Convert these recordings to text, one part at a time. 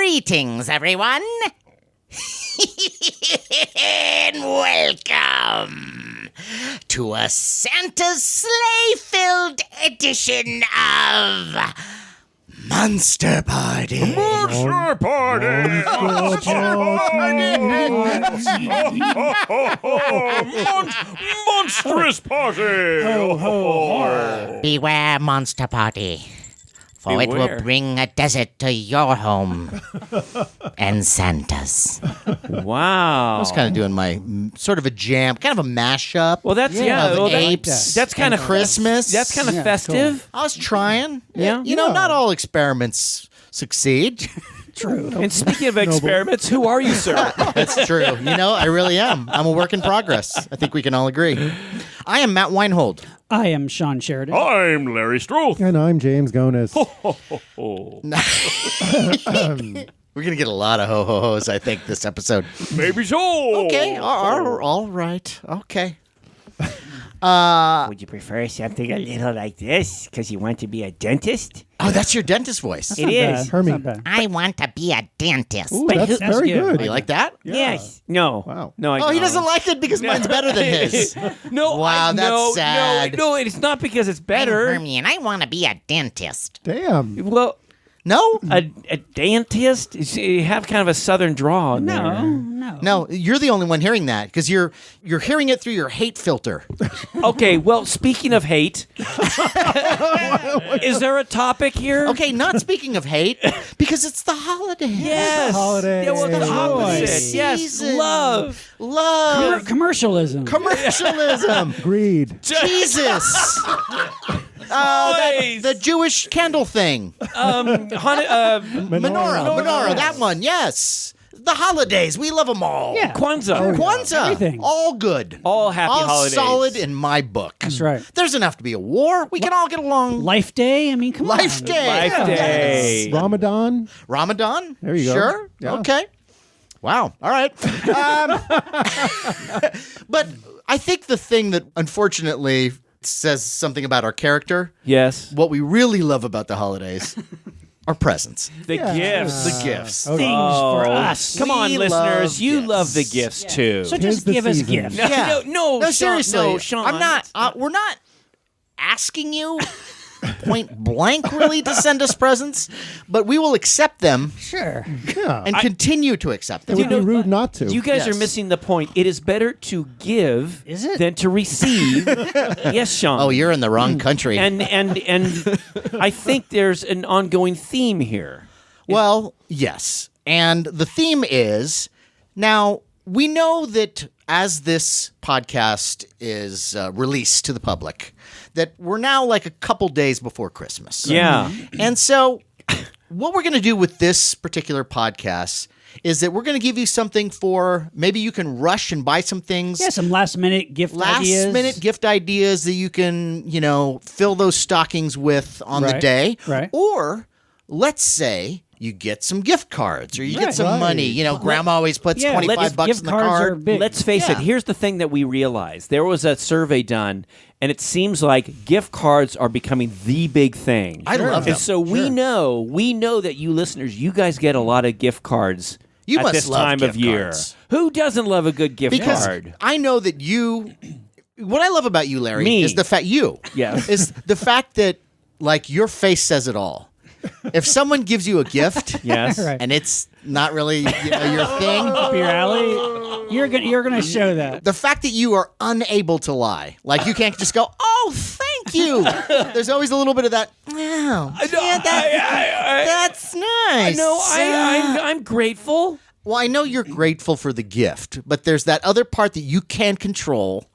Greetings, everyone. And welcome to a Santa's sleigh-filled edition of Monster Party. Monster Party! Monstrous Party! Ho, ho, Beware, Monster Party, for it Beware. will bring a desert to your home and Santa's. Wow. I was kind of doing my sort of a jam, kind of a mashup. Well, that's of well, apes. that's kind and of Christmas. That's kind of Yeah, festive. I was trying. Yeah. You know, not all experiments succeed. True. And speaking of experiments, who are you, sir? That's true. You know, I really am. I'm a work in progress. I think we can all agree. I am Matt Weinhold. I am SHAWN SHERIDAN. I'm Larry STROTHE. And I'm James Gonis. We're going to get a lot of ho-ho-hos, I think, this episode. Maybe so. Okay. All right. Okay. Would you prefer something a little like this? Because you want to be a dentist? Oh, that's your dentist voice. It is. Hermie. Not bad. I want to be a dentist. Ooh, But that's that's very good. good. You like that? Yes. No. Wow. No, I Oh, he don't. doesn't like it because mine's better than his. No, Wow, that's sad. No, it's not because it's I'm better. Hermie, and I want to be a dentist. Damn. Well, No? a dentist? You have kind of a southern draw in there. No, you're the only one hearing that because you're hearing it through your hate filter. Okay, well, speaking of hate, is there a topic here? Okay, not speaking of hate, because it's the holidays. Yes. holidays. Yeah, well, the It's the opposite. holiday Yes, season. love. Love. Commercialism. Commercialism. Greed. Jesus. Toys. The Jewish candle thing. Menorah, that one, yes. The holidays, we love them all. Yeah. Kwanzaa. Kwanzaa, Everything. all good. All happy all holidays. solid in my book. That's right. There's enough to be a war. We can all get along. Life Day. I mean, come Life on. Day. Life Day. Ramadan. Ramadan? There you go. Sure. Yeah. Okay. Wow. All right. But I think the thing that unfortunately says something about our character, Yes. what we really love about the holidays, are presents. The gifts. The gifts. Things for us. Come on, We listeners. love You gifts. love the gifts, too. So Tis just the give us season. gifts. Yeah. No, Sean, seriously. no, Sean. I'm not. We're not asking you point blank really to send us presents, but we will accept them Sure. Yeah. and continue to accept it them. would be rude not to. You guys Yes. are missing the point. It is better to give Is it? than to receive. Yes, Sean. Oh, you're in the wrong country. And I think there's an ongoing theme here. Well, yes. And the theme is, now, we know that as this podcast is released to the public, that we're now like a couple days before Christmas. Yeah. And so what we're going to do with this particular podcast is that we're going to give you something for, maybe you can rush and buy some things. Yeah, some last minute gift ideas. Last minute gift ideas that you can, fill those stockings with on the Right, day. right. Or let's say you get some gift cards or you get Right. some Right. money. Grandma always puts Yeah, 25 bucks gift in the cards are card. big. Let's face it. Yeah. Here's the thing that we realized. There was a survey done, and it seems like gift cards are becoming the big thing. I love them. And so we know that you listeners, you guys get a lot of gift cards You at must this love time of gift year. cards. Who doesn't love a good gift Because card? I know that what I love about you, Larry, Me. is the fact Yes. is the fact that like your face says it all. If someone gives you a gift Yes. Right. and it's not really your thing, Up your alley. You're gonna show that. the fact that you are unable to lie, like you can't just go, "Oh, thank you." There's always a little bit of that. Wow, that's nice. I'm grateful. Well, I know you're grateful for the gift, but there's that other part that you can control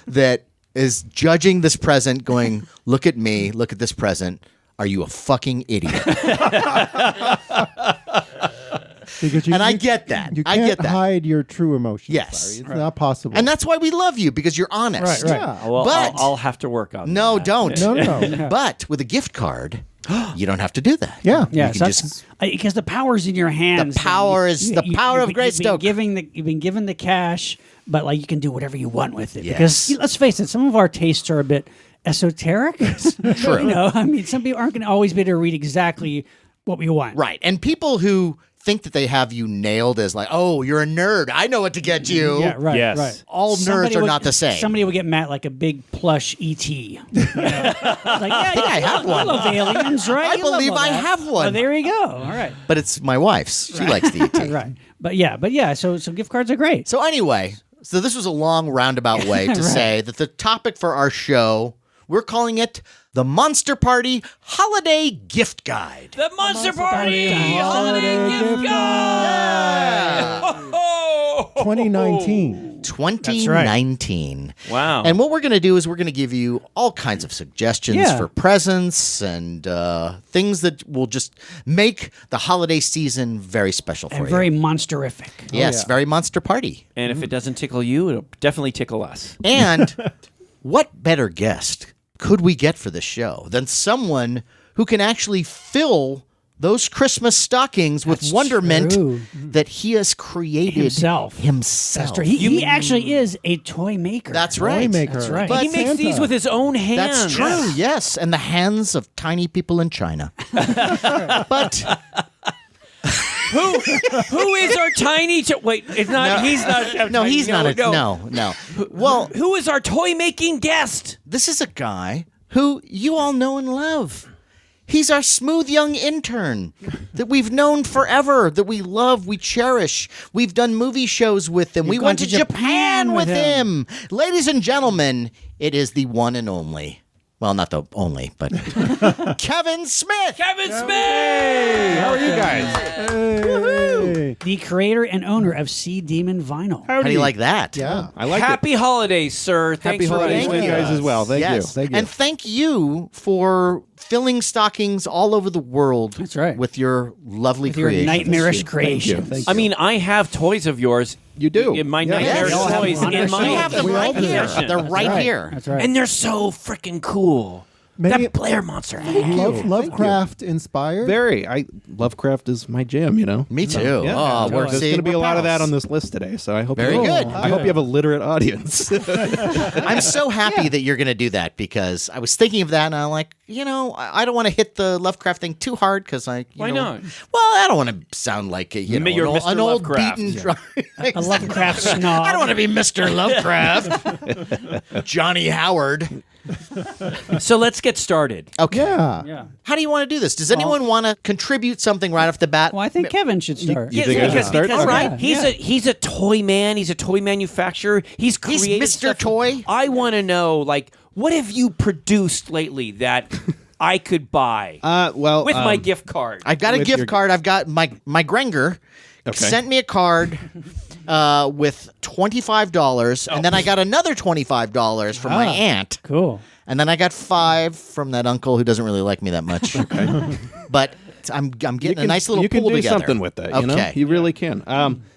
that is judging this present, going, "Look at me, look at this present. Are you a fucking idiot?" Because And I get that. You I can't get that. hide your true emotions. Yes. Larry. It's not possible. And that's why we love you, because you're honest. Right. yeah. Well, But- I'll have to work on No, that. don't. No. But with a gift card, you don't have to do that. Yeah. Yeah, You so can that's because the power's in your hands. The power is the power of Greystoke. You've been given the cash, but like you can do whatever you want with it. Yes. Because let's face it, some of our tastes are a bit esoteric. True. I mean, some people aren't going to always be able to read exactly what we want. Right. And people who think that they have you nailed as like, oh, you're a nerd. I know what to get you. Yeah, right, Yes. right. All nerds are not the same. Somebody would get Matt like a big plush ET. You know? Like, yeah, think I have one. You love aliens, right? I You love believe all I that. have one. Oh, there you go. All right. But it's my wife's. She likes the ET. Right. But yeah. So gift cards are great. So anyway, so this was a long roundabout way to say that the topic for our show, we're calling it the Monster Party Holiday Gift Guide. The Monster Party Holiday Gift Gift Guide. 2019. 2019. Wow. And what we're going to do is we're going to give you all kinds of suggestions Yeah. for presents and things that will just make the holiday season very special for And you. very monsterific. Yes, very Monster Party. And if it doesn't tickle you, it'll definitely tickle us. And what better guest could we get for this show than someone who can actually fill those Christmas stockings with That's wonderment true. that he has created Himself. himself. That's true. He actually is a toy maker. That's right. Toy maker. That's right. But He makes Santa. these with his own hands. That's true, yes. And the hands of tiny people in China. But Who is our tiny? Wait, it's not. He's not. no, he's not. No. Well, Who is our toy making guest? this is a guy who you all know and love. He's our smooth young intern that we've known forever, that we love, we cherish. We've done movie shows with him. We gone went to to Japan Japan with with him. Ladies and gentlemen, it is the one and only. Well, not the only, but Kevin Smith. Kevin Smith. How are you guys? Hey. the creator and owner of Sea Demon Vinyl. How do you like that? Yeah. I like Happy holidays, sir. Thanks Happy for holidays being to you with guys us. as well. Thank Yes. you. Thank you. And thank you for filling stockings all over the world. That's right. With your lovely With your creations. nightmarish Thank you. creations. Thank I mean, I have toys of yours. You do. In my Yeah. nightmare Yes. We all have toys them on in our my We have them We all right do. here. possession. They're right Right. here. That's right. And they're so freaking cool. Many- That Blair monster. Lovecraft inspired. Very. Lovecraft is my jam, you know. Me too. Yeah. Oh, we're There's going to be a we're lot of that pals. on this list today, so I hope Very you, good. I hope you have a literate audience. I'm so happy that you're going to do that because I was thinking of that and I'm like, I don't want to hit the Lovecraft thing too hard because Why not? Well, I don't want to sound like You're an Mr. old Lovecraft. beaten A Lovecraft snob. I don't want to be Mr. Lovecraft. Johnny Howard. So let's get started. Okay. Yeah. How do you want to do this? Does anyone want to contribute something right off the bat? Well, I think Kevin should start. You think I should start? Because All right. he's a toy man. He's a toy manufacturer. He's created Mr. stuff. Toy. I want to know, what have you produced lately that I could buy Well, with my gift card? I've got a With gift your- card. I've got my Grenger sent me a card with $25, and then I got another $25 from my aunt, Cool. and then I got $5 from that uncle who doesn't really like me that much. Okay, but I'm getting a nice little you can pool do together. something with that. You know, Okay. you really can.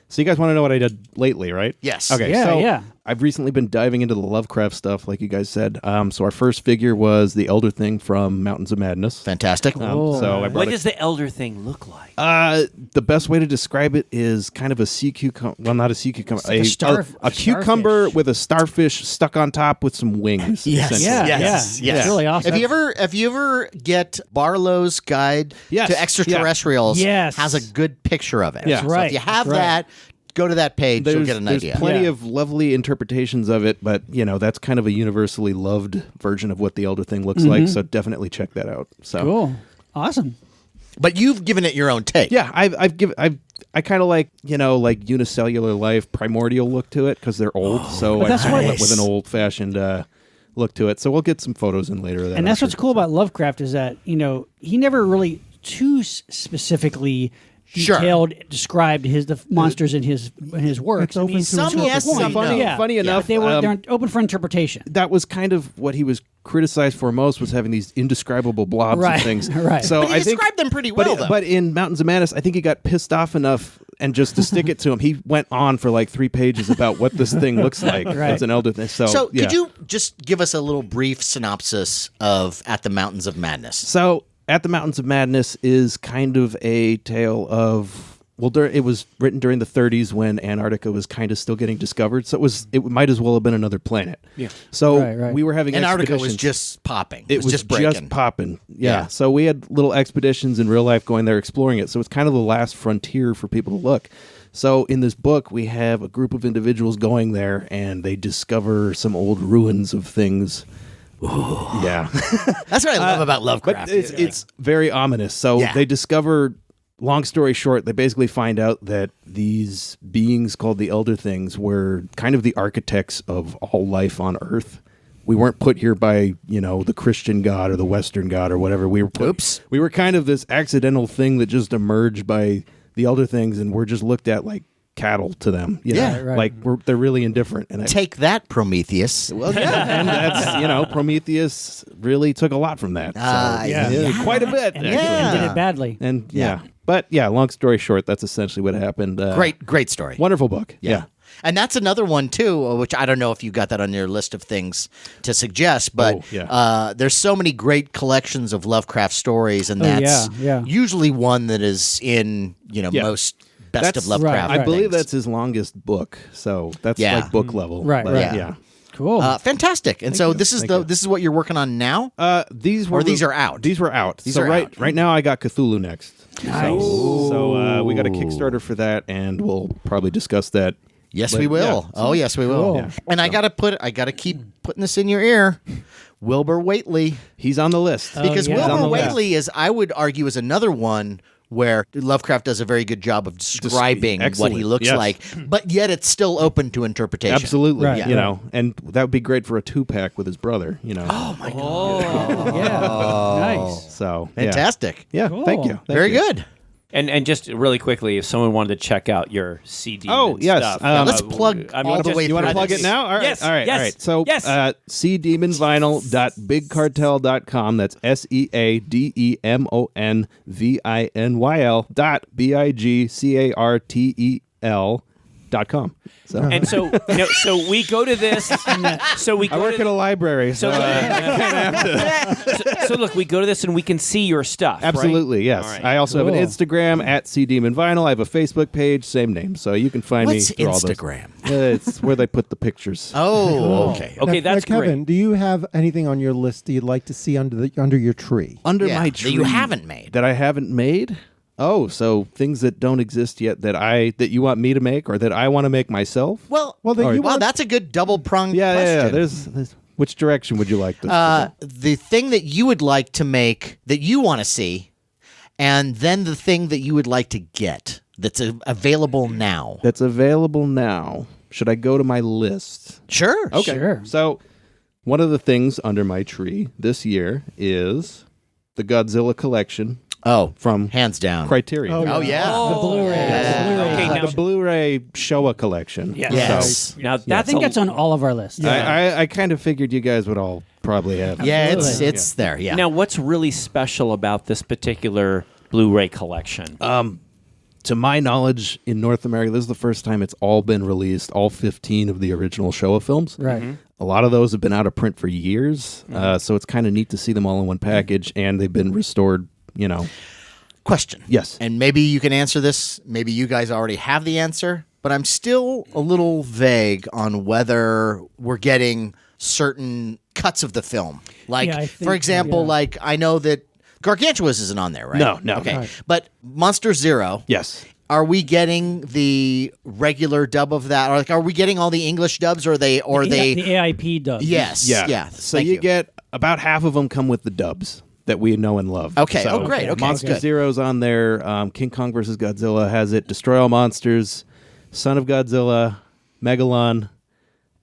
So you guys want to know what I did lately, right? Yes. Okay. Yeah, so yeah. I've recently been diving into the Lovecraft stuff, like you guys said. So our first figure was the Elder Thing from Mountains of Madness. Fantastic. So I What brought does the elder thing look like? the best way to describe it is kind of a sea cucumber. Well, not a sea cucumber. like a a cucumber starfish. with a starfish stuck on top with some wings. Yes. essentially. Yeah, Yes. yeah. Yes. It's really awesome. Have you ever get Barlow's Guide Yes. to Extraterrestrials? Yes. Has a good picture of it. Yeah. That's So right. if you have That's right. that, go to that page. You'll get an There's idea. plenty Yeah. of lovely interpretations of it, but that's kind of a universally loved version of what the Elder Thing looks like. So definitely check that out. So Cool. Awesome. But you've given it your own take. yeah, I kind of like unicellular life primordial look to it because they're old. So I that's kind of what- went with an old fashioned look to it. So we'll get some photos in later of that. And I'm that's sure. what's cool about Lovecraft is that, he never really too specifically Sure. detailed described the monsters in his works. It's open to some yes, interpretation. some no. Funny enough, They're open for interpretation. that was kind of what he was criticized for most, was having these indescribable blobs Right, of things. right. So But he I think, described them pretty well, though. But in Mountains of Madness, I think he got pissed off enough, and just to stick it to him, he went on for like 3 pages about what this thing looks like. Right. It's an elder thing. So, yeah. could you just give us a little brief synopsis of At the Mountains of Madness? So, At the Mountains of Madness is kind of a tale of it was written during the 30s when Antarctica was kind of still getting discovered, so it might as well have been another planet. Yeah. So Right. we were having Antarctica was expeditions. just popping. It was just breaking. just popping. Yeah. Yeah. So we had little expeditions in real life going there exploring it. So it's kind of the last frontier for people to look. So in this book, we have a group of individuals going there, and they discover some old ruins of things. Yeah. That's what I love about Lovecraft. But it's very ominous. So Yeah. they discover, long story short, they basically find out that these beings called the Elder Things were kind of the architects of all life on Earth. We weren't put here by, the Christian God or the Western God or whatever. We were kind of this accidental thing that just emerged by the Elder Things, and we're just looked at like cattle to them. Yeah. Right. Like they're really indifferent. And Take that, Prometheus. well, yeah, and that's Prometheus really took a lot from that. So, quite a bit. And actually. did it badly. And but long story short, that's essentially what happened. Great story. Wonderful book. Yeah. And that's another one too, which I don't know if you got that on your list of things to suggest, but there's so many great collections of Lovecraft stories, and that's usually one that is in most best of Lovecraft. I believe things. that's his longest book. So that's like book level. Right, But, right. Yeah. Cool. Fantastic. And so this is this is what you're working on now. These Or these are out? These were out. These so are out. right now I got Cthulhu next. Nice. So we got a Kickstarter for that, and we'll probably discuss that. Yes, But, we will. yeah. Oh, yes, we will. Cool. Yeah. And I gotta keep putting this in your ear. Wilbur Whately, He's on the list. because yeah. He's on Wilbur the list. Whately is, I would argue, is another one where Lovecraft does a very good job of describing what Excellent. he looks Yes. like, but yet it's still open to interpretation. Absolutely. Right. You and that would be great for a 2-pack with his brother. Oh my god! Nice. So Fantastic. Yeah. Cool. Thank you. Very good. And just really quickly, if someone wanted to check out your CD, Oh, and yes. stuff, Let's plug all the way You want to through plug this. it now? All right. Yes, All right. yes, All right. So, yes. cdmonvinyl.bigcartel.com. That's SEADEMONVINYL.BIGCARTEL.com. So And so we go to this. So we go I work to at a library. So, so look, we go to this and we can see your stuff. right? absolutely, yes. All right. I also have an Cool. Instagram at cdmonvinyl. I have a Facebook page, same name. So you can find What's me through all those. Instagram? It's where they put the pictures. Oh, okay. Okay, Now, that's Kevin, great. do you have anything on your list that you'd like to see under your tree? Under Yeah, my that tree you haven't made. that I haven't made. Oh, so things that don't exist yet that you want me to make or that I want to make myself? Well, then you wow, want- that's a good double-pronged Yeah. question. There's which direction would you like this? The thing that you would like to make that you want to see, and then the thing that you would like to get that's available now. That's available now. Should I go to my list? Sure. Okay. Sure. So, one of the things under my tree this year is the Godzilla collection Oh, from hands down. Criterion. Oh yeah. The Blu-ray. Okay, now The Blu-ray Showa collection. Yes. now I that's think that's on all of our lists. I kind of figured you guys would all probably have. Yeah, Absolutely. it's there. Yeah. Now, what's really special about this particular Blu-ray collection? To my knowledge, in North America, this is the first time it's all been released, all 15 of the original Showa films. Right. A lot of those have been out of print for years, so it's kind of neat to see them all in one package, and they've been restored, Question. Yes. And maybe you can answer this. Maybe you guys already have the answer, but I'm still a little vague on whether we're getting certain cuts of the film. Like, Yeah, I for think, example, yeah. like I know that Gargantuous isn't on there, right? No. Okay. Right. But Monster Zero. Yes. Are we getting the regular dub of that? Or like, are we getting all the English dubs? Or they? The AIP does. Yes. Yeah. Yeah. So Thank you get about half of them come with the dubs that we know and love. Okay. So, Oh, great. Okay. Monster Good. Zero's on there. King Kong vs. Godzilla has it. Destroy All Monsters, Son of Godzilla, Megalon,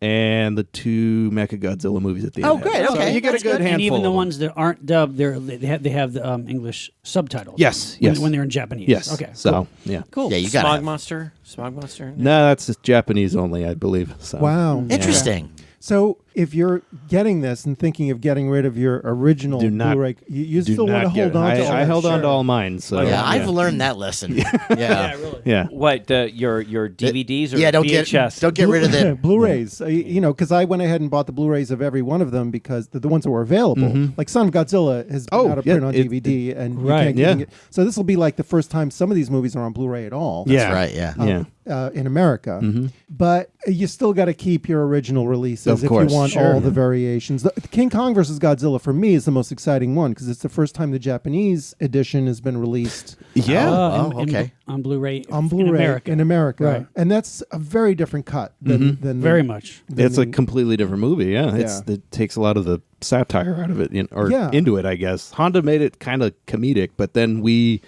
and the 2 Mechagodzilla movies at the end. Oh, great. So Okay. you get a That's good good. handful. And even the of them. ones that aren't dubbed, they have the English subtitles. Yes, when, yes. when they're in Japanese. Yes. Okay. So yeah. Cool. Yeah, you got Smog it. Monster? Smog Monster? No, that's just Japanese only, I believe. So. Wow. Interesting. So if you're getting this and thinking of getting rid of your original Do not- Blu-ray, you Do still want to not get hold it. on to all I that held on shit. to all mine. So Yeah, I've learned that lesson. Yeah. really. Yeah. What your DVDs or Don't VHS? get rid of the Blu-rays. You know, because I went ahead and bought the Blu-rays of every one of them because the ones that were available, like Son of Godzilla, has been out of print on DVD, and you can't yeah. get. So this will be like the first time some of these movies are on Blu-ray at all. Yeah. right, yeah. Yeah. In America, but you still got to keep your original releases Of if course, you want sure. all the variations. The King Kong versus Godzilla for me is the most exciting one because it's the first time the Japanese edition has been released Yeah. Okay. On Blu-ray. on Blu-ray in America. Right. And that's a very different cut than Very much. It's a completely different movie. Yeah. Yeah. It takes a lot of the satire out of it, or Yeah. into it, I guess. Honda made it kind of comedic, but then we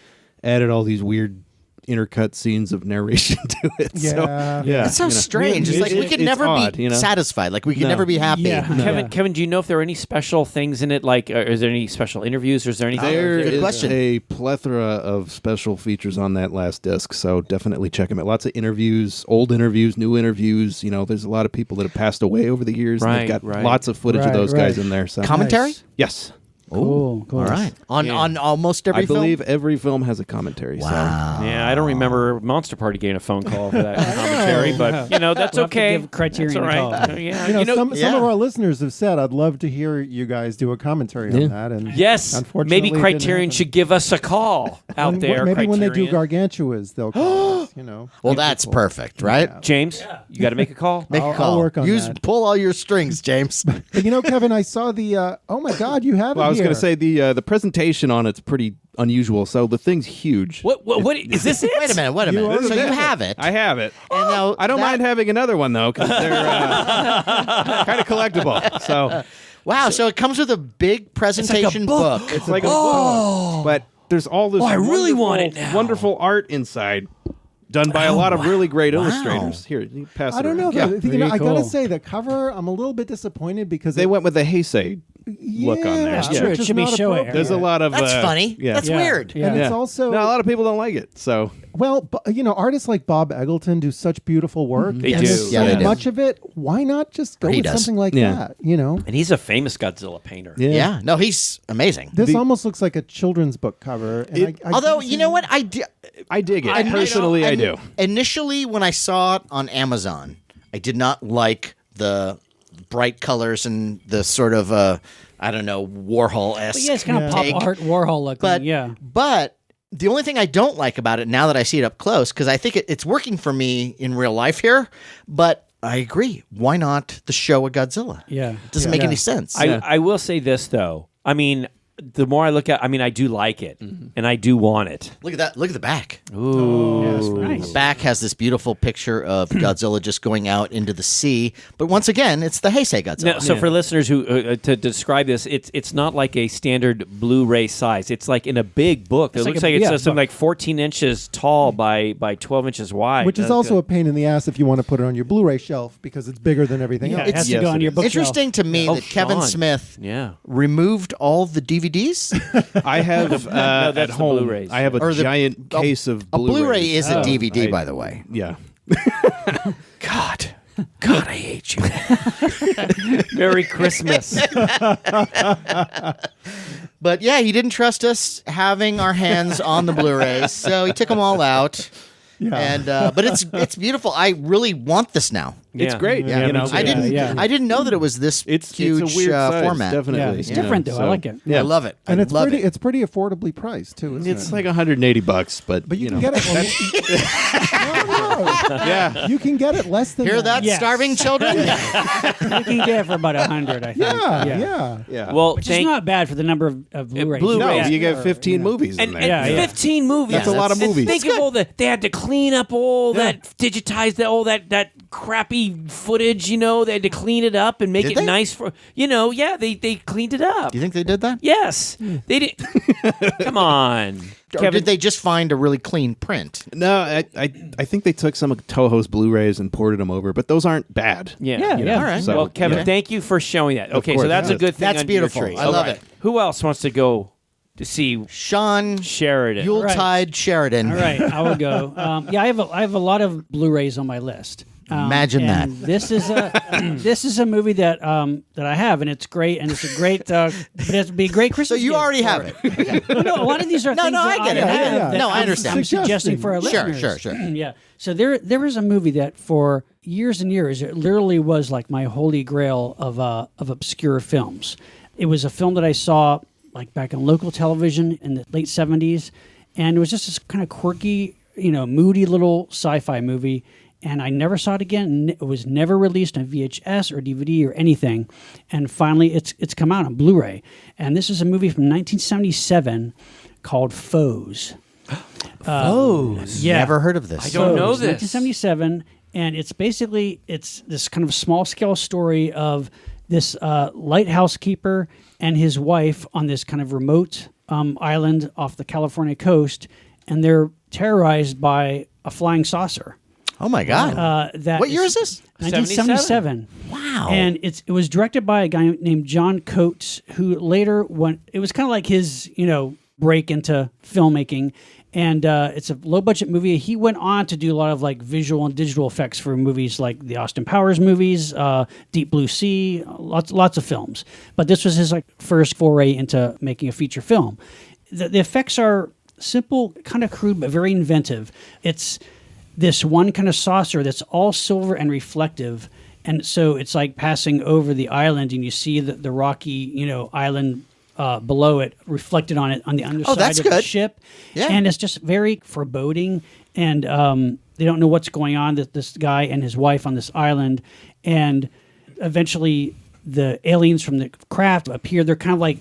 added all these weird intercut scenes of narration to it. Yeah. So, yeah. It's so strange. It's like we could it's never odd, be satisfied. Like we could never be happy. Yeah. Kevin, do you know if there are any special things in it? Like, is there any special interviews, or is there anything? There Good is question. a plethora of special features on that last disc, so definitely check them out. Lots of interviews, old interviews, new interviews. You know, there's a lot of people that have passed away over the years. and Right, they've got right. lots of footage of Right, those guys right. in there. So Commentary? Nice. yes, Cool. All right. On almost every I film? believe every film has a commentary. Wow. Yeah, I don't remember Monster Party getting a phone call for that commentary, but you know that's We'll have to okay. give Criterion That's all a right. call. Yeah, You know, some yeah. of our listeners have said, "I'd love to hear you guys do a commentary on that." And yes, unfortunately, maybe it didn't Criterion happen. should give us a call out When- there. Maybe when they do Criterion. Gargantuas, they'll call us, you know. Well, that's perfect, right? James, you got to make a call. Make a I'll call. work on that. Pull all your strings, James. But you know, Kevin, I saw the. Oh my God, you have it Well, I was here. going to say the presentation on it's pretty unusual. So the thing's huge. What is this? It? Wait a minute. So you have it. I have it. And now I don't that- mind having another one though, because they're kind of collectible. So Wow. So it comes with a big presentation book. it's like a book, but there's all this. Oh, I really wonderful- want it now. Wonderful art inside, done by a lot of really great illustrators. Here, you pass it. I don't know. around. You know, I gotta cool. say the cover. I'm a little bit disappointed because They went with the Heisei look on there. That's Yeah. true. It which should be is not show it. appropriate. There's a lot of. That's funny. Yeah. That's Yeah. weird. Yeah. And it's also no, a lot of people don't like it. So well, you know, artists like Bob Eggleton do such beautiful work. They and do. there's Yeah, so they do. much of it. Why not just go He with does. something like Yeah. that? You know, And he's a famous Godzilla painter. Yeah. No, he's amazing. this almost looks like a children's book cover. And I Although, can you know see- what? I dig it. Personally, I do. Initially, when I saw it on Amazon, I did not like the bright colors and the sort of, I don't know, Warhol-esque But yeah, it's kind of take. pop art Warhol looking. But, yeah. but the only thing I don't like about it now that I see it up close, because I think it's working for me in real life here, but I agree. Why not the show of Godzilla? Yeah. It doesn't make any sense. I will say this though. I mean, the more I look at, I mean, I do like it, and I do want it. Look at that. Look at the back. Nice. The back has this beautiful picture of Godzilla just going out into the sea. But once again, it's the Heisei Godzilla. Now, so for listeners who to describe this, it's not like a standard Blu-ray size. It's like in a big book. It It's like looks a- like it's yeah, something book. like 14 inches tall by 12 inches wide. which is also a pain in the ass if you want to put it on your Blu-ray shelf because it's bigger than everything Yeah, else. it has to Yes, go on it your is. bookshelf. Interesting to me that Kevin Sean. Smith Yeah. removed all the DVDs. I have at that's the home. Blu-rays. I have a Or the- giant case of A Blu-rays. Blu-ray is a DVD, I- by the way. Yeah. God, I hate you. Merry Christmas. But yeah, he didn't trust us having our hands on the Blu-rays, so he took them all out. Yeah. And but it's beautiful. I really want this now. It's Yeah. great. Yeah, you know, me too. I didn't. yeah. I didn't know that it was this It's huge a weird size, format. definitely. Yeah, it's you know, different though. I so- like it. Yeah. I love it. and I it's love pretty. it. It's pretty affordably priced too. Isn't It's it? like $180, but But you know, can get it. yeah. You can get it less than Hear that, Yes. starving children? You can get it for about 100, I think. Yeah. Yeah. Well, Which is not bad for the number of Blu-rays. Blu-ray. no, Yeah. you get 15 movies in And, there. and Yeah, yeah. 15 movies. That's a lot of And movies. Think of all they had to clean up all that, digitize all that crappy footage. You know, they had to clean it up and make Did it they? nice for they cleaned it up. You think they did that? Yes, they did. Come on, Or Kevin. did they just find a really clean print? No, I think they took some of Toho's Blu-rays and ported them over, but those aren't bad. Yeah, Yeah, yeah. All right. So, Well, Kevin, yeah. thank you for showing that. Okay, so course, that's a yes. good thing. That's under your beautiful. tree. I love All right. it. Who else wants to go to see Sean Sheridan? Yuletide Sheridan. All right, I will go. Yeah, I have a lot of Blu-rays on my list. Imagine that. This is a movie that I have, and it's great, and it's a great. But it'd be a great Christmas. So you gift already for have it. No, a lot of these are things I get it. that No, I I'm understand. suggesting for our Sure, listeners. sure. Yeah. So there was a movie that for years and years it literally was like my holy grail of obscure films. It was a film that I saw like back on local television in the late 70s, and it was just this kind of quirky, moody little sci-fi movie. And I never saw it again. It was never released on VHS or DVD or anything. And finally, it's come out on Blu-ray. And this is a movie from 1977 called Foes. Foes? Yeah. Never heard of this. I don't know Foes, this. 1977, and it's this kind of small-scale story of this lighthouse keeper and his wife on this kind of remote island off the California coast, and they're terrorized by a flying saucer. Oh my God! What year is this? 1977. Wow! And it was directed by a guy named John Coates, who later went. It was kind of like his, break into filmmaking. And it's a low budget movie. He went on to do a lot of like visual and digital effects for movies like the Austin Powers movies, Deep Blue Sea, lots of films. But this was his like first foray into making a feature film. The effects are simple, kind of crude, but very inventive. It's this one kind of saucer that's all silver and reflective. And so it's like passing over the island and you see the rocky, island below it reflected on it on the underside of the ship. Yeah. And it's just very foreboding. And they don't know what's going on, this guy and his wife on this island. And eventually the aliens from the craft appear. They're kind of like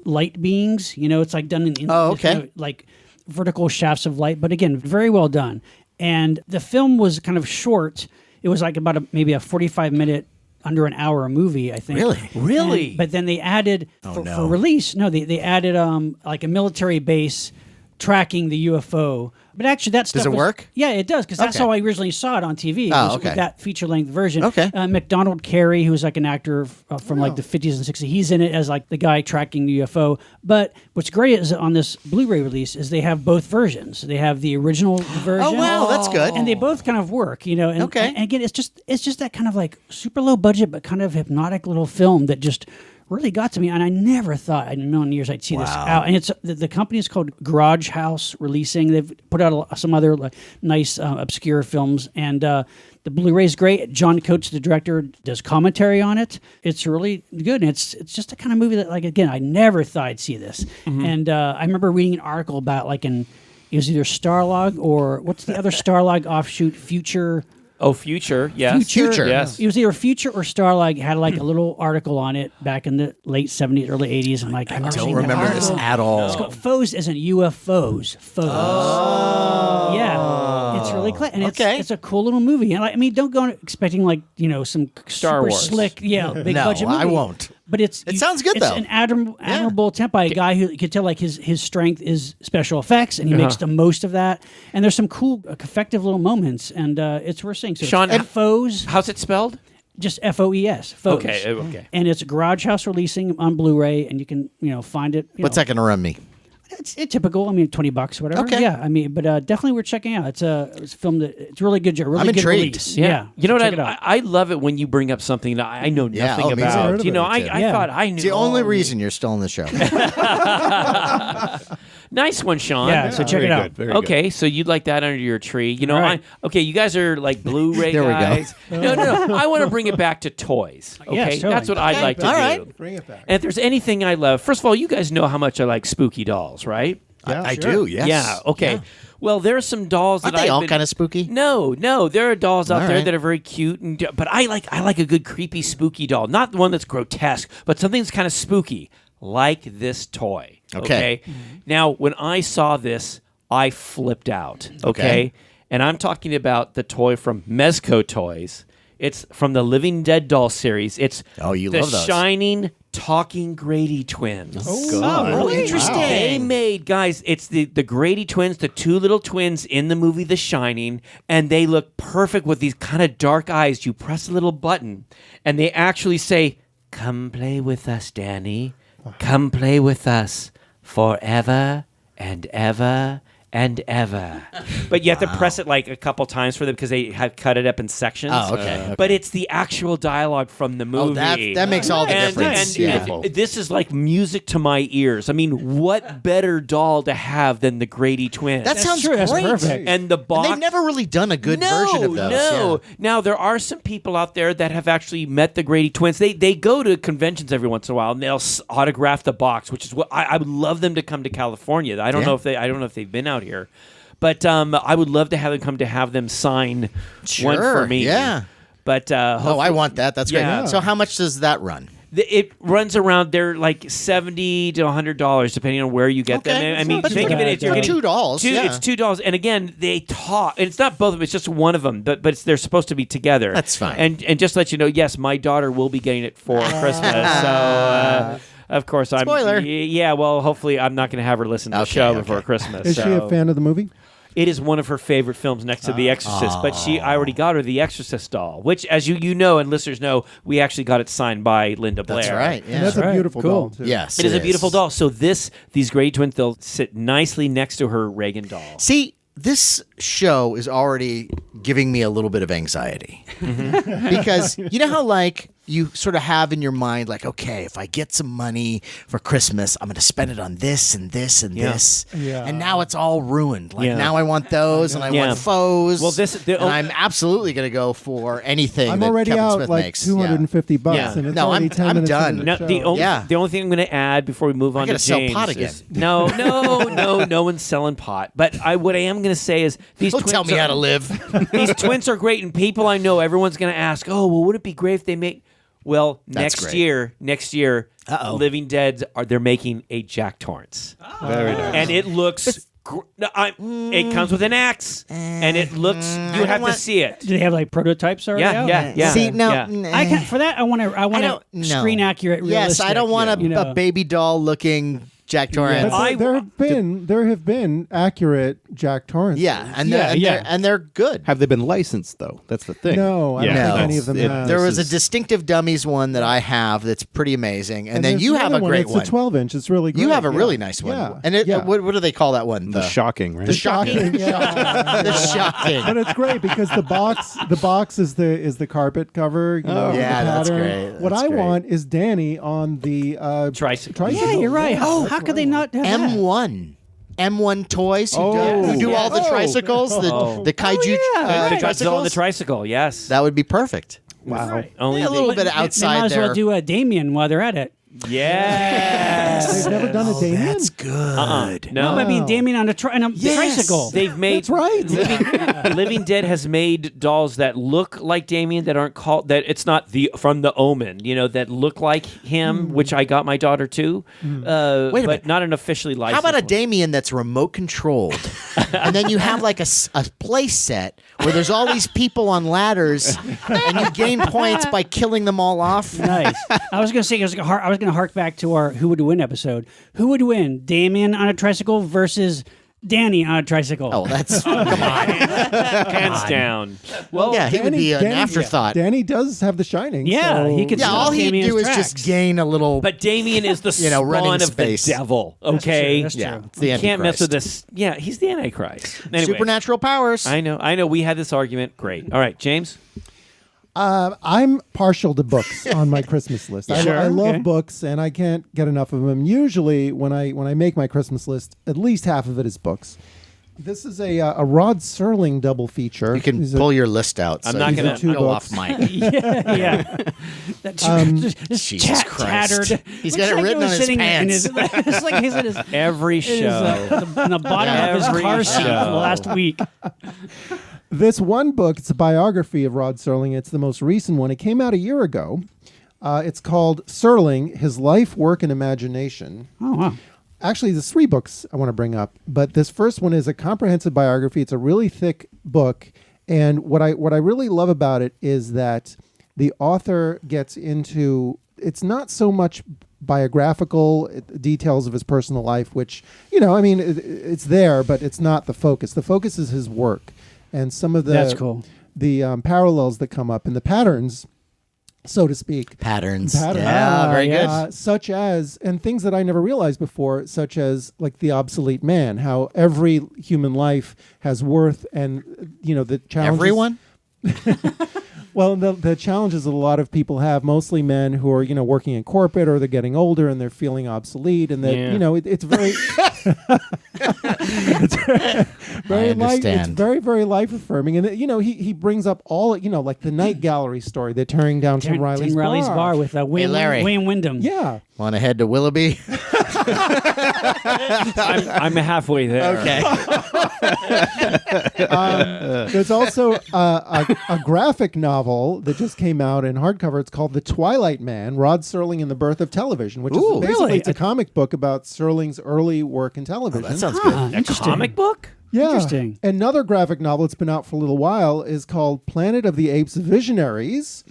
light beings. It's like done in like vertical shafts of light. But again, very well done. And the film was kind of short. It was like about maybe a 45-minute, under an hour movie, I think. Really? But then they added, for release, they added like a military base tracking the UFO. But actually, that stuff Does it work? Yeah, it does, because that's how I originally saw it on TV. Was with that feature-length version. Okay. McDonald Carey, who was like an actor from like the 50s and 60s, he's in it as like the guy tracking the UFO. But what's great is on this Blu-ray release is they have both versions. They have the original version. Oh wow, that's good. And they both kind of work, And, and again, it's just that kind of like super low budget, but kind of hypnotic little film that just really got to me, and I never thought in a million years I'd see this out. And it's the company is called Garage House Releasing. They've put out some other nice obscure films, and the Blu-ray is great. John Coates, the director, does commentary on it. It's really good, and it's just a kind of movie that, like, again, I never thought I'd see this. Mm-hmm. And I remember reading an article about it was either Starlog or what's the other Starlog offshoot, Future. Oh, Future, yes. Future. Yes. It was either Future or Starlight had like a little article on it back in the late 70s, early 80s. I'm like, I don't remember this at all. It's called Foes isn't UFOs. Foes. Oh. Yeah. It's really clever. And it's a cool little movie. And I mean, don't go expecting like, some Star super Wars. Slick, big budget movie. I won't. But it sounds good, it's though. It's an admirable attempt by a guy who you could tell like his strength is special effects, and he makes the most of that. And there's some cool, effective little moments, and it's worth seeing. So Sean, Foes. How's it spelled? Just FOES. Foes. Okay. And it's Garage House Releasing on Blu-ray, and you can find it. What's that going to run me? It's typical. I mean, $20 or whatever. Okay. Yeah. I mean, but definitely worth checking out. It's a film that it's really good. Really I'm good intrigued. release. Yeah. You know check what? it out. I love it when you bring up something that I know nothing me too. about. Heard of it, I thought I knew. It's the only reason you're still in the show. Nice one, Sean. Yeah. So check it out. Okay, so you'd like that under your tree. Right. You guys are like Blu-ray There we go. guys. No. I want to bring it back to toys. Okay, Yes, totally. that's what I'd like to All do. right. Bring it back. And if there's anything I love, first of all, you guys know how much I like spooky dolls, right? Yeah, I sure. do, yes. Yeah. Okay. Yeah. Well, there are some dolls Aren't that they I've all been- kind of spooky? No, there are dolls out All there right. that are very cute, but I like a good creepy spooky doll, not the one that's grotesque, but something that's kind of spooky, like this toy. Okay. Now, when I saw this, I flipped out. Okay. And I'm talking about the toy from Mezco Toys. It's from the Living Dead doll series. It's you the love those. Shining Talking Grady Twins. Oh, interesting. They made, guys, it's the Grady twins, the two little twins in the movie The Shining, and they look perfect with these kind of dark eyes. You press a little button, and they actually say, "Come play with us, Danny. Come play with us forever and ever and ever. But you have to press it like a couple times for them because they have cut it up in sections. Oh, okay. But it's the actual dialogue from the movie. Oh, that makes all the difference. And this is like music to my ears. I mean, what better doll to have than the Grady twins? That sounds true. great. That's perfect. And the box. And they've never really done a good version of those. No. Yeah. Now, there are some people out there that have actually met the Grady twins. They go to conventions every once in a while, and they'll autograph the box, which is what I would love them to come to California. I don't know if they've been out here, but I would love to have them sign one for me. Yeah. But I want that. That's great. Yeah. So how much does that run? It runs around. They're like $70 to $100, depending on where you get them. I mean, But think of it. You're getting $2. It's $2, and again, they talk. And it's not both of them. It's just one of them. But they're supposed to be together. That's fine. And just to let you know, yes, my daughter will be getting it for Christmas. So. Of course, I'm. Spoiler. Yeah, well, hopefully, I'm not going to have her listen to the show before Christmas. Is she a fan of the movie? It is one of her favorite films next to The Exorcist, but I already got her the Exorcist doll, which, as you know and listeners know, we actually got it signed by Linda Blair. That's right. Yeah. And that's a beautiful doll, too. Yes, It is a beautiful doll. So these Grady twins, they'll sit nicely next to her Reagan doll. See, this show is already giving me a little bit of anxiety. Because you know how, like, you sort of have in your mind, like, okay, if I get some money for Christmas, I'm going to spend it on this and this and this. Yeah. And now it's all ruined. Like, now I want those and I want foes. Well, and I'm absolutely going to go for anything I'm that already Kevin out Smith like makes. $250, Yeah. and it's No, already I'm 10 minutes done. into No, the show. the only thing I'm going to add before we move on to gotta sell James pot is- again. no one's selling pot. But what I am going to say is these Don't twins tell me how to live. These twins are great, and people I know, everyone's going to ask, oh, well, would it be great if they make... Well, That's next great. year, Uh-oh. Living Dead they're making a Jack Torrance. Very nice. And it looks... it comes with an axe, and it looks... You have to see it. Do they have like prototypes already out? Yeah. See, no. Yeah. I can, for that, I want don't to know. screen accurate. Yes, I don't want realistic, a baby doll looking Jack Torrance. But there have been accurate Jack Torrance. Yeah, and they're good. Have they been licensed though? That's the thing. No, I don't Yeah. think No. any of them have. There was This a is- distinctive dummies one that I have that's pretty amazing, and then there's you have a another great It's one. a 12-inch. It's really great. You have a yeah. really nice one. Yeah. And yeah. what do they call that one? The shocking, right? The shocking. Yeah. The shocking. But it's great because the box is the carpet cover. You know, yeah, the that's pattern. great. What That's I great. want is Danny on the Tricycle. Yeah, you're right. Yeah, How could they not have that? M1 Toys who do all the yes. tricycles, the kaiju The Godzilla on tricycles. the tricycle, yes. That would be perfect. Wow. Only A little bit of They might outside as there. well do a Damien while they're at it. Yes. They've never done a Damien? That's good. No, I mean Damien on a tricycle. They've made That's right. Living Dead has made dolls that look like Damien that aren't called that it's not from the Omen, that look like him, which I got my daughter too. Wait a but minute. not an officially licensed. How about a one. Damien that's remote controlled, and then you have like a play set where there's all these people on ladders, and you gain points by killing them all off? Nice. I was going to say, I was going to hark back to our Who Would Win episode. Who would win, Damien on a tricycle versus Danny on a tricycle? Oh, that's come on. Hands down. Well, Yeah, he would be an afterthought. Danny does have the Shining. Yeah, so- he could- Yeah, all he'd Damien's do is tracks. just gain a little. but Damien is the running spawn of space. the devil. Okay, That's true. yeah, it's the you can't mess with Antichrist. this. Yeah, he's the Antichrist. Anyway, Supernatural powers. I know. We had this argument. Great. All right, James. I'm partial to books on my Christmas list. I love Okay. books, and I can't get enough of them. Usually, when I make my Christmas list, at least half of it is books. This is a Rod Serling double feature. You can These are- pull your list out. I'm so not you gonna- can two go books. off mic. yeah. That's just Jesus Christ. tattered. He's Looks got it like written was on his sitting in pants. it's like he's in his Every show. in the bottom of his Every car seat for the show. last week. This one book, it's a biography of Rod Serling. It's the most recent one. It came out a year ago. It's called Serling, His Life, Work, and Imagination. Oh wow. Actually, there's 3 books I want to bring up, but this first one is a comprehensive biography. It's a really thick book, and what I really love about it is that the author gets into, it's not so much biographical details of his personal life, which, it's there, but it's not the focus. The focus is his work and some of the That's cool. the parallels that come up and the patterns so to speak. Patterns. Patterns. Yeah, very good. Such as, and things that I never realized before, such as like the obsolete man, how every human life has worth, and the challenges. Everyone? Well, the challenges that a lot of people have, mostly men who are working in corporate, or they're getting older and they're feeling obsolete, and that it's very it's very life, it's very, very life affirming. And he brings up all like the night gallery story, the tearing down Tim Riley's bar with Larry. Wayne Wyndham. Yeah. Want to head to Willoughby? I'm halfway there. Okay. There's also a graphic novel that just came out in hardcover. It's called The Twilight Man, Rod Serling and the Birth of Television, which is basically it's a comic book about Serling's early work in television. That sounds good. A comic book? Yeah. Interesting. Another graphic novel that's been out for a little while is called Planet of the Apes Visionaries,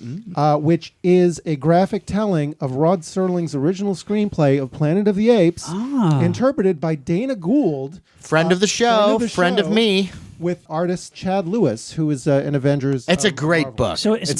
which is a graphic telling of Rod Serling's original screenplay of Planet of the Apes, interpreted by Dana Gould. Friend of the show, friend of me. With artist Chad Lewis, who is an Avengers. It's a great Marvel. book. So it's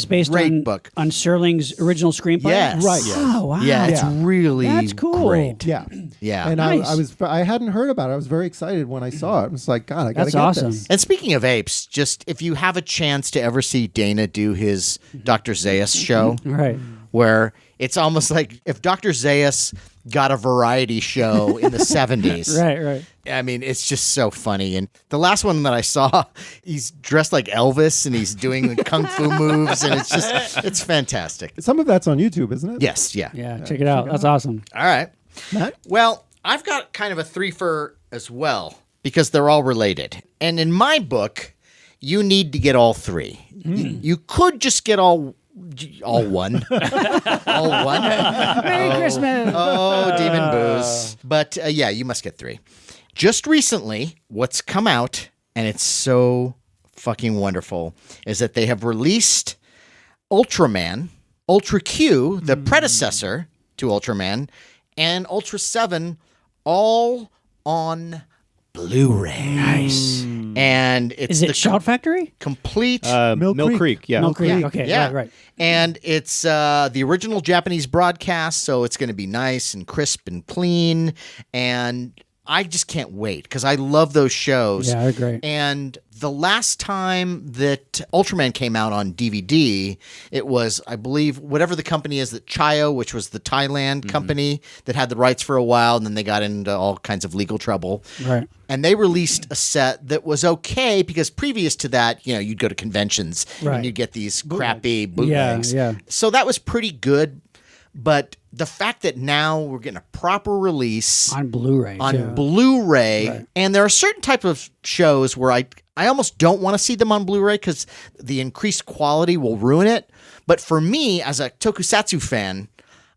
based great on book. on Serling's original screenplay. Yes. Right. Oh wow. Yeah, it's Yeah. really That's cool. great. Yeah. Yeah. And Nice. I hadn't heard about it. I was very excited when I saw it. I was like, God, I got to That's get awesome. this. And speaking of apes, just if you have a chance to ever see Dana do his Dr. Zaius show, Right. where it's almost like if Dr. Zaius got a variety show in the 70s. Right. I mean, it's just so funny. And the last one that I saw, he's dressed like Elvis and he's doing the kung fu moves, and it's fantastic. Some of that's on YouTube, isn't it? Yes, yeah. Yeah. Check it out. That's awesome. All right. Matt? Well, I've got kind of a threefer as well because they're all related. And in my book, you need to get all three. You could just get all one. All one. Merry Christmas. Oh, demon booze. But yeah, you must get three. Just recently, what's come out, and it's so fucking wonderful, is that they have released Ultraman, Ultra Q, the predecessor to Ultraman, and Ultra 7 all on Blu-ray. Nice. And it's Is it Shout Factory? complete Mill Creek. Yeah. Mill Creek. Okay. yeah. Right. And it's the original Japanese broadcast, so it's going to be nice and crisp and clean. And I just can't wait because I love those shows. Yeah, they're great. And the last time that Ultraman came out on DVD, it was, I believe, whatever the company is, that Chayo, which was the Thailand company that had the rights for a while, and then they got into all kinds of legal trouble. Right. And they released a set that was okay because previous to that, you'd go to conventions Right. and you'd get these crappy bootlegs. Yeah. So that was pretty good. But the fact that now we're getting a proper release On Blu-ray. on too. Blu-ray, Right. and there are certain type of shows where I almost don't want to see them on Blu-ray because the increased quality will ruin it. But for me, as a tokusatsu fan,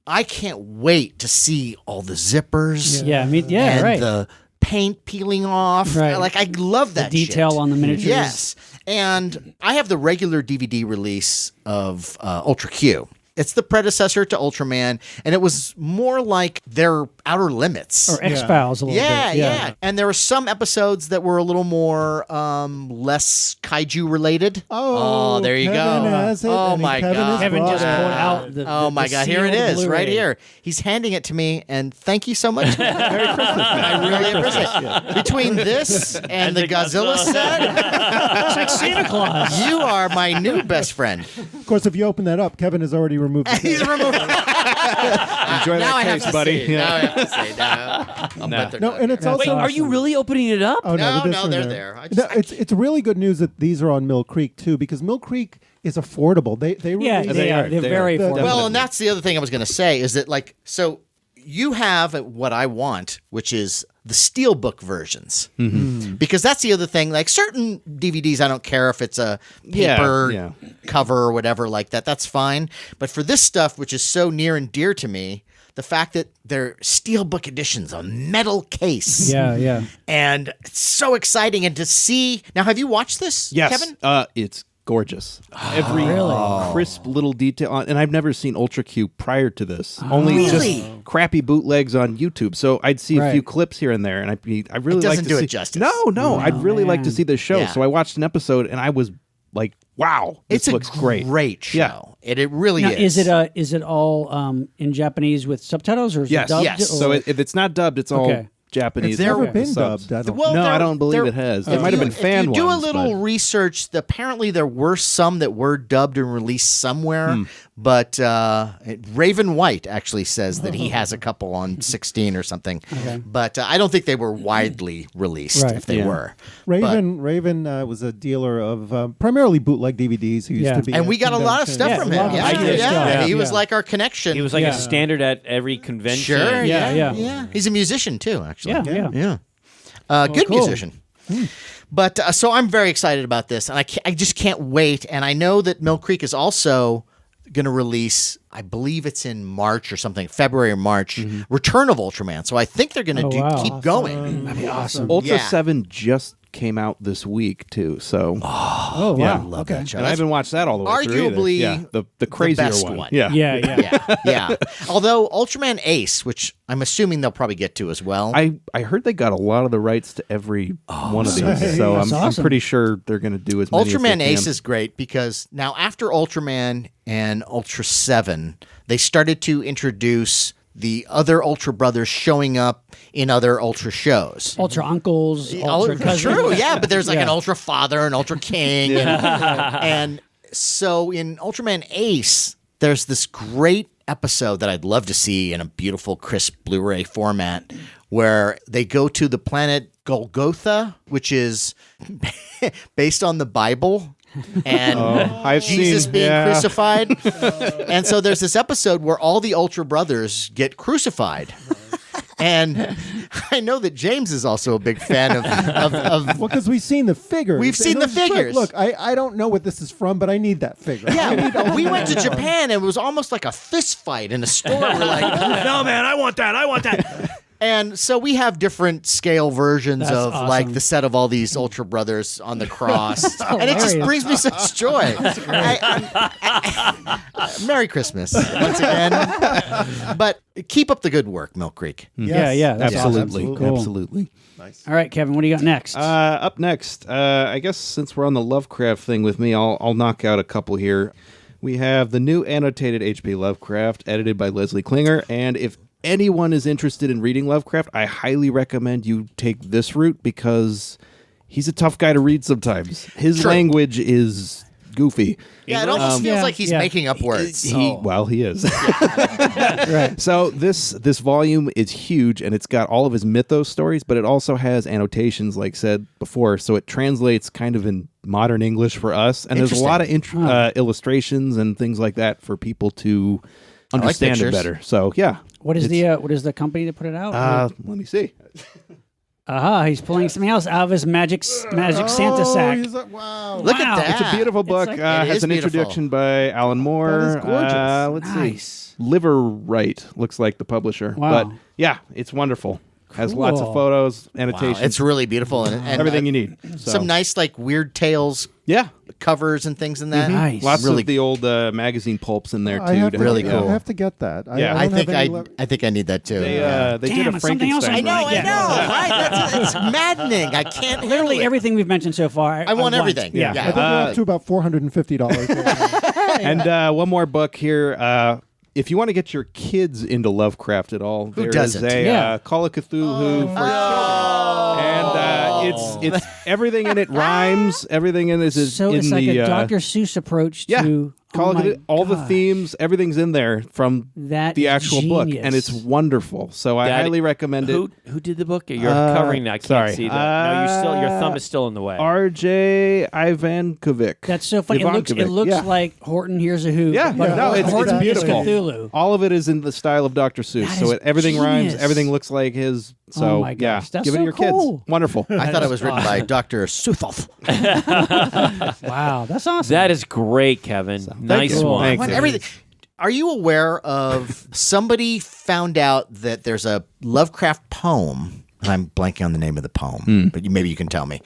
I can't wait to see all the zippers. Yeah. and Right. the paint peeling off. Right. Like, I love that detail shit. on the miniatures. Yes. And I have the regular DVD release of Ultra Q. It's the predecessor to Ultraman, and it was more like their Outer Limits. Or X-Files a little Yeah, bit. yeah. And there were some episodes that were a little more less kaiju related. Oh, there you Kevin go. has it, Oh, and my Kevin God. has Kevin brought just it. pulled out the Oh my God! Here it sealed is, right Blu-ray. here. He's handing it to me, and thank you so much. Merry Christmas! I really appreciate it. Between this and the Godzilla set, It's like Santa Claus. you are my new best friend. Of course, if you open that up, Kevin has already removed the He's removed. Enjoy Now I that have case, to buddy. see. Now I have to see. I'll bet they're No, not and it's here. also Wait, are you really opening it up? Oh, No, the no, discs are they're there. I No, just- it's really good news that these are on Mill Creek too, because Mill Creek is affordable. They Yeah, really They are. they're They very are. affordable. Well, and that's the other thing I was going to say is that, like, so you have what I want, which is the steelbook versions. Because that's the other thing. Like, certain DVDs, I don't care if it's a paper cover or whatever like that. That's fine. But for this stuff, which is so near and dear to me, the fact that they're steelbook editions, a metal case. Yeah. And it's so exciting. And to see... Now, have you watched this, Yes. Kevin? It's gorgeous. Every Really? crisp little detail on, and I've never seen Ultra Q prior to this. Only Really? just crappy bootlegs on YouTube. So I'd see a Right. few clips here and there, and I really It doesn't like to do see it justice. No, I'd really like to man. see this show. Yeah. So I watched an episode, and I was like, wow, It's this looks a great. show. Yeah. It really Now, is. is it all in Japanese with subtitles, or is Yes, it dubbed? yes. So or- if it's not dubbed, it's all Okay. Japanese. It's never with been subs. dubbed. I don't. Well, No, there- I don't believe there- it has. There if might have you- been fan If you do ones, a little but- research, apparently there were some that were dubbed and released somewhere, but Raven White actually says that he has a couple on 16 or something. But I don't think they were widely released Right. if they Yeah. were. Raven was a dealer of primarily bootleg DVDs who used Yeah. to be. And at we got a lot of conventions. stuff Yeah, from a lot him. of Yeah, extra yeah. stuff. He was Yeah. like our connection. He was like Yeah. a standard at every convention. Sure, Yeah, yeah, yeah. He's a musician too, actually. Yeah, yeah. Yeah. Good cool. musician. But so I'm very excited about this, and I just can't wait. And I know that Mill Creek is also going to release, I believe it's in March or something, February or March, Return of Ultraman. So I think they're going to Oh, wow. keep going. That'd be awesome. Ultra Yeah. 7 just came out this week too. So Oh, yeah. wow. Love Okay. that show. and I That's haven't watched that all the way through either. arguably Yeah, the crazier best one. one. Yeah. Yeah, yeah. yeah, yeah. Although Ultraman Ace, which I'm assuming they'll probably get to as well. I heard they got a lot of the rights to every one of these, nice. so That's I'm awesome. pretty sure they're going to do as many. Ultraman as they Ace can. is great because now after Ultraman and Ultra 7, they started to introduce the other Ultra brothers showing up in other Ultra shows. Ultra uncles, ultra cousins. True, yeah, but there's like an Yeah. Ultra father, an Ultra king, and so in Ultraman Ace, there's this great episode that I'd love to see in a beautiful, crisp Blu-ray format, where they go to the planet Golgotha, which is based on the Bible. And I've Jesus seen- being yeah. crucified. And so there's this episode where all the Ultra brothers get crucified. And I know that James is also a big fan of Well, because we've seen the figures. We've seen And the it's like, figures. Look, I don't know what this is from, but I need that figure. yeah, we went to Japan and it was almost like a fist fight in a store. We're like, no, man, I want that. And so we have different scale versions That's of awesome. like the set of all these Ultra brothers on the cross, and it just hilarious. brings me such joy. Merry Christmas once again, but keep up the good work, Mill Creek. Yeah, yeah. That's Absolutely, awesome. Cool. absolutely. All right, Kevin, what do you got next? Up next, I guess since we're on the Lovecraft thing with me, I'll knock out a couple here. We have the new annotated H.P. Lovecraft, edited by Leslie Klinger, and if anyone is interested in reading Lovecraft, I highly recommend you take this route because he's a tough guy to read sometimes. His True. language is goofy. Yeah, it almost feels yeah, like he's yeah. making up words. He is. right. So this volume is huge, and it's got all of his mythos stories, but it also has annotations, like said before, so it translates kind of in modern English for us. And there's a lot of illustrations and things like that for people to understand it pictures. better. So yeah, What is what is the company that put it out? let me see. He's pulling something else out of his magic Santa Oh, sack. he's like, wow. Look Wow. at that. It's a beautiful book. like- It Has is an beautiful. introduction by Alan Moore. That is gorgeous. Let's Nice. see. Liver Right looks like the publisher. Wow. But yeah, it's wonderful. Has lots of Cool. photos, Wow, annotations, it's really beautiful and everything you need. So, Some nice like weird tales yeah. covers and things in that. Nice. Lots Really- of the old magazine pulps in there too. I have to to, Really help cool. I have to get that. Yeah. I I don't think have any I think I need that too. They Yeah. they Damn, did a it's something else Frankenstein. I I know, Yeah. right? It's maddening. I can't Literally handle it. everything we've mentioned so far. I want everything. Yeah. Yeah. I think we're up to about $450 right now. And one more book here. If you want to get your kids into Lovecraft at all, there is doesn't? a Yeah. Call of Cthulhu for children, and it's everything in it rhymes. Everything in this is So in it's like the a Dr. Seuss approach yeah. to Call of my Cthulhu, all the gosh. themes, everything's in there from That the is actual book, genius. and it's wonderful. So I That- highly recommend it. Who did the book? You're covering that. I can't sorry. see that. No, your thumb is still in the way. R.J. Ivankovic. That's so funny. It Ivankovic, looks yeah. like Horton Hears a Who. Yeah, but no, it's Horton is beautiful. Cthulhu. All of it is in the style of Dr. Seuss, That so is everything rhymes, genius. everything looks like his. So Oh my yeah, gosh, that's give it so to your cool. kids. Wonderful. I thought it was written by Dr. Suthoff. Wow, that's awesome. That is great, Kevin. Nice you. one. Thank Want you. everything. Are you aware of somebody found out that there's a Lovecraft poem, and I'm blanking on the name of the poem, but maybe you can tell me,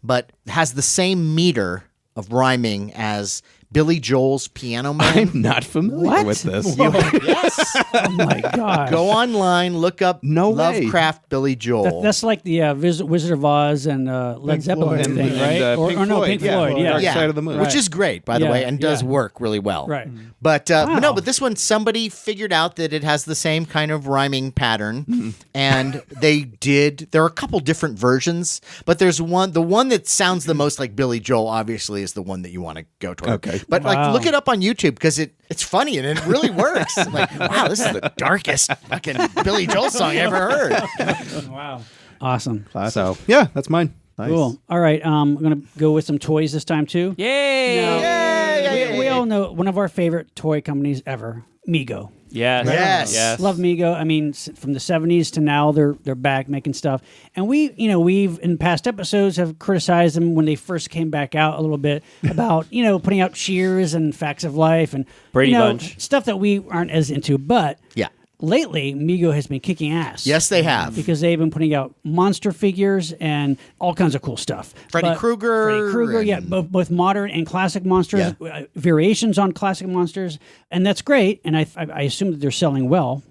but has the same meter of rhyming as Billy Joel's Piano Man. I'm not familiar with this. Yes. Oh my god. Go online, look up No way. Lovecraft Billy Joel. That's like the Wizard of Oz and Led Zeppelin Floyd. thing, right? Pink no, Floyd, Pink Floyd. Yeah. Dark Side of the Moon. Which is great, by the Yeah, way, and does yeah. work really well. Right. But Wow. no, but this one, somebody figured out that it has the same kind of rhyming pattern, and there are a couple different versions, but there's the one that sounds the most like Billy Joel, obviously, is the one that you want to go toward. Okay. But Wow. like, look it up on YouTube because it's funny and it really works. I'm like, wow, this is the darkest fucking Billy Joel song I ever heard. Wow. Awesome. So, yeah, that's mine. Nice. Cool. All right. I'm gonna go with some toys this time too. Yay! We all know one of our favorite toy companies ever, Mego. Yes. Yes. Love Mego. I mean, from the 70s to now, they're back making stuff. And we've in past episodes have criticized them when they first came back out a little bit about, putting out Cheers and Facts of Life and Brady Bunch. stuff that we aren't as into. But Yeah. lately, Mego has been kicking ass. Yes, they have. Because they've been putting out monster figures and all kinds of cool stuff. Freddy Krueger yeah, and- both modern and classic monsters, variations on classic monsters, and that's great. And I assume that they're selling well,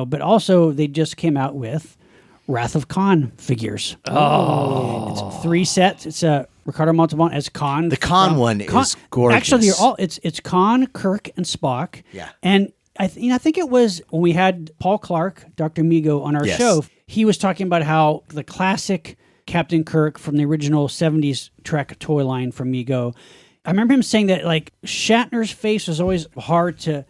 but also they just came out with Wrath of Khan figures. Oh, it's 3 sets. It's Ricardo Montalban as Khan. The Khan one is gorgeous. Actually, it's Khan, Kirk, and Spock. Yeah. And I think it was when we had Paul Clark, Dr. Mego, on our Yes. show. He was talking about how the classic Captain Kirk from the original 70s Trek toy line from Mego. I remember him saying that like Shatner's face was always hard to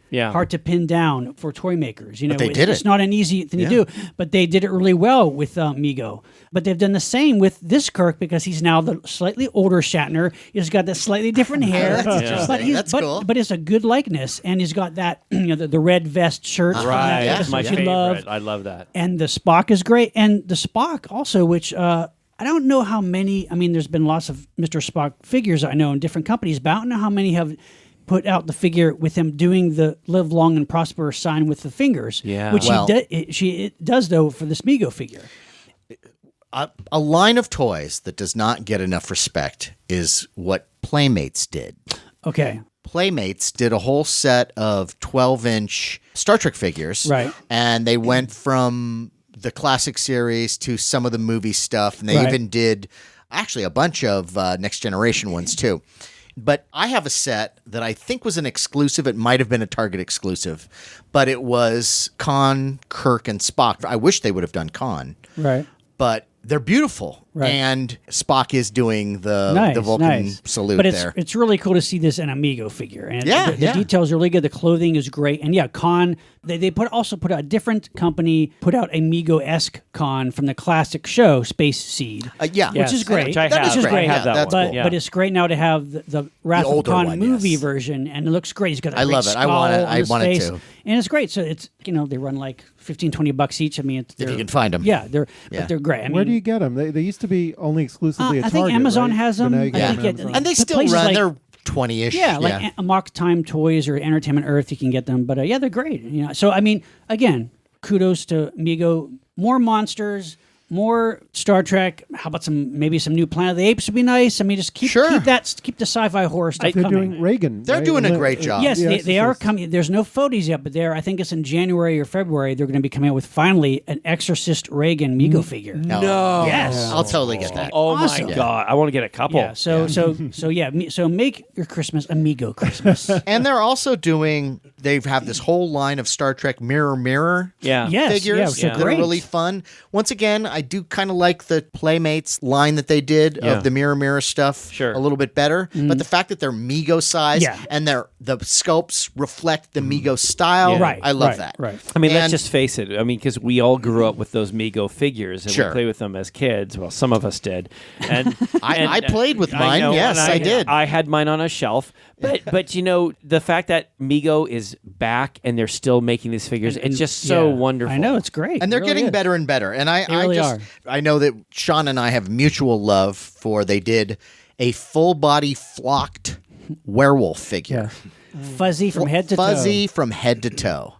pin down for toy makers. But they did It's it. not an easy thing to do, but they did it really well with Mego. But they've done the same with this Kirk because he's now the slightly older Shatner. He's got the slightly different hair, That's cool. but it's a good likeness, and he's got that the red vest shirt. from Right. that That's my episode we favorite. love. I love that. And the Spock is great. And the Spock also, which I don't know how many, there's been lots of Mr. Spock figures I know in different companies, but I don't know how many have put out the figure with him doing the live long and prosper sign with the fingers. Yeah. Which Well- it does, though, for this Mego figure. A line of toys that does not get enough respect is what Playmates did. Okay. Playmates did a whole set of 12-inch Star Trek figures. Right. And they went from the classic series to some of the movie stuff. And they Right. even did actually a bunch of Next Generation ones too. But I have a set that I think was an exclusive. It might have been a Target exclusive. But it was Khan, Kirk, and Spock. I wish they would have done Khan. Right. But they're beautiful. Right. And Spock is doing the Vulcan salute but there. it's really cool to see this in a Mego figure. And Yeah, the yeah. details are really good. The clothing is great. And yeah, Khan, they also put out a different company, put out a Mego-esque Khan from the classic show, Space Seed. Yeah. Which is great. Which I That have. is great. great. I have that That's one. But cool. but it's great now to have the Wrath of older Khan one, movie yes. version, and it looks great. He's got a I great love it. I want it. scowl on I his want it face. too. And it's great. So it's they run like $15-20 each. If you can find them. Yeah, Yeah. but they're great. Where do you get them? They used to be only exclusively at I think Target, Amazon right? has But them. now you get I them think on Amazon. And they still places run. like- They're 20-ish. Yeah, like Amok Time Toys or Entertainment Earth, you can get them. But yeah, they're great. So again, kudos to Mego. More monsters, more Star Trek. How about maybe some new Planet of the Apes would be nice. Just keep the sci-fi horror stuff They're coming. doing Reagan. They're right? doing a Isn't great it? job. Yes, Yes, they yes, are yes. coming. There's no photos yet, but I think it's in January or February. They're going to be coming out with finally an Exorcist Reagan Mego figure. No. Yes. I'll totally get that. Oh Awesome. my God. I want to get a couple. Yeah. So make your Christmas Amigo Christmas. And they're also doing, they have this whole line of Star Trek Mirror Yeah. Yes. figures which are that are great. really fun. Once again, I do kind of like the Playmates line that they did Yeah. of the Mirror stuff Sure. a little bit better. But the fact that they're Mego size Yeah. and the sculpts reflect the Mego style, Yeah. Right. I love right, that. Right. I mean, let's And- just face it. Because we all grew up with those Mego figures and Sure. we played with them as kids. Well, some of us did. And I played with I mine. know, Yes, and I did. I had mine on a shelf. But the fact that Mego is back and they're still making these figures, it's just so Yeah. wonderful. I know, it's great. And they're It really getting is. better and better. And I really are. know that Sean and I have mutual love for, they did a full body flocked werewolf figure. Fuzzy from head to toe. Fuzzy from head to toe.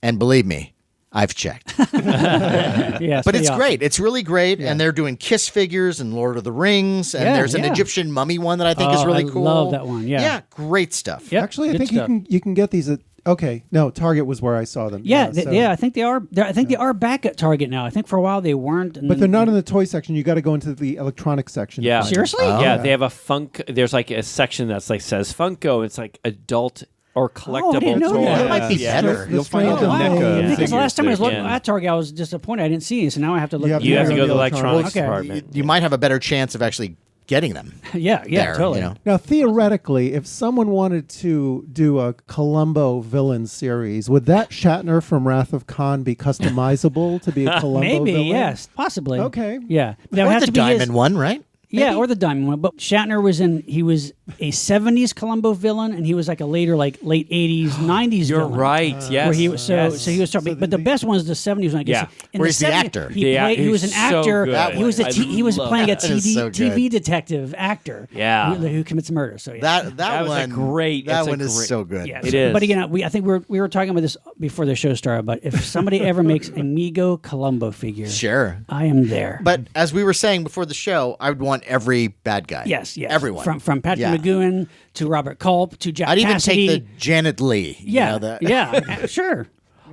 And believe me, I've checked. Yes, But it's pretty great. It's really great. And they're doing Kiss figures and Lord of the Rings. And Yeah, there's an yeah. Egyptian mummy one that I think is Oh, really I cool. love that one, yeah. Yeah, great stuff. Yep, Actually, I good think stuff. you can get these at. Okay, no, Target was where I saw them. Yeah, so- I think they are. I think they are back at Target now. I think for a while they weren't. And But they're not in the toy section. You got to go into the electronic section. to Yeah. find them. Seriously? Yeah, they have a funk. There's like a section that's like says Funko. It's like adult or collectible didn't know toys. that. That might be Yeah. better. You'll find Oh, the wow. NECA Because the last time I was looking Yeah. at Target, I was disappointed. I didn't see any, so now I have to look. You have to go to the electronics electronics Okay. department. You might have a better chance of actually getting them. yeah, there, totally. you know. Now, theoretically, if someone wanted to do a Columbo villain series, would that Shatner from Wrath of Khan be customizable to be a Columbo Maybe, villain? yes, possibly. Okay. Yeah, that would Or have the to be diamond his, one, right? Yeah, or the diamond one. But Shatner was he was a '70s Columbo villain, and he was like a later, like late '80s, '90s. You're villain. right. Yes. Where he was Yes. so he was starting, but the best one is the '70s one. I guess. Yeah. In Where the he's the 70s, actor. He was an he's so actor. good. He was I he was love playing a that. That is TV so good. TV detective actor. Yeah. who commits murder. So yeah. That was a one, great- That that's a one is great- so good. Yeah, It so- is. But again, I think we were talking about this before the show started. But if somebody ever makes a Migo Columbo figure, Sure. I am there. But as we were saying before the show, I would want every bad guy. yes, Everyone. from Patrick Yeah. McGowan to Robert Culp to Jack I'd even Cassidy. take the Janet Leigh. you yeah, know, that- yeah, sure.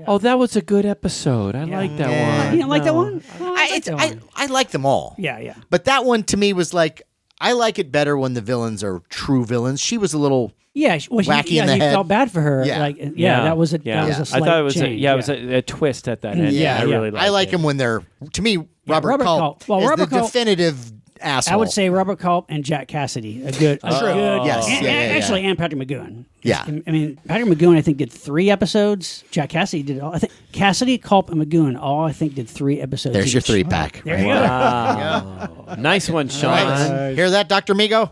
Oh, that was a good episode. I like that Yeah. one. You don't like that one? Oh, I like It's- that one. I like them all. Yeah, yeah. But that one to me was like, I like it better when the villains are true villains. She was a little. Yeah, well, Wacky in the he head. felt bad for her. Yeah. Like, that was a that was a I slight thought it was change. it was a twist at that end. Yeah, I yeah. really liked I like it. them when they're, to me, Robert Robert Culp Culp. Well, is Robert the Culp- definitive asshole. I would say Robert Culp and Jack Cassidy. A good, Yes, and, yeah, yeah, yeah. actually, and Patrick McGowan. Yeah. I mean, Patrick McGowan, I think, did 3 episodes. Jack Cassidy did all. I think Cassidy, Culp, and McGowan all, I think, did 3 episodes. There's your each. 3-pack. There you go. Wow. Nice one, Sean. Right. Hear that, Dr. Migo?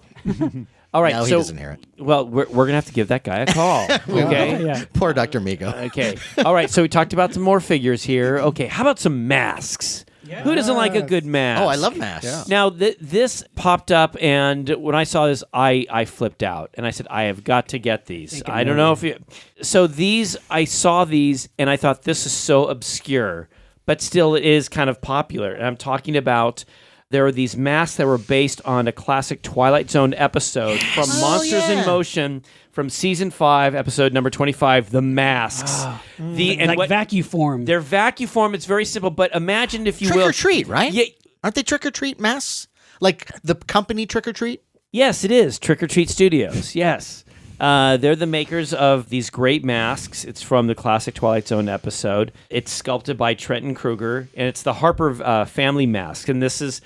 All right, No, he so doesn't hear it. well, we're gonna have to give that guy a call. Okay. Yeah. Poor Dr. Migo. Okay. All right. So we talked about some more figures here. Okay. How about some masks? Who doesn't like a good mask? Oh, I love masks. Now this popped up, and when I saw this, I flipped out, and I said, I have got to get these. I don't know if you. So these, I saw these, and I thought this is so obscure, but still it is kind of popular. And I'm talking about. There are these masks that were based on a classic Twilight Zone episode from Monsters in Motion from season 5, episode number 25, The Masks. Like vacuum form. They're vacuum form. It's very simple, but imagine if you Trick will. or treat, right? Yeah. Aren't they trick or treat masks? Like the company Trick or Treat? Yes, it is. Trick or Treat Studios. Yes. They're the makers of these great masks. It's from the classic Twilight Zone episode. It's sculpted by Trenton Kruger, and it's the Harper family mask. And this is,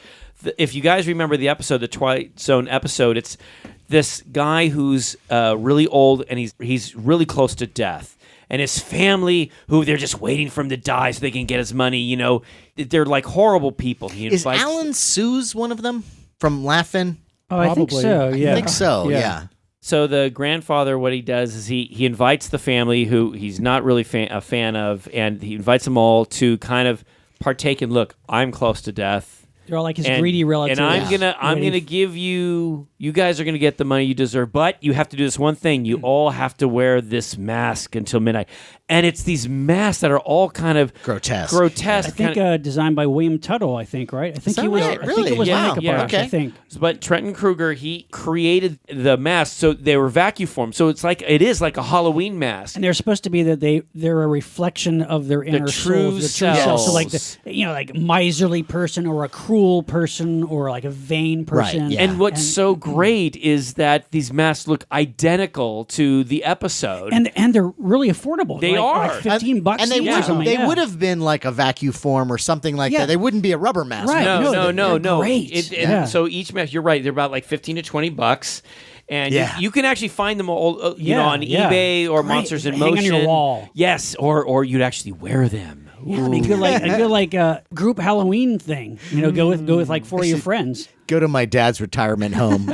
if you guys remember the episode, the Twilight Zone episode, it's this guy who's really old, and he's really close to death. And his family, who they're just waiting for him to die so they can get his money, you know, they're like horrible people. He Is invites- Alan Suze one of them from Laughing? oh, I think Probably. so. Yeah. I think so, yeah. So the grandfather, what he does is he invites the family who he's not really a fan of, and he invites them all to kind of partake in, look, I'm close to death. They're all like his greedy relatives. And I'm gonna give you guys are gonna get the money you deserve, but you have to do this one thing. You all have to wear this mask until midnight. And it's these masks that are all kind of Grotesque. I think designed by William Tuttle. I think right. I think that he was. right? I Really? think it was Wow. the makeup Yeah. artist. I Okay. think. But Trenton Kruger, he created the masks, so they were vacuum formed. So it is like a Halloween mask. And they're supposed to be that they're a reflection of their inner true souls, the true self. So like selves. like miserly person or a cruel person or like a vain person. Right, yeah. And what's so great is that these masks look identical to the episode. and they're really affordable. They like, are. like $15 And they each or would something. they yeah. would have been like a vacuum form or something like Yeah. that. They wouldn't be a rubber mask. Right. No. they're great. Yeah. So each mask, you're right, they're about like $15 to $20. And Yeah. you can actually find them all, you know, Yeah, on yeah. eBay or Great. Monsters in Hang on Motion. your wall. Yes, or you'd actually wear them. Yeah, it'd be a good group Halloween thing. You know, go with like 4 of your friends. Go to my dad's retirement home.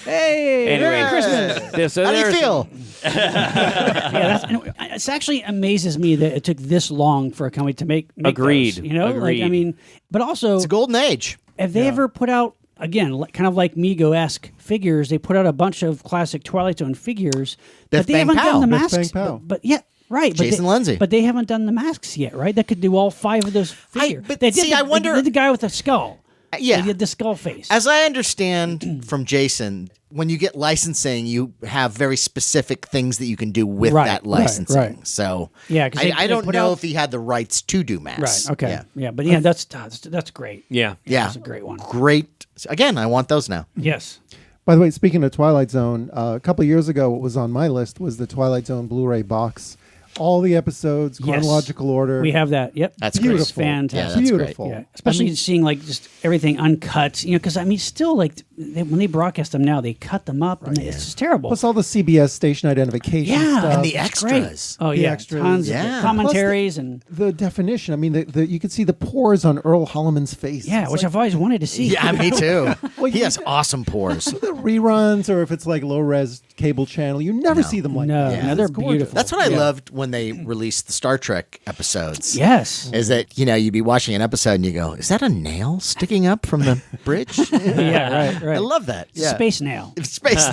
Hey, Anyway, Merry Christmas! So How do you there's- feel? It actually amazes me that it took this long for a company to make Agreed. those, you know, Agreed. like I mean, but also It's a golden age. have they ever put out again, kind of like Mego-esque figures? They put out a bunch of classic Twilight Zone figures, Biff but they Bang haven't Pow. done the Biff masks. Bang Pow. But yeah, Right, Jason Lindsay. But they haven't done the masks yet, right? That could do all 5 of those figures. but they did see, I wonder- They did the guy with the skull. Yeah. They did the skull face. As I understand from Jason, when you get licensing, you have very specific things that you can do with Right, that right, licensing. right. So Yeah, 'cause I they don't put know out- if he had the rights to do masks. Right. Okay. Yeah. Yeah. But yeah, that's great. Yeah. Yeah. That's a great one. Great. Again, I want those now. Yes. By the way, speaking of Twilight Zone, a couple of years ago, what was on my list was the Twilight Zone Blu-ray box. All the episodes, Yes. chronological order. We have that. Yep. That's Beautiful. It's fantastic. Yeah, that's great. Beautiful. Yeah, especially I mean, seeing like just everything uncut, because I mean, still like when they broadcast them now, they cut them up, and it's just terrible. plus all the CBS station identification Yeah, stuff. And the it's great. extras. Oh The yeah, extras. tons Yeah. of commentaries and the definition. I mean, you could see the pores on Earl Holliman's face. yeah, It's which like I've always wanted to see. Yeah, me too. Well, he you- has awesome pores. the reruns, or if it's like low-res cable channel, you never see them like No, that. no, they're It's gorgeous. beautiful. That's what I Yeah. loved when they released the Star Trek episodes. Yes. Is that, you'd be watching an episode and you go, is that a nail sticking up from the bridge? Yeah. Right. I love that. Yeah. Space nail. Space.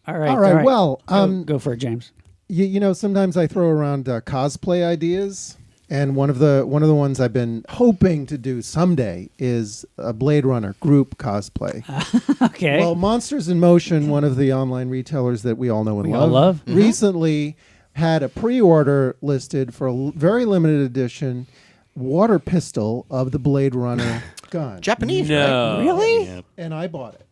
All right. All right. Well, go for it, James. you know, sometimes I throw around cosplay ideas, and one of the ones I've been hoping to do someday is a Blade Runner group cosplay. Okay. Well, Monsters in Motion, one of the online retailers that we all know and We all love, love. recently had a pre-order listed for a very limited edition water pistol of the Blade Runner gun, Japanese, right? No. really? and I bought it.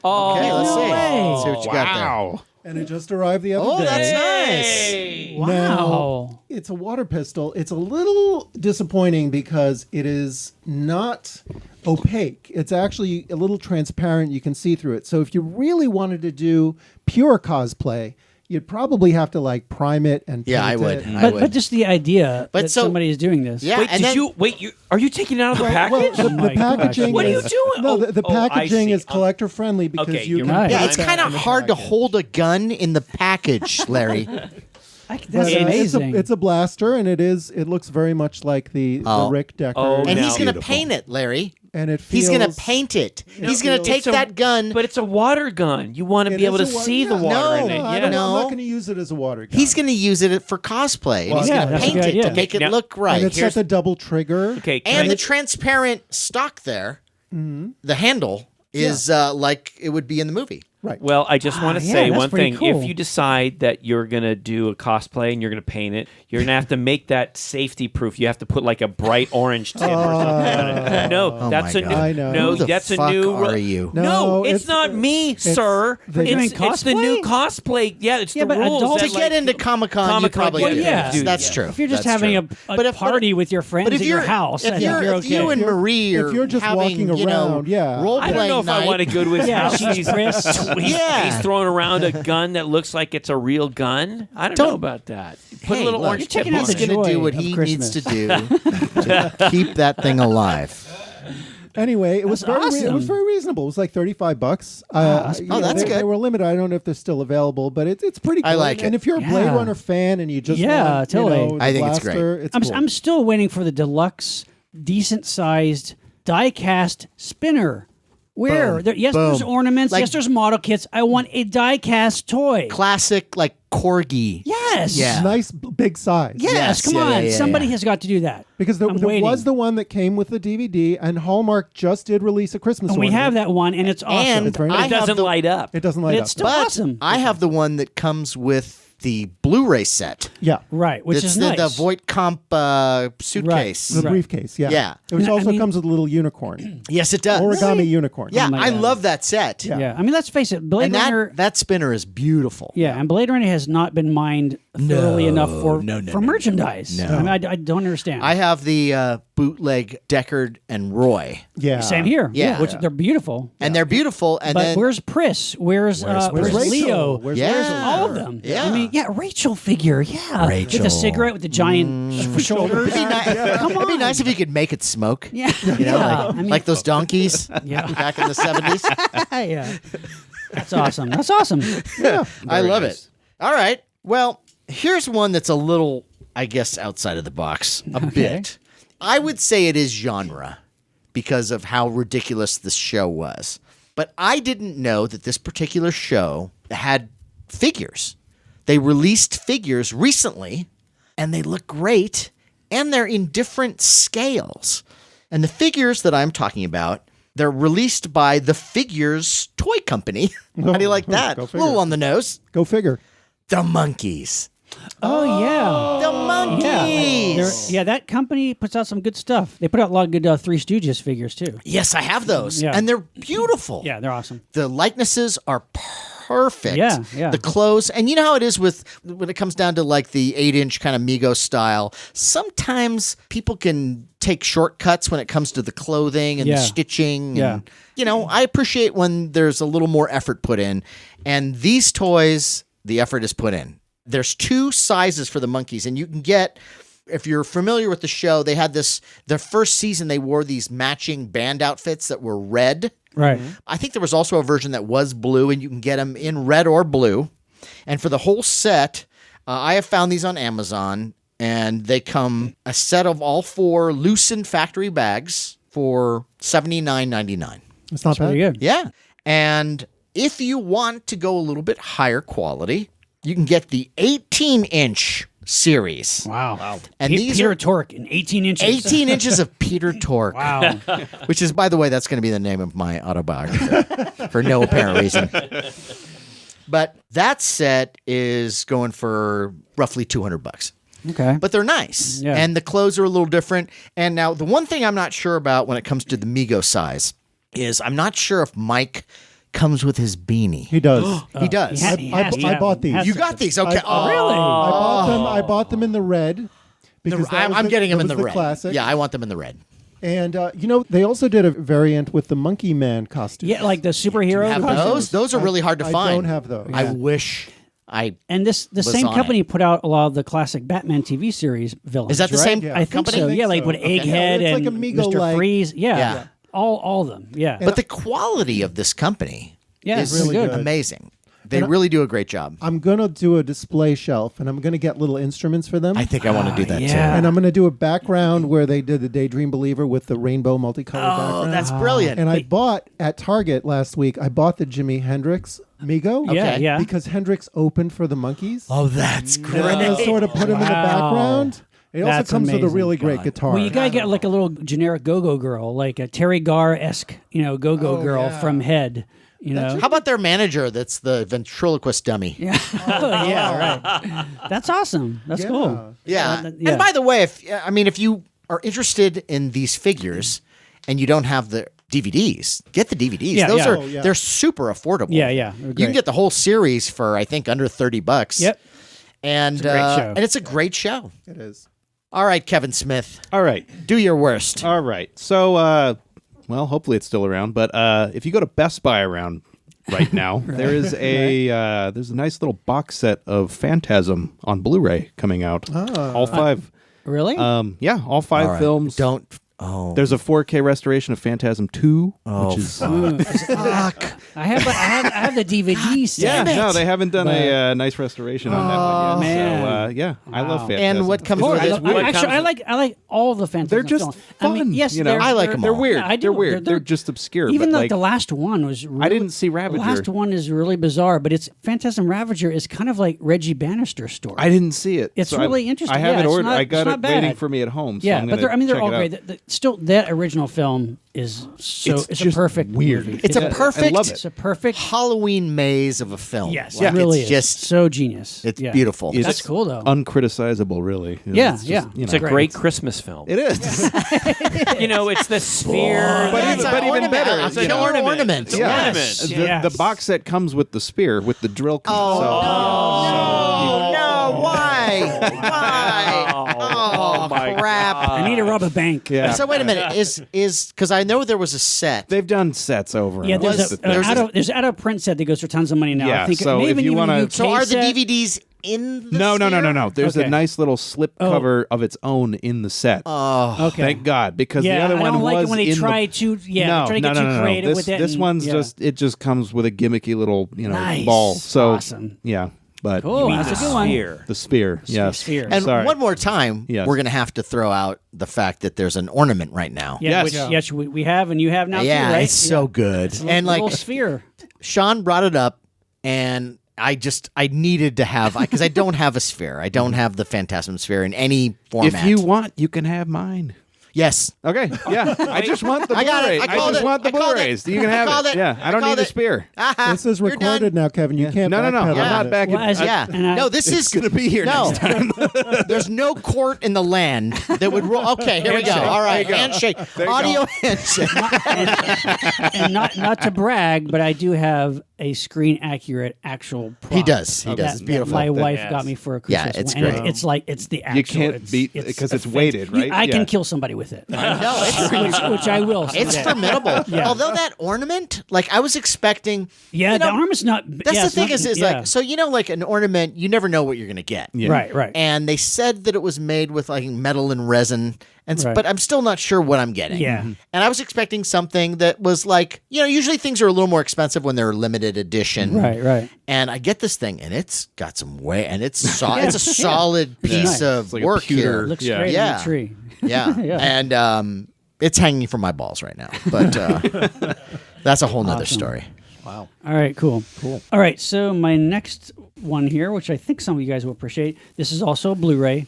Oh, Okay, let's see. way. Let's see what you got there. And it just arrived the other Oh, day. that's nice. Wow. Now, it's a water pistol. It's a little disappointing because it is not opaque. It's actually a little transparent. You can see through it. So if you really wanted to do pure cosplay, you'd probably have to like prime it and Yeah, paint I would. it. I But would. but just the idea But that so- somebody is doing this. Yeah, Wait, and then, are you taking it out of the Well, package? the, Oh my the packaging gosh. What are you is, doing? No, Oh, the oh, I packaging see. is collector friendly because Okay, you you're can right. yeah, put it's that kind of in the hard to package. hold a gun in the package, Larry. That's But, amazing. it's a blaster, and it looks very much like the Rick Decker. Oh, And now- he's going to Beautiful. paint it, Larry. and it He's feels, going to paint it. He's going to feels- take It's a- that gun. But it's a water gun. You want to It be able to is a wa- see the yeah, water in no, it. I Yeah. don't know. I'm No. not going to use it as a water gun. He's going to use it for cosplay. And he's yeah, going to that's a paint good it to idea. make it Now- look right. and it's got the double trigger. Okay. can And I- the transparent stock there, the handle, is like it would be in the movie. Right. Well, I just want to yeah, say that's one pretty thing. cool. If you decide that you're going to do a cosplay and you're going to paint it, you're going to have to make that safety proof. You have to put like a bright orange tip or something on it. No, that's my a new. God. I know. No, Who the that's fuck a new. are you? No, No, it's, it's- not me, sir. they're doing It's the new cosplay. Yeah, it's Yeah, the but rules. adults- To that, get like- into Comic-Con, you Comic-Con, probably well, do. yeah. That's Yeah. true. If you're just That's having true. a But if- party with your friends But if at you're your house, I if think you're you're if okay. you and Marie if are you're just having, walking around, yeah. role I don't know if I want to go to his Yeah, house. she's He's, Chris. Yeah. he's throwing around a gun that looks like it's a real gun. I don't know about that. Put Hey, a little look, orange You're tip taking on out he's the it. going to do joy what of he Christmas. needs to do to keep that thing alive. Anyway, it was That's very it was awesome. very reasonable. It was like $35. that's You Oh, know, that's they good. were limited. I don't know if they're still available, but it's pretty cool. I like And it. if you're a Blade Yeah. Runner fan and you just Yeah, want, totally. you know, the I think it's blaster, great. It's I'm, cool. I'm still waiting for the deluxe, decent sized die-cast spinner. Where? Boom. Yes, Boom. there's ornaments. Like- yes, there's model kits. I want a die-cast toy. Classic, like corgi. Yes. Yeah. nice big size. Yes, Yes, come yeah, on. yeah, yeah, Somebody yeah. has got to do that. Because there I'm waiting. was the one that came with the DVD, and Hallmark just did release a Christmas And we ornament. have that one, and it's awesome. And It's very I nice. It have doesn't the, light up. It doesn't light But up. it's still but awesome. I have the one that comes with the Blu-ray set. Yeah. Right, which It's is the, nice. the Voight Comp suitcase. The Right. briefcase, yeah. Yeah. Which I also mean- comes with a little unicorn. Yes, it does. Origami unicorn. Yeah, Oh my I God. love that set. yeah, I mean, let's face it. Blade And Runner. that spinner is beautiful. Yeah, and Blade Runner has not been mined thoroughly enough for merchandise. no. I mean, I don't understand. I have the bootleg Deckard and Roy, Yeah. Same here. Yeah. which they're beautiful. and they're beautiful. And But then where's Pris? Where's Rachel? Leo? Where's Yeah. Rachel? All of them. Yeah. I mean, yeah, Rachel figure. Yeah. Rachel. With the cigarette with the giant shoulders. it'd be, Come it'd be on. nice if you could make it smoke. Yeah. You know, yeah. like, I mean, like those donkeys Yeah. back in the 70s. yeah. That's awesome. That's awesome. I love nice. it. All right. Well, here's one that's a little, I guess, outside of the box a bit. I would say it is genre because of how ridiculous this show was. But I didn't know that this particular show had figures. They released figures recently, and they look great, and they're in different scales. And the figures that I'm talking about, they're released by the Figures Toy Company. How do you like that? Go A figure. little on the nose. Go figure. The Monkeys. Oh yeah. The Monkeys. Yeah, that company puts out some good stuff. They put out a lot of good Three Stooges figures too. Yes, I have those. Yeah. And they're beautiful. Yeah, they're awesome. The likenesses are perfect. Yeah, yeah. The clothes, and you know how it is with when it comes down to like the 8-inch kind of Migos style. Sometimes people can take shortcuts when it comes to the clothing and the Yeah. stitching. Yeah. And, you know, I appreciate when there's a little more effort put in. And these toys, the effort is put in. There's 2 sizes for the Monkeys, and you can get. If you're familiar with the show, they had this. The first season, they wore these matching band outfits that were red. Right. I think there was also a version that was blue, and you can get them in red or blue. And for the whole set, I have found these on Amazon, and they come a set of all 4 loosened factory bags for $79.99. It's not bad. Pretty good. Yeah. And if you want to go a little bit higher quality, you can get the 18-inch series. Wow. And these Peter are Tork in 18 inches. 18 inches of Peter Tork. Wow. Which is, by the way, that's going to be the name of my autobiography for no apparent reason. But that set is going for roughly $200. Okay. But they're nice. Yeah. And the clothes are a little different. And now the one thing I'm not sure about when it comes to the Migos size is I'm not sure if Mike comes with his beanie. He does. He does. I bought these. You got these. Okay. Really? I bought them in the red. Because that was I'm getting them in that the was red. Classic. Yeah, I want them in the red. And, they also did a variant with the Monkey Man costume. Yeah, like the superhero. Have costumes. those are really hard to I find. don't have those. I wish I. And the was same on company it. put out a lot of the classic Batman TV series villains. Is that the right? same I think company? so. I think Yeah, like so. with Okay. Egghead Yeah, it's and like Amigo Mr. like. Freeze. Yeah. Yeah. All of them. Yeah. But the quality of this company Yeah, is it's really good. amazing. They really do a great job. I'm going to do a display shelf, and I'm going to get little instruments for them. I think I want to do that yeah. too. And I'm going to do a background where they did the Daydream Believer with the rainbow multicolored Oh, background. that's brilliant. And I bought at Target last week, I bought the Jimi Hendrix Migo. Yeah, Okay. yeah. Because Hendrix opened for the Monkeys. Oh, that's And great. I sort of put him in the Wow. background. It also That's comes with a amazing. really great guitar. Well, you gotta get like a little generic go-go girl, like a Terry Garr-esque, go-go girl yeah. from Head. You know. How about their manager that's the ventriloquist dummy? Yeah. Yeah. Right. That's awesome. That's Yeah. cool. Yeah. Yeah. And by the way, if you are interested in these figures and you don't have the DVDs, get the DVDs. Yeah, Those yeah. are Oh, yeah. they're super affordable. Yeah, yeah. They're You great. can get the whole series for I think under $30. Yep. And a great show. and it's a great show. It is. All right, Kevin Smith, All right. do your worst. All right. So, well, hopefully it's still around. But if you go to Best Buy around right now, there is there's a nice little box set of Phantasm on Blu-ray coming out. All 5. Really? Yeah, all 5 All right. films. Don't. Oh, There's a 4K restoration of Phantasm 2, which is fuck. I have the DVD set. no, they haven't done a nice restoration on that one yet. man. So yeah, I love Phantasm. And what comes Or, with I, it? lo- I, actually, I like all the Phantasm They're just films. fun. I mean, yes, you know? I like 'em They're all. weird. Yeah, I do. They're weird. They're just obscure. Even but like like the last one was. Really, didn't see Ravager. The last one is really bizarre, but it's Phantasm Ravager is kind of like Reggie Bannister's story. I didn't see it. It's so really interesting. I have Yeah, it it's ordered. not- I got it's it not bad. waiting for me at home. So Yeah, I'm but gonna they're check all it out. great. Still, that original film is it's a just perfect weird. movie. It's a I perfect love it. It's a perfect. Halloween maze of a film. Yes, Like, it really it's is. just So genius. it's Yeah. beautiful. It's That's cool though. Uncriticizable, really. Yeah, It's just, yeah. you It's know. a great Christmas film. It is. It's the sphere. But That's even- an but even ornament. better, It's you an know. ornament. It's an Yeah. ornament. The box set comes with the spear, with the drill. Oh, no! Why? Why? Oh, crap! I need to rob a bank. Yeah. So wait a minute. Is because I know there was a set. They've done sets over. Yeah, and there's that's a, the thing. there's an out-of-print set that goes for tons of money now. Yeah, I think so maybe if you even wanna- a UK So are the set. DVDs in the No. sphere? There's Okay. a nice little slip cover of its own in the set. Oh, Okay. Thank God, because Yeah, the other I one don't like was it when they in try the... to try to get no. too creative This, with it. This and- one's yeah. it just comes with a gimmicky little Nice. ball. So Awesome. yeah, but Cool. That's a good one. Sphere. the spear, yes. Sphere. and Sorry. one more time, Yes. we're gonna have to throw out the fact that there's an ornament right now. Yeah, Yes. which we have and you have now Yeah, too, right? it's so good. And like little sphere. Sean brought it up, and I needed to have, because I don't have a sphere. I don't have the Phantasm sphere in any format. If you want, you can have mine. Yes. Okay, yeah. I just want the I got it. Blu-ray. I called just it. want the I called Blu-rays. it. You can have I called it. it. Yeah, I don't called need a it. spear. This is You're recorded done. now, Kevin. You can't. No. backpedal I'm on not it. back. Well, as- Yeah. And I- No, this It's is going to be here no. next time. There's no court in the land that would rule. Okay, here we go. Handshake. All right, There you go. handshake, There you audio go. handshake. and not to brag, but I do have a screen accurate actual prop. He does. He that- does. It's beautiful. That my wife Yes. got me for a Yeah, Christmas. it's and great. It's like it's the actual. You can't it's- beat it's because it's offensive. weighted, right? I can Yeah. kill somebody with it. No, it's which I will. It's someday. formidable. Yeah. Although that ornament, like I was expecting. Yeah, you know, the armor's not. That's yeah, the it's thing not- is yeah. like, so like an ornament, you never know what you're gonna get. Yeah. Right. And they said that it was made with like metal and resin, Right. but I'm still not sure what I'm getting. Yeah. And I was expecting something that was like, usually things are a little more expensive when they're limited edition. Right. And I get this thing, and it's got some weight, and it's it's a solid piece nice. of It's like a work pewter- here. Looks Yeah. great Yeah. in the tree. Yeah. Yeah. And it's hanging from my balls right now, but that's a whole nother story. All right, cool. All right, so my next one here, which I think some of you guys will appreciate, this is also a Blu-ray.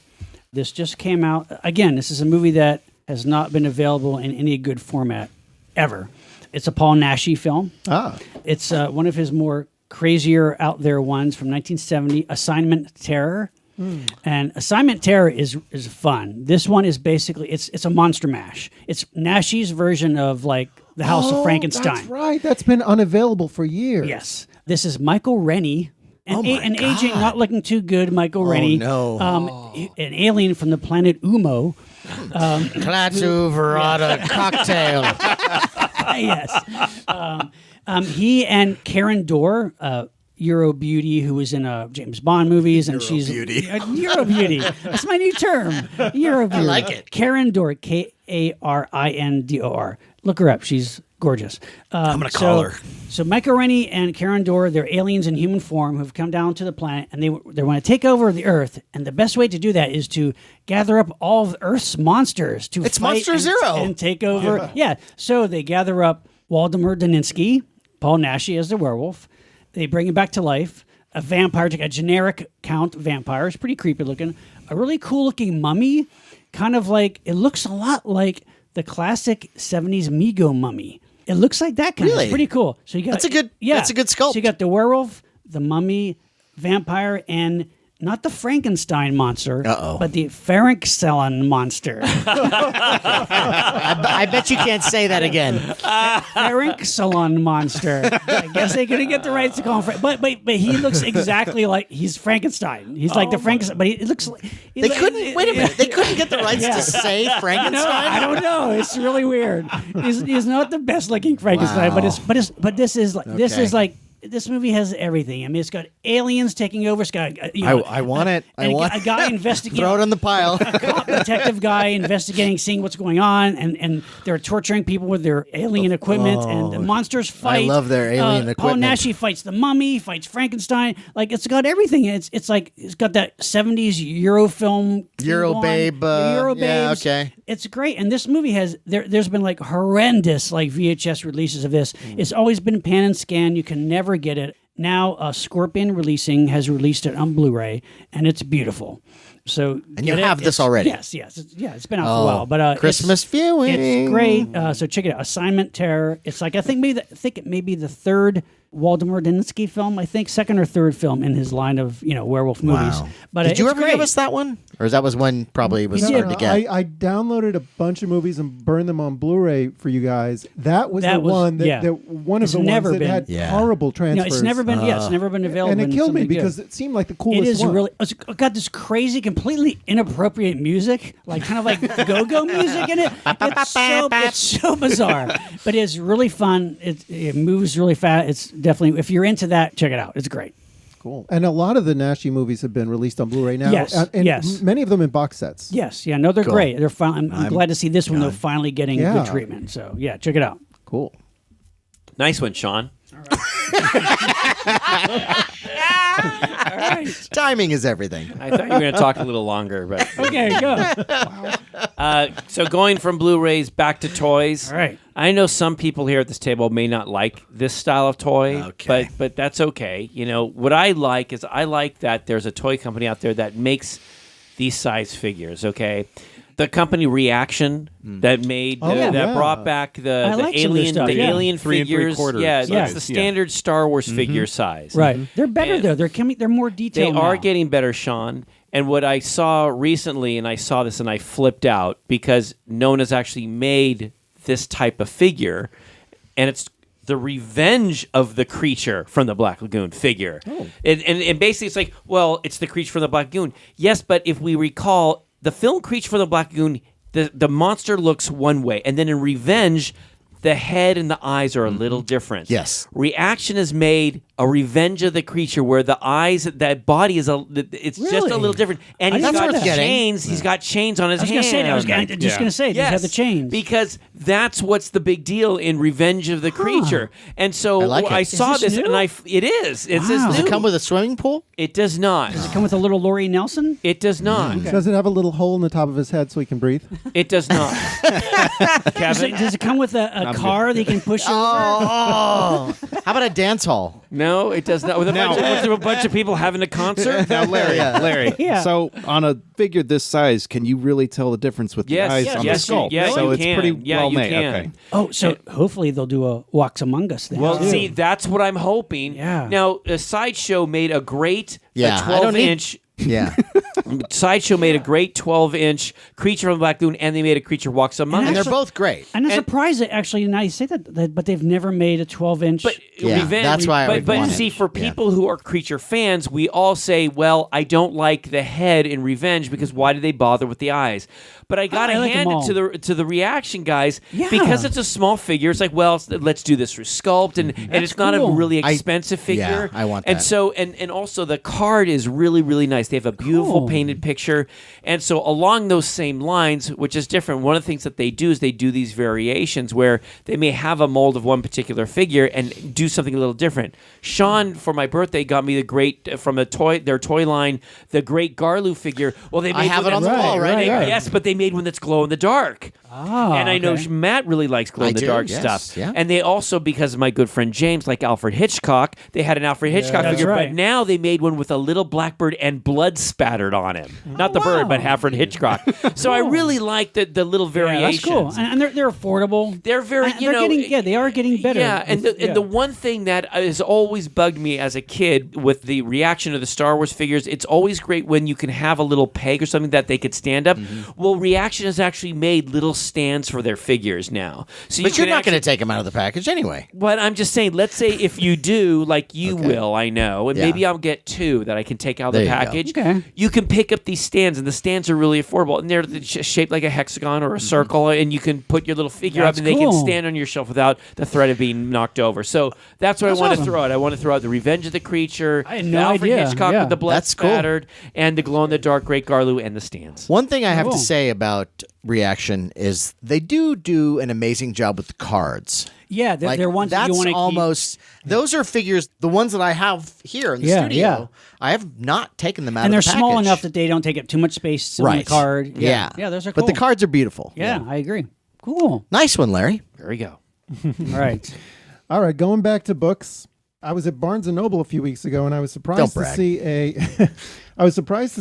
This just came out. Again, this is a movie that has not been available in any good format ever. It's a Paul Naschy film. It's one of his more crazier, out there ones from 1970, Assignment Terror. And Assignment Terror is fun. This one is basically it's a monster mash. It's Naschy's version of like the House of Frankenstein. That's right. That's been unavailable for years. Yes, this is Michael Rennie. Oh my An aging, not looking too good, Michael Rennie. no. An alien from the planet Umo. Klaatu Verada cocktail. Yes. He and Karen Dorr, Euro Beauty, who was in James Bond movies, and she's Euro Beauty. That's my new term. Euro Beauty. I like it. Karen Dorr, Karindor. Look her up. She's gorgeous. I'm gonna call her. So Michael Rennie and Karen Dorr, they're aliens in human form who've come down to the planet, and they want to take over the Earth. And the best way to do that is to gather up all of Earth's monsters to It's fight Monster and, Zero. and take over. Yeah. So they gather up Waldemar Daninsky, Paul Naschy as the werewolf. They bring him back to life. A vampire, a generic count vampire. It's pretty creepy looking. A really cool looking mummy. Kind of like, it looks a lot like the classic 70s Mego mummy. It looks like that kind of. Really? It's pretty cool. So you got That's a good sculpt. So you got the werewolf, the mummy, vampire, and not the Frankenstein monster, but the Pharynxelon monster. I bet you can't say that again. Pharynxelon monster. I guess they couldn't get the rights to call him but he looks exactly like he's Frankenstein. He's like the Frankenstein, but he looks like They couldn't. Wait a minute. They couldn't get the rights to say No, Frankenstein. I don't know. It's really weird. He's not the best looking Frankenstein, Wow. but this is like Okay. this movie has everything. I mean, it's got aliens taking over. It's got I want it. I want a guy investigating. Throw it on the pile. Detective guy investigating, seeing what's going on, and they're torturing people with their alien equipment, and the monsters fight. love their alien Paul equipment. Naschy fights the mummy, fights Frankenstein. Like it's got everything. It's like it's got that 70s Euro film. Euro theme babe, going, Euro yeah, babes. okay. It's great, and this movie has there's been like horrendous like VHS releases of this. It's always been pan and scan. You can never get it. Now, Scorpion has released it on Blu-ray, and it's beautiful. So And you get it. have this It's- already? Yes. It's been out for a while, but Christmas viewing. It's great. So check it out. Assignment Terror. It's like I think it may be the third Waldemar Daninsky film. I think second or third film in his line of werewolf movies. Wow. But Did you it's ever great. give us that one, or that was one probably was did. hard to get? I downloaded a bunch of movies and burned them on Blu-ray for you guys. That was That the one that, yeah. that one of It's the ones never that been- had Yeah. horrible transfers. It's never been. It's never been available. and it in killed me something good. because it seemed like the coolest It is one. really. It's got this crazy, completely inappropriate music, like kind of like go-go music in it. It's so bizarre, but it's really fun. It moves really fast. It's definitely, if you're into that, check it out. It's great. Cool. And a lot of the Naschy movies have been released on Blu-ray now. Yes, and yes. many of them in box sets. Yes, yeah, no, they're great. They're fun. I'm glad to see this one. They're finally getting Yeah. good treatment. So yeah, check it out. Cool. Nice one, Sean. All right. Timing is everything. I thought you were going to talk a little longer, but Okay, go. so going from Blu-rays back to toys. All right. I know some people here at this table may not like this style of toy, Okay. but that's okay. You know, what I like is I like that there's a toy company out there that makes these size figures, okay? The company Reaction that made that brought back the like some of their alien stuff, yeah. alien 3 figures. 3/4 Yeah, size, that's the yeah. standard Star Wars figure size. Right. They're better And though. They're more They detailed. are now. getting better, Sean. And what I saw recently, and I saw this and I flipped out because no one has actually made this type of figure, and it's the revenge of the creature from the Black Lagoon figure. And basically it's like, well, it's the creature from the Black Lagoon. Yes, but if we recall, the film Creature from the Black Lagoon, the monster looks one way, and then in Revenge, the head and the eyes are a little different. Yes. Reaction has made a Revenge of the Creature where the eyes, that body is it's just a Really? little different, and I he's didn't got know that. chains. He's got chains on his I was going hands. to say that. I was just going to say. Yes, These have the chains. because that's what's the big deal in Revenge of the Creature. And so I like it. I Is saw this this, new? and it is. It's Wow. Does it come with a swimming pool? It does not. Does it come with a little Laurie Nelson? It does not. Does it have a little hole in the top of his head so he can breathe? It does not. Kevin, Does it come with a car that you can push over? Oh, how about a dance hall? no, it does not. With a bunch of people having a concert. Now, Larry. Yeah. So on a figure this size, can you really tell the difference with Yes, the eyes yes, on yes, the skull? yeah, so you it's can. pretty Yeah, well you made. can. Okay. Oh, so hopefully they'll do a Wax Among Us thing. Well, too. see, that's what I'm hoping. Yeah. Now, Sideshow made a great Yeah, I don't need- 12-inch. Yeah. Sideshow made a great 12-inch Creature from the Black Lagoon, and they made a Creature Walks Among And Us. they're both great. And I'm and- surprised that actually now you say that, but they've never made a 12-inch. But Yeah, that's why I would But want see, it. for Yeah. people who are Creature fans, we all say, "Well, I don't like the head in Revenge because why did they bother with the eyes?" But I gotta I like hand them it all. to the Reaction guys Yeah. because it's a small figure. It's like, well, let's do this through sculpt, and it's not a cool. really expensive figure. I want And that. so, and also the card is really really nice. They have a beautiful Cool. painted picture, and so along those same lines, which is different. One of the things that they do is they do these variations where they may have a mold of one particular figure and do something a little different. Sean, for my birthday, got me from their toy line, the Great Garlu figure. Well, they made I have one it on the that's- wall right here. Yes, but they made one that's glow in the dark. And I know okay. Matt really likes glow in the do, dark yes, stuff. yeah. And they also, because of my good friend James, like Alfred Hitchcock, they had an Alfred Hitchcock That's figure, right. but now they made one with a little blackbird and blood spattered on him. Not the bird, but Alfred Hitchcock. So I really like the little yeah, variations. that's cool. And they're affordable. They're very, And they are getting better. Yeah, and the one thing that has always bugged me as a kid with the reaction to the Star Wars figures, it's always great when you can have a little peg or something that they could stand up. Mm-hmm. Well, Reaction has actually made little stands for their figures now. So But you're can not actually- going to take them out of the package anyway. But I'm just saying, let's say if you do, like you will, I know, and Yeah. maybe I'll get two that I can take out of There the you go. package. Okay. You can pick up these stands, and the stands are really affordable, and they're shaped like a hexagon or a circle, and you can put your little figure That's up, and they can cool. stand on your shelf without the threat of being knocked over. So that's what That's I want awesome. to throw out. I want to throw out the Revenge of the Creature, I had the no Alfred idea. Hitchcock Yeah. with the blood That's cool. spattered, and the glow in the dark Great Garlu and the stands. One thing I have Cool. to say about Reaction is they do an amazing job with the cards. Yeah, they're ones that that's you want to almost those are figures. The ones that I have here in the Yeah, studio, yeah. I have not taken them out. and of they're the small package. enough that they don't take up too much space on the right card. Yeah, yeah, those are cool. But the cards are beautiful. Yeah, I agree. Cool. Nice one, Larry. There we go. All right. All right, going back to books. I was at Barnes and Noble a few weeks ago, and I was surprised to brag.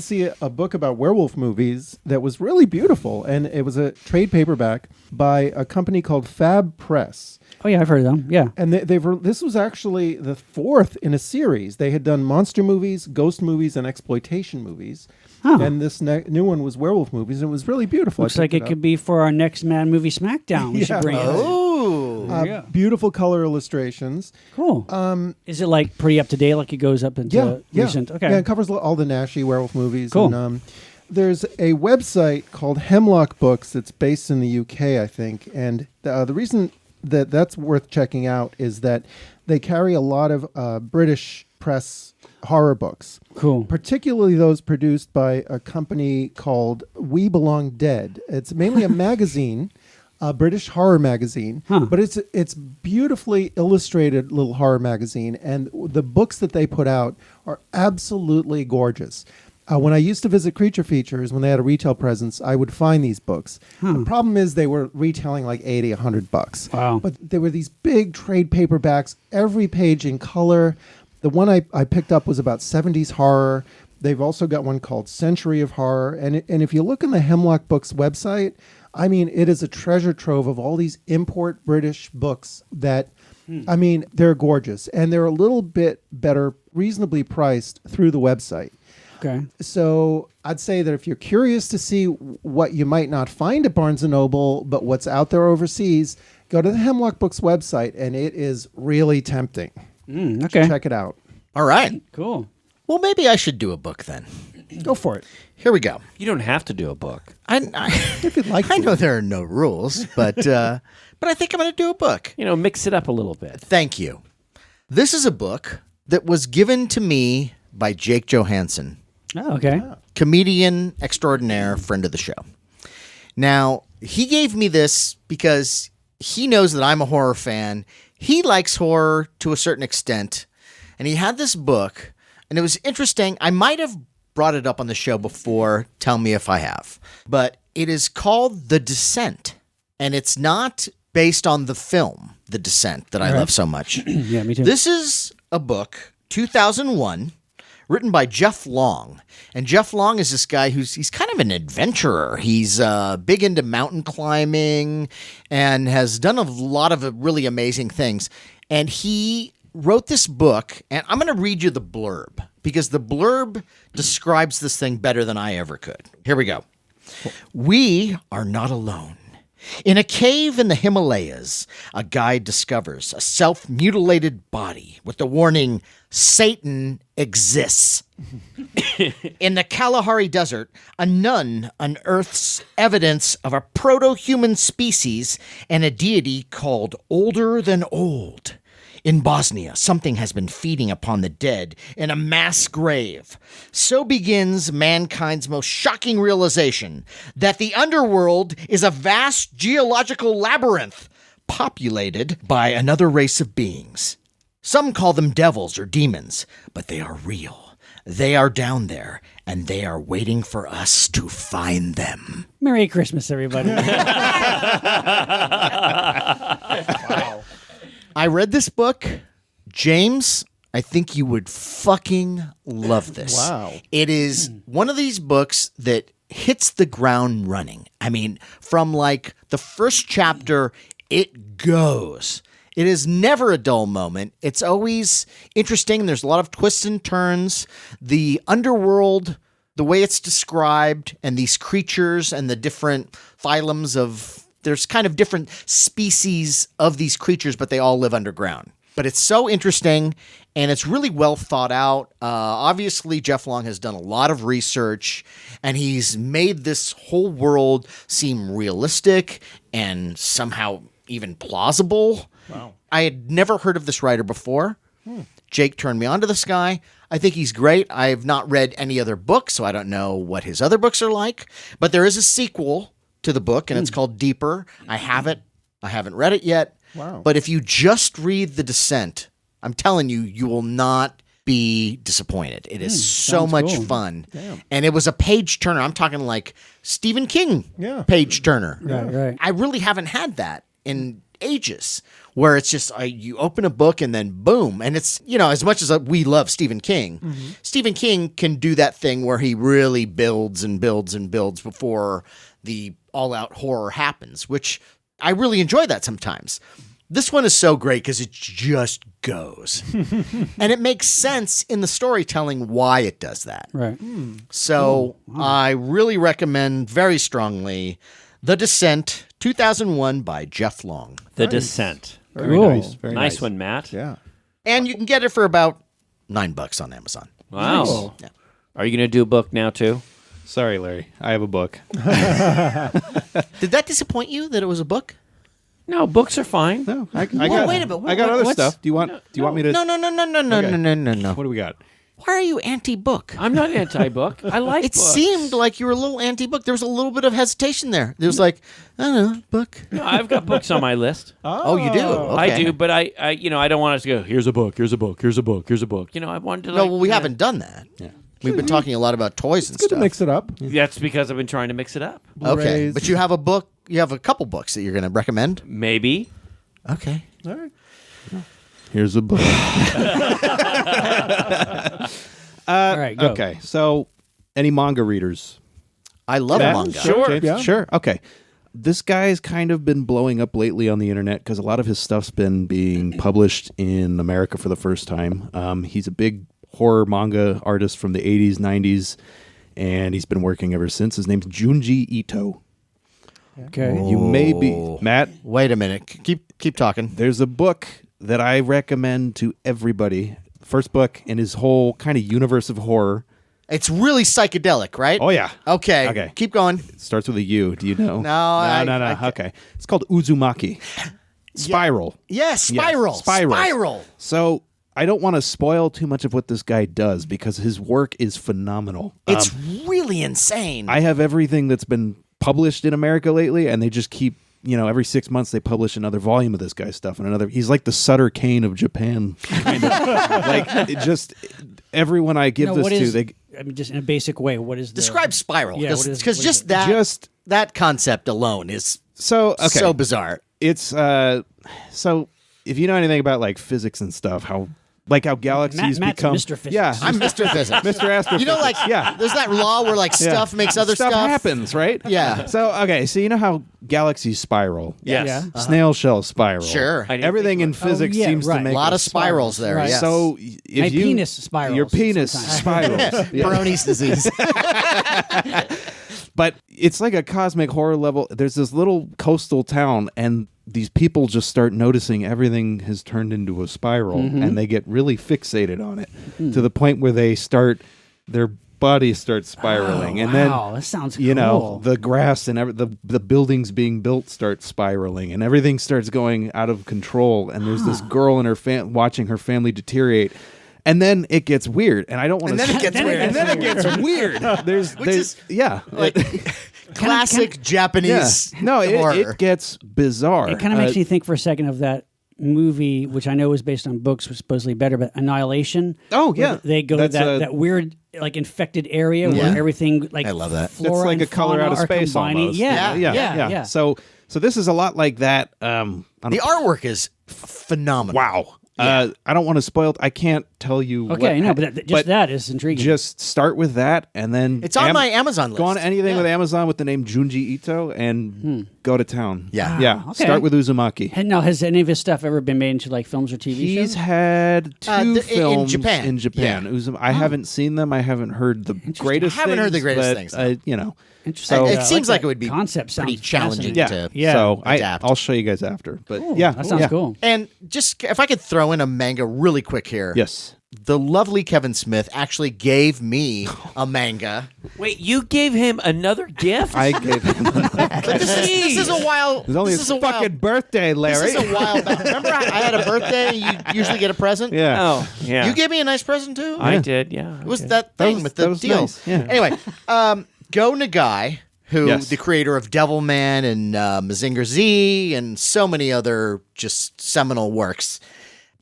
see a book about werewolf movies that was really beautiful, and it was a trade paperback by a company called Fab Press. Oh yeah, I've heard of them. Yeah. And this was actually the fourth in a series. They had done monster movies, ghost movies, and exploitation movies. Huh. And this new one was werewolf movies. And it was really beautiful. Looks like it could be for our next Mad Movie Smackdown. We Yeah. should bring it. Oh, Yeah. beautiful color illustrations. Cool. Is it like pretty up to date? Like it goes up into recent? Okay. Yeah, it covers all the Naschy werewolf movies. Cool. And, there's a website called Hemlock Books that's based in the UK, I think. And the reason that's worth checking out is that they carry a lot of British press horror books. Cool. Particularly those produced by a company called We Belong Dead. It's mainly a magazine, a British horror magazine, but it's beautifully illustrated little horror magazine, and the books that they put out are absolutely gorgeous. When I used to visit Creature Features, when they had a retail presence, I would find these books. The problem is they were retailing like $80, $100. Wow. But they were these big trade paperbacks, every page in color. The one I picked up was about 70s horror. They've also got one called Century of Horror. And if you look on the Hemlock Books website, I mean, it is a treasure trove of all these import British books that, I mean, they're gorgeous. And they're a little bit better, reasonably priced through the website. Okay. So I'd say that if you're curious to see what you might not find at Barnes & Noble, but what's out there overseas, go to the Hemlock Books website, and it is really tempting. Okay. Check it out. All right. Cool. Well, maybe I should do a book then. Go for it. Here we go. You don't have to do a book. If you'd like I to. know there are no rules, but I think I'm going to do a book. Mix it up a little bit. Thank you. This is a book that was given to me by Jake Johansson, Oh, okay. comedian extraordinaire, friend of the show. Now, he gave me this because he knows that I'm a horror fan. He likes horror to a certain extent, and he had this book, and it was interesting. I might have brought it up on the show before. Tell me if I have. But it is called The Descent, and it's not based on the film The Descent that I love so much. Yeah, me too. This is a book, 2001, written by Jeff Long. And Jeff Long is this guy he's kind of an adventurer. He's big into mountain climbing and has done a lot of really amazing things. And he wrote this book, and I'm going to read you the blurb because the blurb describes this thing better than I ever could. Here we go. We are not alone. In a cave in the Himalayas, a guide discovers a self-mutilated body with the warning, Satan exists. In the Kalahari Desert, a nun unearths evidence of a proto-human species and a deity called Older Than Old. In Bosnia, something has been feeding upon the dead in a mass grave. So begins mankind's most shocking realization that the underworld is a vast geological labyrinth populated by another race of beings. Some call them devils or demons, but they are real. They are down there, and they are waiting for us to find them. Merry Christmas, everybody. I read this book. James, I think you would fucking love this. Wow. It is one of these books that hits the ground running. I mean, from like the first chapter, it goes. It is never a dull moment. It's always interesting. There's a lot of twists and turns. The underworld, the way it's described, and these creatures and the different phylums of... There's kind of different species of these creatures, but they all live underground. But it's so interesting, and it's really well thought out. Obviously, Jeff Long has done a lot of research, and he's made this whole world seem realistic and somehow even plausible. Wow. I had never heard of this writer before. Jake turned me on to this guy. I think he's great. I have not read any other books, so I don't know what his other books are like. But there is a sequel to the book, and it's called Deeper. I have it. I haven't read it yet. Wow. But if you just read The Descent, I'm telling you, you will not be disappointed. It is so much cool. fun. And it was a page turner. I'm talking like Stephen King page turner. Right. I really haven't had that in ages, where it's just you open a book and then boom. And it's, as much as we love Stephen King, Stephen King can do that thing where he really builds and builds and builds before the all-out horror happens, which I really enjoy that sometimes. This one is so great because it just goes. And it makes sense in the storytelling why it does that. Right. So I really recommend very strongly The Descent, 2001 by Jeff Long. The Descent. Very Cool. nice. Very Nice one, Matt. Yeah. And you can get it for about $9 on Amazon. Wow. Nice. Yeah. Are you going to do a book now, too? Sorry, Larry. I have a book. Did that disappoint you that it was a book? No, books are fine. No, I Well, got. wait a minute. I got other What's- stuff. Do you want me to? No. Okay. What do we got? Why are you anti-book? I'm not anti-book. I like It books. seemed like you were a little anti-book. There was a little bit of hesitation there. There was like, I don't know, book. No, I've got books on my list. Oh, you do? Okay. I do, but I don't want us to go, here's a book, here's a book, here's a book, here's a book. I wanted to No, well, we haven't done that. Yeah. We've been talking a lot about toys and It's good to stuff. mix it up. That's because I've been trying to mix it up. Okay, Blu-rays. but you have a book. You have a couple books that you're going to recommend. Maybe. Okay. All right. Here's a book. All right, go. Okay, so any manga readers? I love Matt? manga. Sure. James? Yeah. Sure. Okay. This guy's kind of been blowing up lately on the internet because a lot of his stuff's been being published in America for the first time. He's a big horror manga artist from the 80s, 90s, and he's been working ever since. His name's Junji Ito. Okay. You may be Matt. Wait a minute. Keep talking. There's a book that I recommend to everybody. First book in his whole kind of universe of horror. It's really psychedelic, right? Oh yeah. Okay. Okay. Keep going. It starts with a U. Do you know? No, No. Okay. It's called Uzumaki. Spiral. Yes, Spiral. Spiral. So I don't want to spoil too much of what this guy does because his work is phenomenal. It's really insane. I have everything that's been published in America lately, and they just keep, every 6 months they publish another volume of this guy's stuff and another. He's like the Sutter Kane of Japan, kind of. Like it just everyone I give this to, they I mean, just in a basic way, what is the Describe Spiral, Yeah, what is- because what just is that that concept alone is so okay. so bizarre. It's so if you know anything about like physics and stuff, how galaxies Matt's become Mr. Physics. Yeah, I'm Mr. Physics. Mr. Astrophysics. You know, like there's that law where like Yeah. stuff makes other stuff happens, right? Yeah. So okay, so you know how galaxies spiral. Yes. Yeah. Snail shell spiral. Sure. I didn't Everything in think physics yeah, seems to right. make A lot a of spirals there. Right. Yes. So if My you penis spirals your penis sometimes. spirals. Yeah. Baroni's disease. But it's like a cosmic horror level. There's this little coastal town, and these people just start noticing everything has turned into a spiral, and they get really fixated on it to the point where their bodies start spiraling, and Wow, that sounds then cool. the grass and the buildings being built start spiraling, and everything starts going out of control. And there's this girl and her watching her family deteriorate. And then it gets weird, and I don't want to. And then it gets weird. And then it gets weird. There's yeah, like classic Japanese No, horror. it gets bizarre. It kind of makes me think for a second of that movie, which I know was based on books, was supposedly better, but Annihilation. Oh, where yeah. they go to That's that weird like infected area Yeah. where everything like I love that. That's flora like and a color fauna out of are space combining. almost. Yeah. So this is a lot like that. The artwork is phenomenal. Wow. I don't want to spoil it. I can't tell you. Okay, no, but that is intriguing. Just start with that, and then It's on my Amazon list. Go on anything Yeah. with Amazon with the name Junji Ito and go to town. Yeah. Yeah. okay. Start with Uzumaki. And now, has any of his stuff ever been made into like films or TV He's shows? had two in films Japan. In Japan, Yeah. I haven't seen them. I haven't heard the greatest. I haven't heard the greatest but, things, though. Interesting. So It seems like it would be concept sounds pretty challenging fascinating. yeah, to So adapt. I'll show you guys after. But Cool. yeah, that sounds cool. And just if I could throw in a manga really quick here. Yes. The lovely Kevin Smith actually gave me a manga. Wait, you gave him another gift? I gave him. This is a while. It was only this his is a while, fucking birthday, Larry. This is a while back. Remember, I had a birthday. You usually get a present. yeah. Oh, yeah. You gave me a nice present too. I did, yeah. It was okay. that thing was- with that the was deal. nice, yeah. Anyway, Go Nagai, who Yes. the creator of Devilman and Mazinger Z and so many other just seminal works.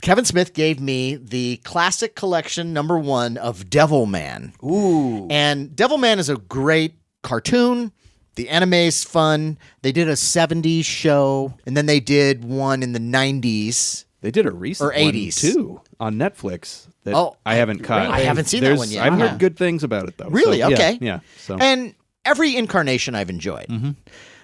Kevin Smith gave me the classic collection #1 of Devilman. Ooh. And Devilman is a great cartoon. The anime's fun. They did a 70s show, and then they did one in the 90s. They did a recent Or 80s. one too on Netflix that Oh, I haven't caught. I haven't seen that There's- one yet. I've Uh-huh. heard good things about it though. Really? So, yeah, Okay. Yeah. So And every incarnation I've enjoyed.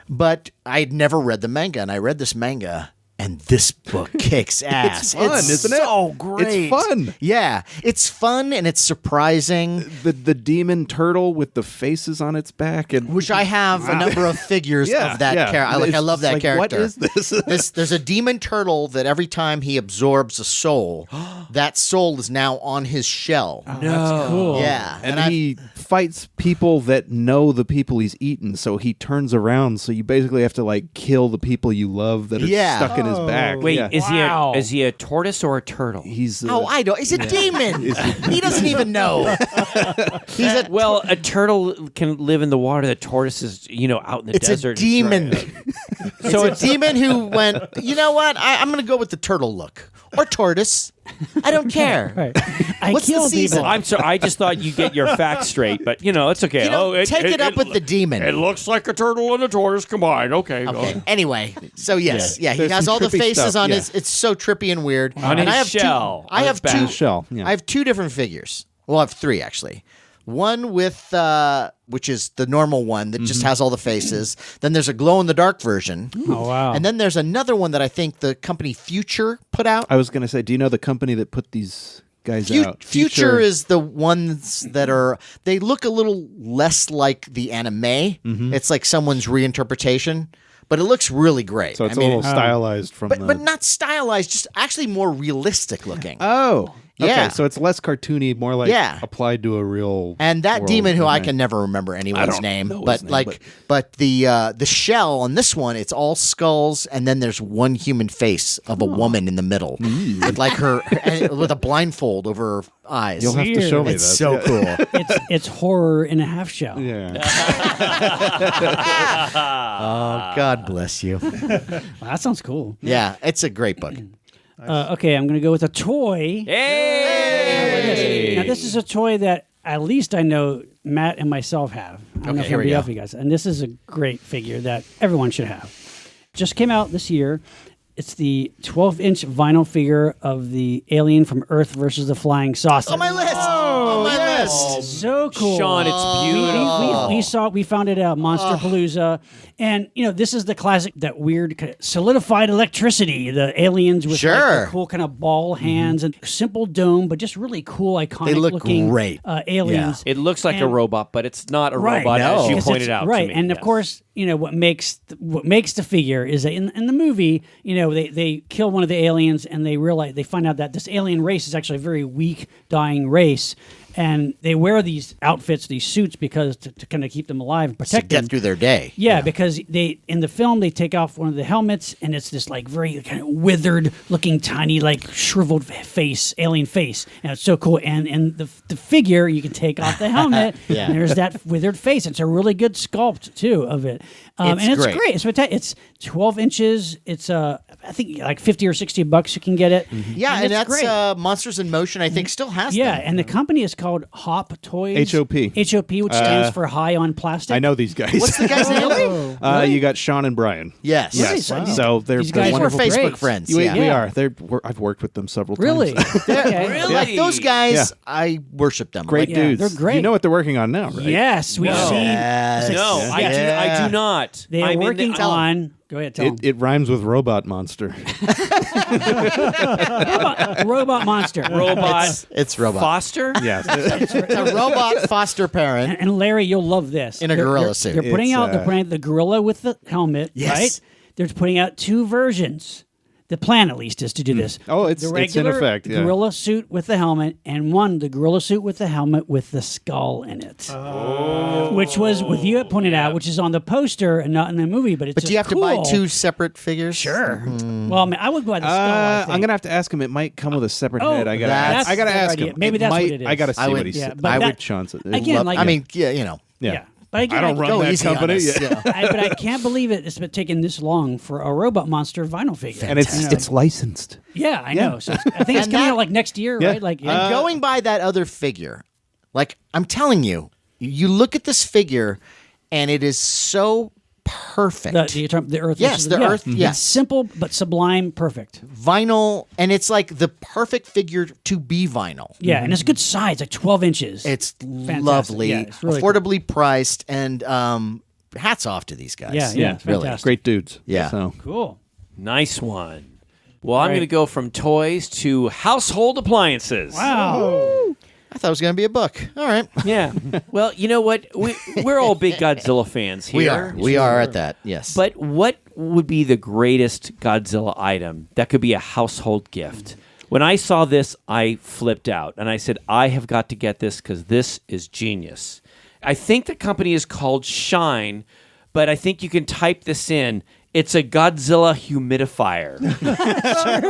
But I'd never read the manga, and I read this manga, and this book kicks ass. It's fun, isn't it? So great. It's fun. Yeah. It's fun, and it's surprising, the demon turtle with the faces on its back and which I have a number of figures yeah, of that yeah. character. I It's love that like, character. What is this? There's a demon turtle that every time he absorbs a soul, that soul is now on his shell. That's cool. Yeah. and I've- he fights people that know the people he's eaten, so he turns around. So you basically have to like kill the people you love that are Yeah. stuck in his back. Wait, yeah. Wow. is he a tortoise or a turtle? He's Oh, I don't. It's a demon. He doesn't even know. He's a. Well, a turtle can live in the water. The tortoise is, out in the It's a desert. demon. It's a demon who went, you know what? I'm going to go with the turtle look. Or tortoise. I don't care. Right. I What's the kill season? people. I'm sorry. I just thought you'd get your facts straight, but it's okay. Take it up with the demon. It looks like a turtle and a tortoise combined. Okay. Okay. Anyway, so yes, he There's has some all the trippy faces stuff, on yeah. his. It's so trippy and weird. On and his I have shell. Two, I have back. two. Shell, yeah. I have two different figures. Well, I have three actually. One with which is the normal one that just has all the faces. Then there's a glow in the dark version. Oh, wow. And then there's another one that I think the company Future put out. I was going to say, do you know the company that put these guys out? Future is the ones that are, they look a little less like the anime. It's like someone's reinterpretation, but it looks really great. So it's a little stylized from but not stylized, just actually more realistic looking. Oh. Yeah. Okay, so it's less cartoony, more like applied to a real And that world. demon, who I Okay. can never remember anyone's name, know his but name, like, but the shell on this one, it's all skulls, and then there's one human face of a woman in the middle, with like her with a blindfold over her eyes. You'll have to show me It's that. so cool. It's horror in a half shell. Yeah. Oh, God bless you. Wow, that sounds cool. Yeah, it's a great book. Okay, I'm going to go with a toy. Hey! Now, this is a toy that at least I know Matt and myself have. I don't know if here we anybody go. else you guys. And this is a great figure that everyone should have. Just came out this year. It's the 12-inch vinyl figure of the alien from Earth versus the Flying Saucer. On my list. On my list. So cool. Sean, it's beautiful. We found it at Monster Palooza, and this is the classic, that weird kind of solidified electricity. The aliens with like, Sure. the cool kind of ball hands and simple dome, but just really cool, iconic They look looking great. aliens. It looks like a And- robot, but it's not a Right, robot, no. as you Because pointed it's- out. right? to me. And of Yes. course, what makes the figure is that in the movie, they kill one of the aliens, and they find out that this alien race is actually a very weak, dying race. And they wear these outfits, these suits, because to kind of keep them alive and To protect them. get through their day. Yeah, because in the film they take off one of the helmets, and it's this like very kind of withered looking, tiny, like shriveled face, alien face, and it's so cool. And the figure, you can take off the helmet, Yeah. and there's that withered face. It's a really good sculpt too of it, and it's great. great. It's 12 inches. It's I think like $50 or $60 you can get it. Yeah, and it's that's great. Monsters in Motion, I think, still has Yeah, them. and the company is called Hop Toys. HOP. HOP, which stands for High on Plastic. I know these guys. What's the guy's name? You got Sean and Brian. Yes. Yes. Wow. So they're These guys We're are wonderful. great. Facebook friends. We Yeah. are. I've worked with them several Really? times. Okay. Really? Those guys, Yeah. I worship them. Great Like, Yeah, dudes. they're great. You know what they're working on now, right? Yes, we've No. seen. Yes. No, I do not. They are I'm in the- working on. Go ahead, tell It rhymes with robot monster. Robot Monster. robot It's robot. Foster. Yes. It's a robot foster parent. And Larry, you'll love this. In a gorilla suit. They're putting It's, out. They're putting out the gorilla with the helmet. Yes. Right. They're putting out two versions. The plan, at least, is to do this. Oh, it's the in regular effect, yeah. gorilla suit with the helmet, and the gorilla suit with the helmet with the skull in it, which was what you had pointed out, which is on the poster and not in the movie. But it's But do you have just to buy cool. two separate figures? Sure. Well, I mean, I would buy the skull. I think. I'm gonna have to ask him. It might come with a separate Oh, head. I gotta. that's I gotta their ask idea. him. Maybe It that's what might- it is. I gotta see I what would- he yeah, said. but I that- would chance it. again, Love- like- I mean, yeah, Yeah. But again, I don't run go that easy on company. us. Yeah. Yeah. but I can't believe it's been taking this long for a Robot Monster vinyl figure. And it's licensed. yeah, I know. So I think it's And coming that- out like next year, Yeah. right? Like And going by that other figure, like I'm telling you, you look at this figure, and it is so perfect. the Earth. Yes, versus the Earth, yes. It's simple but sublime, perfect. Vinyl, and it's like the perfect figure to be vinyl. Yeah, and it's a good size, like 12 inches. It's Fantastic. lovely, Yeah, it's really affordably priced, and hats off to these guys. Yeah, it's really. fantastic. Great dudes. Yeah. So Cool. Nice one. Well, I'm Right. going to go from toys to household appliances. Wow. I thought it was going to be a book. All right, Yeah. Well, you know what? We're all big Godzilla fans here. we are at that. Yes, But what would be the greatest Godzilla item that could be a household gift? When I saw this, I flipped out and I said, I have got to get this because this is genius. I think the company is called Shine, but I think you can type this in. It's a Godzilla humidifier.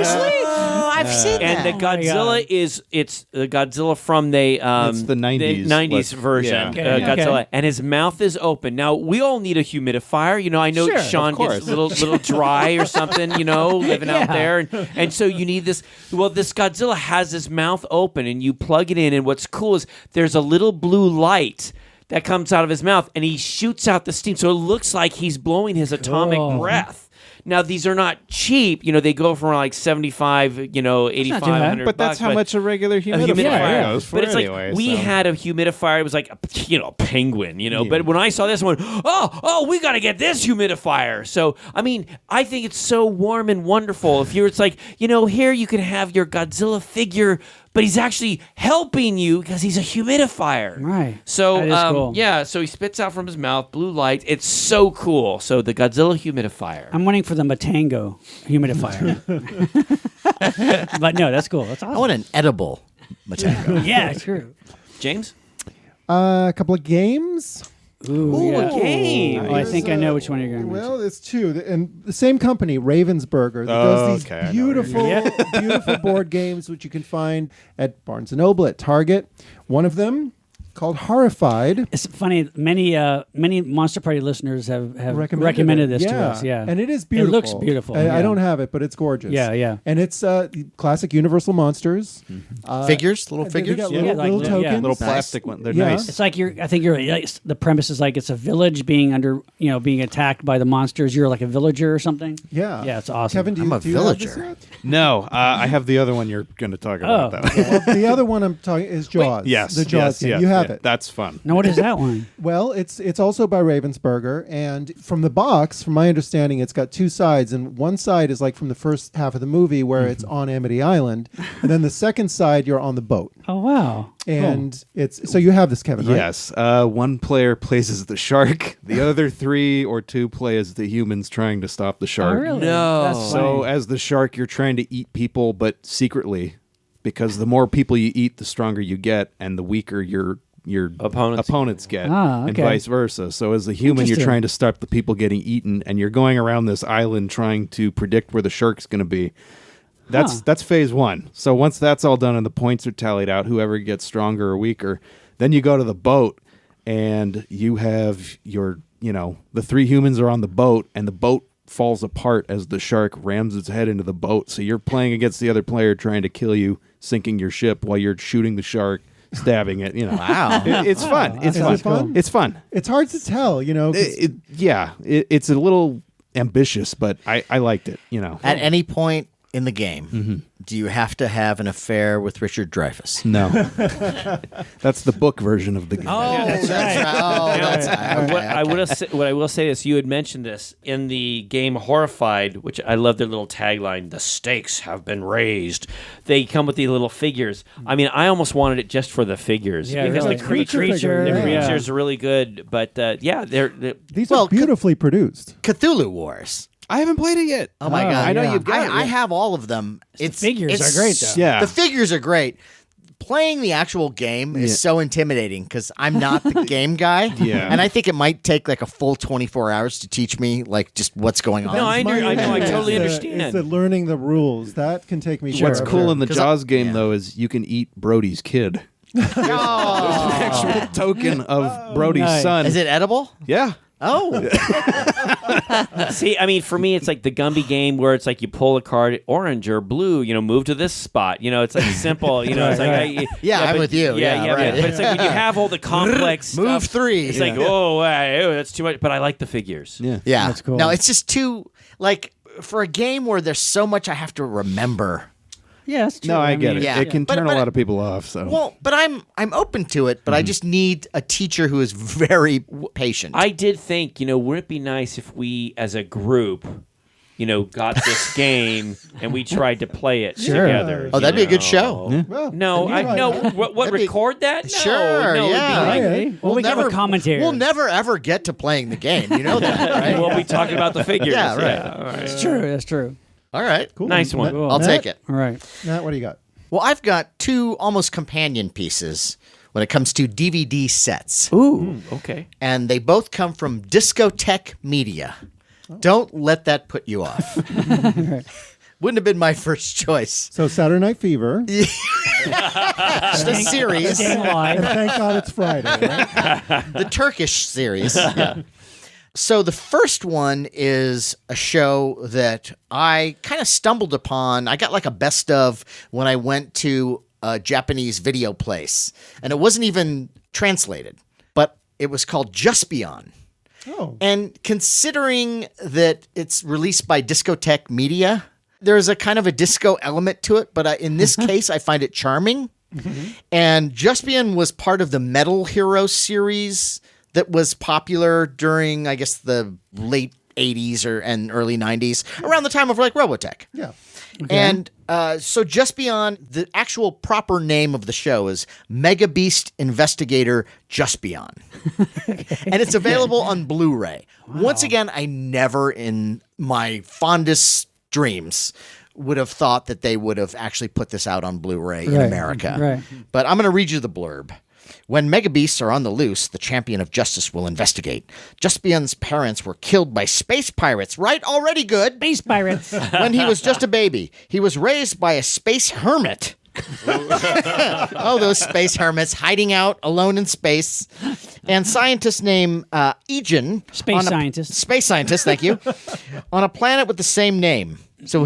Oh, I've seen And the that. Godzilla it's the Godzilla from the It's the 90s. 90s version, Yeah. Godzilla, and his mouth is open. Now we all need a humidifier. I know Sure, Sean of gets course. a little dry or something. Living out there, and so you need this. Well, this Godzilla has his mouth open, and you plug it in, and what's cool is there's a little blue light that comes out of his mouth, and he shoots out the steam, so it looks like he's blowing his atomic breath. Now, these are not cheap. They go for like 75, 85, too bad. 100 But that's bucks, how much a regular humidifier goes for But it's anyway. like we so. had a humidifier. It was like a penguin, But when I saw this one, we got to get this humidifier. So I think it's so warm and wonderful. It's like here you can have your Godzilla figure, but he's actually helping you because he's a humidifier. Right. So That is cool. yeah. So he spits out from his mouth blue light. It's so cool. So the Godzilla humidifier. I'm waiting for the Matango humidifier. But no, that's cool. That's I awesome. want an edible Matango. Yeah, true. James. A couple of games. Ooh, yeah. game. Oh, I think I know which one you're going to Well, it's two, and the same company, Ravensburger, that does these Okay, I know what you're beautiful, beautiful board games, which you can find at Barnes and Noble, at Target. One of them called Horrified. It's funny. Many Monster Party listeners have recommended this to us. Yeah, And it is beautiful. It looks beautiful. I yeah. don't have it, but it's gorgeous. Yeah, yeah. And it's classic Universal Monsters. Figures, little They figures. got Yeah, little, like little little- yeah. tokens. Little plastic one. They're Yeah. nice. It's like I think you're. The premise is like it's a village being being attacked by the monsters. You're like a villager or something. Yeah. Yeah, it's awesome. Kevin, do you, I'm a do you have this villager. yet? No, I have the other one you're going to talk about. Oh. That one. The other one I'm talking is Jaws. Yes. The Jaws yes, game. yes, You have yeah. it. That's fun. Now, what is that one? Well, it's also by Ravensburger, and from the box, from my understanding, it's got two sides, and one side is like from the first half of the movie where it's on Amity Island, and then the second side you're on the boat, Oh wow! and it's so you have this, Kevin, right? Yes. One player plays as the shark. The other 3 or 2 play as the humans trying to stop the Oh, shark. really? No. That's So funny. as the shark, you're trying to eat people, but secretly, because the more people you eat, the stronger you get, and the weaker your Opponents. get, Ah, and okay. vice versa. So as a human, you're Interesting. trying to stop the people getting eaten, and you're going around this island trying to predict where the shark's going to be. That's phase 1. So once that's all done and the points are tallied out, whoever gets stronger or weaker, then you go to the boat, and you have the 3 humans are on the boat, and the boat falls apart as the shark rams its head into the boat. So you're playing against the other player trying to kill you, sinking your ship while you're shooting the shark, stabbing it. Wow. It's fun. It's Is fun. it fun? It's fun. It's hard to tell, 'cause It's a little ambitious, but I liked it. At any point in the game, do you have to have an affair with Richard Dreyfuss? No, that's the book version of the game. That's right. Oh, that's right. What I will say is, you had mentioned this in the game Horrified, which I love their little tagline: "The stakes have been raised." They come with these little figures. I almost wanted it just for the figures, Yeah, because really. the creatures are really good. But they're these Well, are beautifully produced. Cthulhu Wars. I haven't played it yet. Oh my God! I know yeah. you've got it. I have all of them. figures are great, though. Yeah. The figures are great. Playing the actual game is so intimidating because I'm not the game guy. Yeah. And I think it might take like a full 24 hours to teach me like just what's going on. No, I know. I totally It's understand. the learning the rules. That can take me What's forever. cool in the 'Cause Jaws game though is you can eat Brody's kid. Oh. Actual token of Brody's Nice. son. Is it edible? Yeah. Oh. See, for me, it's like the Gumby game where it's like you pull a card, orange or blue, move to this spot. It's like simple. It's like I'm with you. Yeah, right. But it's like when you have all the complex Move stuff, 3. it's like, that's too much. But I like the figures. Yeah. Yeah. That's cool. No, it's just too like for a game where there's so much I have to remember. Yeah, that's true. No, I get it. Yeah. It can But- turn but- a lot of people off. So Well, but I'm open to it, but I just need a teacher who is very patient. I did think, wouldn't it be nice if we, as a group, got this game and we tried to play it together? Oh, that'd be a good show. Yeah. Well, No, you're right. no. What That'd be- record that? No, Sure, no, it'd be yeah. like- Okay. Well, we have a commentary. We'll never ever get to playing the game. You know that, right? We'll be talking about the figures. Yeah, right. All right. That's true. That's true. All right. Cool. Nice one. Cool. I'll Matt? take it. All right. Matt, what do you got? Well, I've got 2 almost companion pieces when it comes to DVD sets. Ooh, okay. And they both come from Discotheque Media. Don't let that put you off. Wouldn't have been my first choice. So Saturday Night Fever. The series, Staying alive. And thank God it's Friday, right? the Turkish series. Yeah. So the first one is a show that I kind of stumbled upon. I got like a best of when I went to a Japanese video place, and it wasn't even translated, but it was called Just Beyond. Oh. And considering that it's released by Discotheque Media, there's a kind of a disco element to it, but in this case, I find it charming. And Just Beyond was part of the Metal Hero series that was popular during, I guess, the late 80s and early 90s, around the time of like Robotech. Yeah. And so Just Beyond, the actual proper name of the show is Mega Beast Investigator Just Beyond. And it's available on Blu-ray. Once again, I never in my fondest dreams would have thought that they would have actually put this out on Blu-ray in Right, America. right. But I'm going to read you the blurb. When mega beasts are on the loose, the champion of justice will investigate. Just Beyond's parents were killed by space pirates, right? Already good. Space pirates. When he was just a baby, he was raised by a space hermit. Oh, those space hermits hiding out alone in space. And scientist named Egan. Space scientist. Space scientist, thank you. On a planet with the same name. So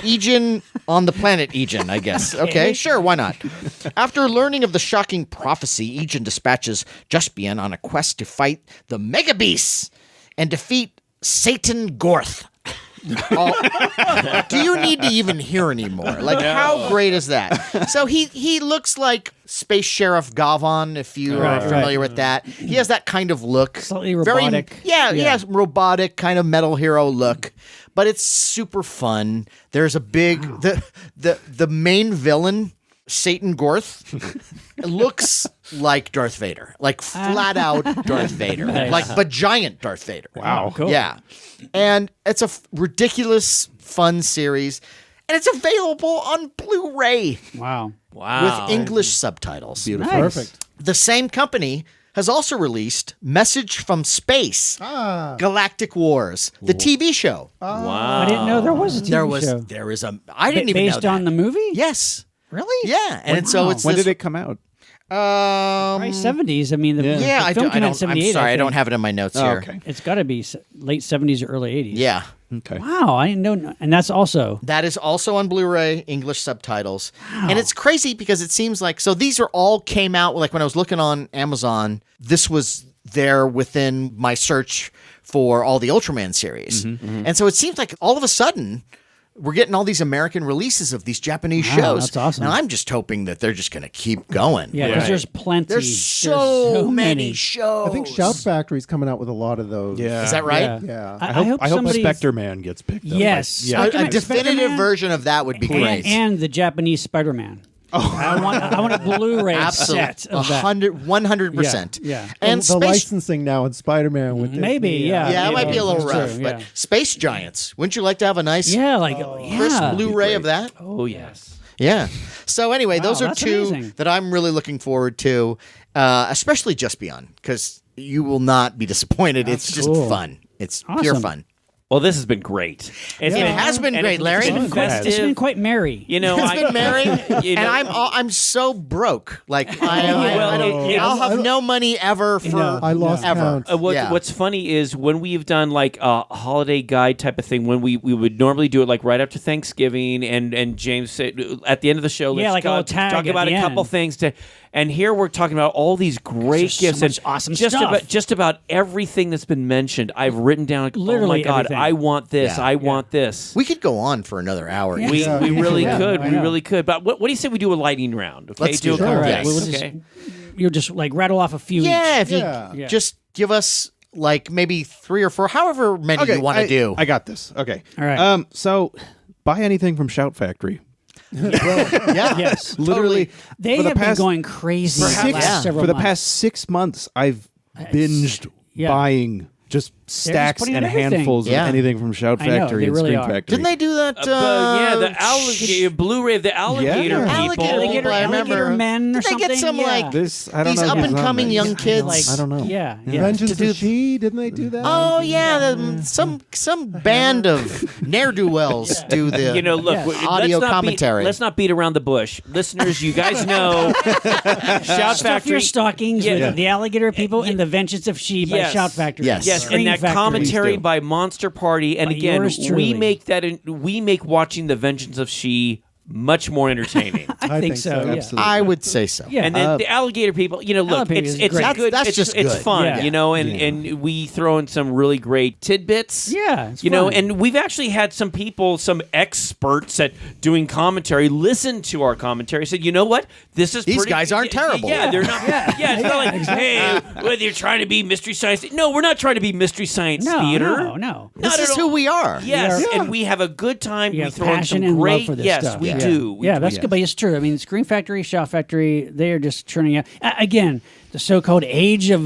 Egan on the planet Egan, I guess. Okay, sure, why not? After learning of the shocking prophecy, Egan dispatches Just Beyond on a quest to fight the Mega Beasts and defeat Satan Gorth. Do you need to even hear anymore? Like, how great is that? So he looks like Space Sheriff Gavon, if you are familiar with that. He has that kind of look. Slightly robotic. He has robotic kind of metal hero look. But it's super fun. There's a big the main villain, Satan Gorth, looks like Darth Vader, like flat out Darth Vader, but giant Darth Vader. Wow. Cool. Yeah, and it's a ridiculous, fun series, and it's available on Blu-ray Wow. Wow. with English subtitles. Beautiful. Nice. Perfect. The same company has also released Message from Space, Galactic Wars, the TV show. Wow. I didn't know there was a TV show. There is a. I didn't even know based that. on the movie? Yes. Really? Yeah, and so it's When this, did it come out? Probably 70s. I mean, the Yeah, the I film don't. came out in I'm 78. sorry, I don't think. have it in my notes Oh, here. okay. It's got to be late 70s or early 80s. Yeah, Okay. Wow, I didn't know. And that's also. that is also on Blu-ray, English subtitles, and it's crazy because it seems like these are all came out like when I was looking on Amazon. This was there within my search for all the Ultraman series, and so it seems like all of a sudden. We're getting all these American releases of these Japanese Wow, shows. that's awesome. And I'm just hoping that they're just going to keep going. Yeah, because there's plenty. There's so many shows. I think Shout Factory's coming out with a lot of those. Yeah. Is that right? Yeah. Yeah. I hope I hope somebody. Spectre Man gets picked up. Yes. Yeah. A Spider-Man- definitive Spider-Man version of that would be great. And the Japanese Spider-Man. Oh. I want a Blu-ray set of that. 100%. Yeah. And the space. licensing now in Spider-Man with Maybe, yeah. Yeah, it might be a little That's rough, true, but yeah. Space Giants. Wouldn't you like to have a nice Yeah, like crisp yeah. Blu-ray of that? Oh, yes. Yeah. So anyway, Wow, those are that's two amazing. that I'm really looking forward to, especially Just Beyond, because you will not be disappointed. It's just cool. fun. It's pure Awesome. fun. Well, this has been great. It's It has been and great, it's Larry. been It's festive. It's been quite merry. You know, It's been merry, you know- and I'm so broke. Like Well, I'll have no money ever for I lost ever. count. Yeah. What's funny is when we've done like a holiday guide type of thing, when we would normally do it like right after Thanksgiving, and James said at the end of the show, Yeah, let's like a little tag talk at about the a couple end. things to. And here we're talking about all these great There's so gifts much and awesome just stuff. about everything that's been mentioned. I've written down. Like, oh my Literally God, everything. I want this. Yeah. I want this. We could go on for another hour. Yeah. We really Yeah, could. I We know. really could. But what do you say we do a lightning round? Okay, Let's do a it. couple Sure. things. Yes. We'll just- Okay. You'll just like rattle off a few Yeah, each. if you Yeah. just give us like maybe 3 or 4, however many you want to do. I got this. Okay. All right. So buy anything from Shout Factory. yeah. Yes. Literally, They for the have been past going crazy perhaps- the last several for the months. past 6 months, I've binged yeah. buying just stacks putting and out everything. handfuls Yeah. of anything from Shout I know, Factory they and really Scream are. Factory. Didn't they do that? Yeah, the alligator Blu-ray of the alligator Yeah. people. Alligator, I remember. alligator men or Did they get something? some Yeah. like This I don't these know. up who's and on coming this. young kids? Like- I don't know. Yeah. Vengeance To do- of She, didn't they do that? Oh yeah, some band of ne'er do wells do the You know, look, Yes. audio let's not commentary. Let's not beat around the bush, listeners. You guys know, Shout Stuff Factory. your stockings Yeah. with the alligator people and the Vengeance of She by Yes. Shout Factory. Yes. Yes, Scream and that Factory. commentary Please do. by Monster Party, and By again, yours truly. we make watching The Vengeance of She much more entertaining. I think so. Yeah. Absolutely. I would say so. Yeah. And then the alligator people, you know, look, Alligator it's is it's great. good. That's it's just it's good. fun, Yeah. you know, and we throw in some really great tidbits. Yeah, it's you know, fun. and we've actually had some people, some experts at doing commentary, listen to our commentary. Said, you know what, this is These pretty- guys aren't terrible. Yeah, they're not. Yeah, it's not like, hey, whether you're trying to be mystery science. No, we're not trying to be mystery science No, theater. no. Not This at is all. who we are. Yes, Yeah. and we have a good time. You We have throw in passion some and great. love for this yes, stuff. we Yeah. do. Yeah, that's good, but it's true. I mean, Scream Factory, Shout Factory, they are just churning out. Again, the so-called age of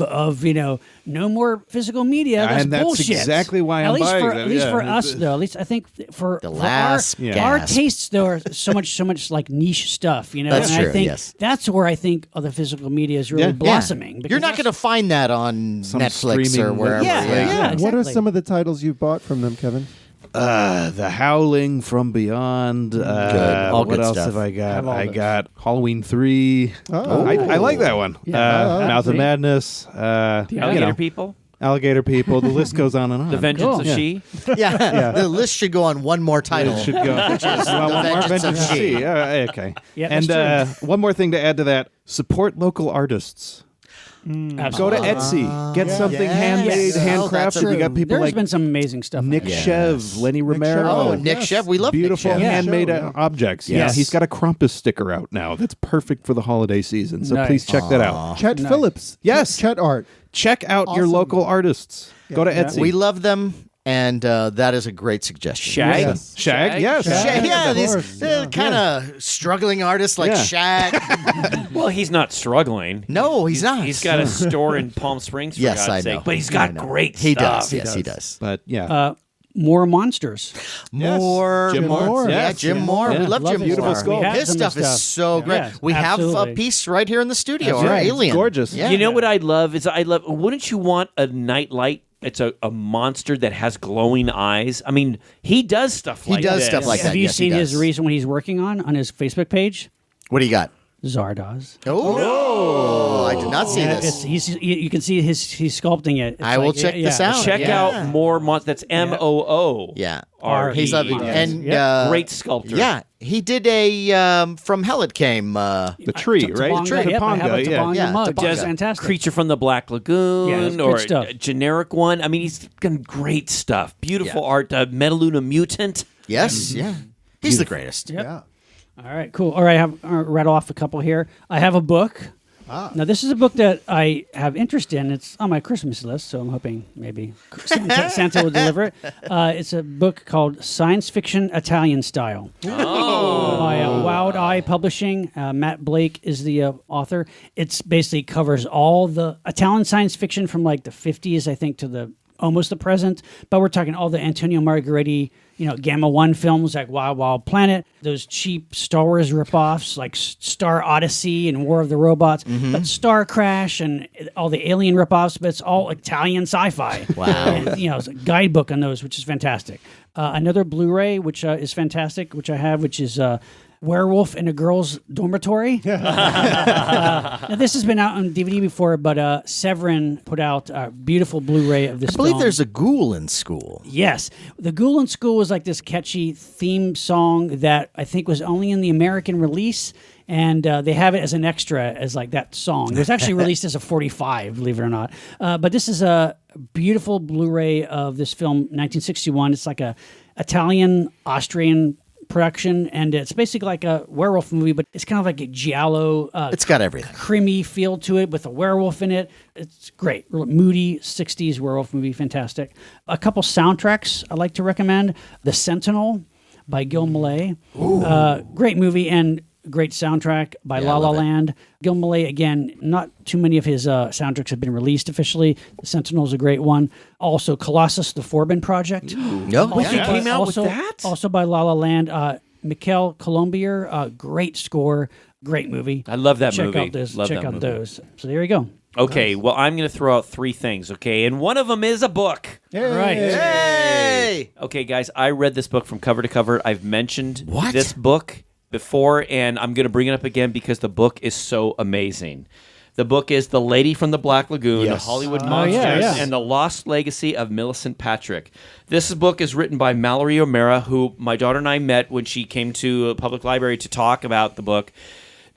no more physical media. That's And that's bullshit. exactly why at I'm least buying for, that, At least yeah. for us, though. At least I think for last our gasp. tastes, though, are so much like niche stuff. You know, That's and true, I think yes. that's where I think the physical media is really Yeah. blossoming. You're not going to find that on Some Netflix or streaming wherever. Yeah, yeah. What are exactly. some of the titles you've bought from them, Kevin? The Howling from Beyond. All what good else stuff. have I got? Have all I those. got Halloween 3. Oh. I like that one. Mouth of See? Madness. Alligator people, Alligator People. The list goes on and on. The Vengeance Cool. of Yeah. She. Yeah. The list should go on one more title. It should go. Well, one more Vengeance of Vengeance of She. She. Okay. Yeah, and that's one more thing to add to that: support local artists. Go to Etsy. Get something Yes. handmade, Oh, that's handcrafted. We got people There's like been some amazing stuff. Nick like that. Chev, Lenny Romero. Oh, Yes. Nick Shev. We love Beautiful Nick Shev. handmade Yeah. objects. Yeah, Yes. he's got a Krampus sticker out now. That's perfect for the holiday season. So Nice. please check that out. Chet Phillips. Yes. Chet Art. Check out your Awesome. local artists. Go to Etsy. We love them, and that is a great suggestion. Shag. Yes. Shag, yes. Shag. Yeah, Of these course, yeah. kind of struggling artists like Yeah. Shag. Well, he's not struggling. No, he's not. He's got a store in Palm Springs, for Yes, God's I sake. know. But he's got I know. great He stuff. does. Yes, he does. But yeah. More monsters. More. Jim Moore. Yeah, Yes. Jim Moore. Yeah. We love Love Jim his Beautiful Moore. skull. We have His some stuff is so great. Yes, We have a absolutely. piece right here in the studio. That's Our right. alien. Gorgeous. Yeah. You know what I love is wouldn't you want a nightlight? It's a monster that has glowing eyes. I mean, he does stuff like does this. stuff like that. Have you Yes, he seen his does. recent what he's working on his Facebook page? What do you got? Zardoz. Oh, I did not see It's, this. you can see he's sculpting it. It's I will check this out. Check Yeah. out more monsters. That's MOO. Yeah. R-E. He's lovely. Yes. And Yeah. Great sculptor. Yeah, he did a From Hell It Came. the tree, right? Topanga, yep, I have a Topanga, yeah. Topanga Yeah, mug. Topanga. That's fantastic. Creature from the Black Lagoon, Yeah, it's good or stuff. a generic one. I mean, he's done great stuff. Beautiful Yeah. art. Metaluna Mutant. Yes, yeah. He's the greatest. Yeah. All right, cool. All right, I have read off a couple here. I have a book. Now, this is a book that I have interest in. It's on my Christmas list, so I'm hoping maybe Santa will deliver it. It's a book called Science Fiction Italian Style by Wild Eye Publishing. Matt Blake is the author. It's basically covers all the Italian science fiction from like the 50s, I think, to almost the present. But we're talking all the Antonio Margheriti, Gamma 1 films like Wild Wild Planet, those cheap Star Wars ripoffs like Star Odyssey and War of the Robots, but Star Crash and all the Alien ripoffs, but it's all Italian sci-fi. Wow. And, it's a guidebook on those, which is fantastic. Another Blu-ray, which is fantastic, which I have, which is Werewolf in a Girl's Dormitory. Now, this has been out on DVD before, but Severin put out a beautiful Blu-ray of this I believe film. there's a ghoul in school. Yes. The Ghoul in School was like this catchy theme song that I think was only in the American release, and they have it as an extra as like that song. It was actually released as a 45, believe it or not. But this is a beautiful Blu-ray of this film, 1961. It's like a Italian-Austrian production, and it's basically like a werewolf movie, but it's kind of like a giallo, It's got everything. creamy feel to it with a werewolf in it. It's great. Real moody 60s werewolf movie. Fantastic. A couple soundtracks I'd like to recommend. The Sentinel by Gil Malay. Great movie. And great soundtrack by La La love it. Land. Gil Malay, again, not too many of his soundtracks have been released officially. The Sentinel's a great one. Also, Colossus, the Forbin Project. Wait, they came out with also, that? Also by La La Land. Mikel Colombier, great score, great movie. I love that check movie. Out those, Love check that out movie. those. So there you go. Okay, well, I'm going to throw out 3 things, okay? And one of them is a book. Right. Hey! Okay, guys, I read this book from cover to cover. I've mentioned What? this book before, and I'm going to bring it up again because the book is so amazing. The book is The Lady from the Black Lagoon, Yes. Hollywood yeah, Monsters, yeah. and the Lost Legacy of Millicent Patrick. This book is written by Mallory O'Mara, who my daughter and I met when she came to a public library to talk about the book.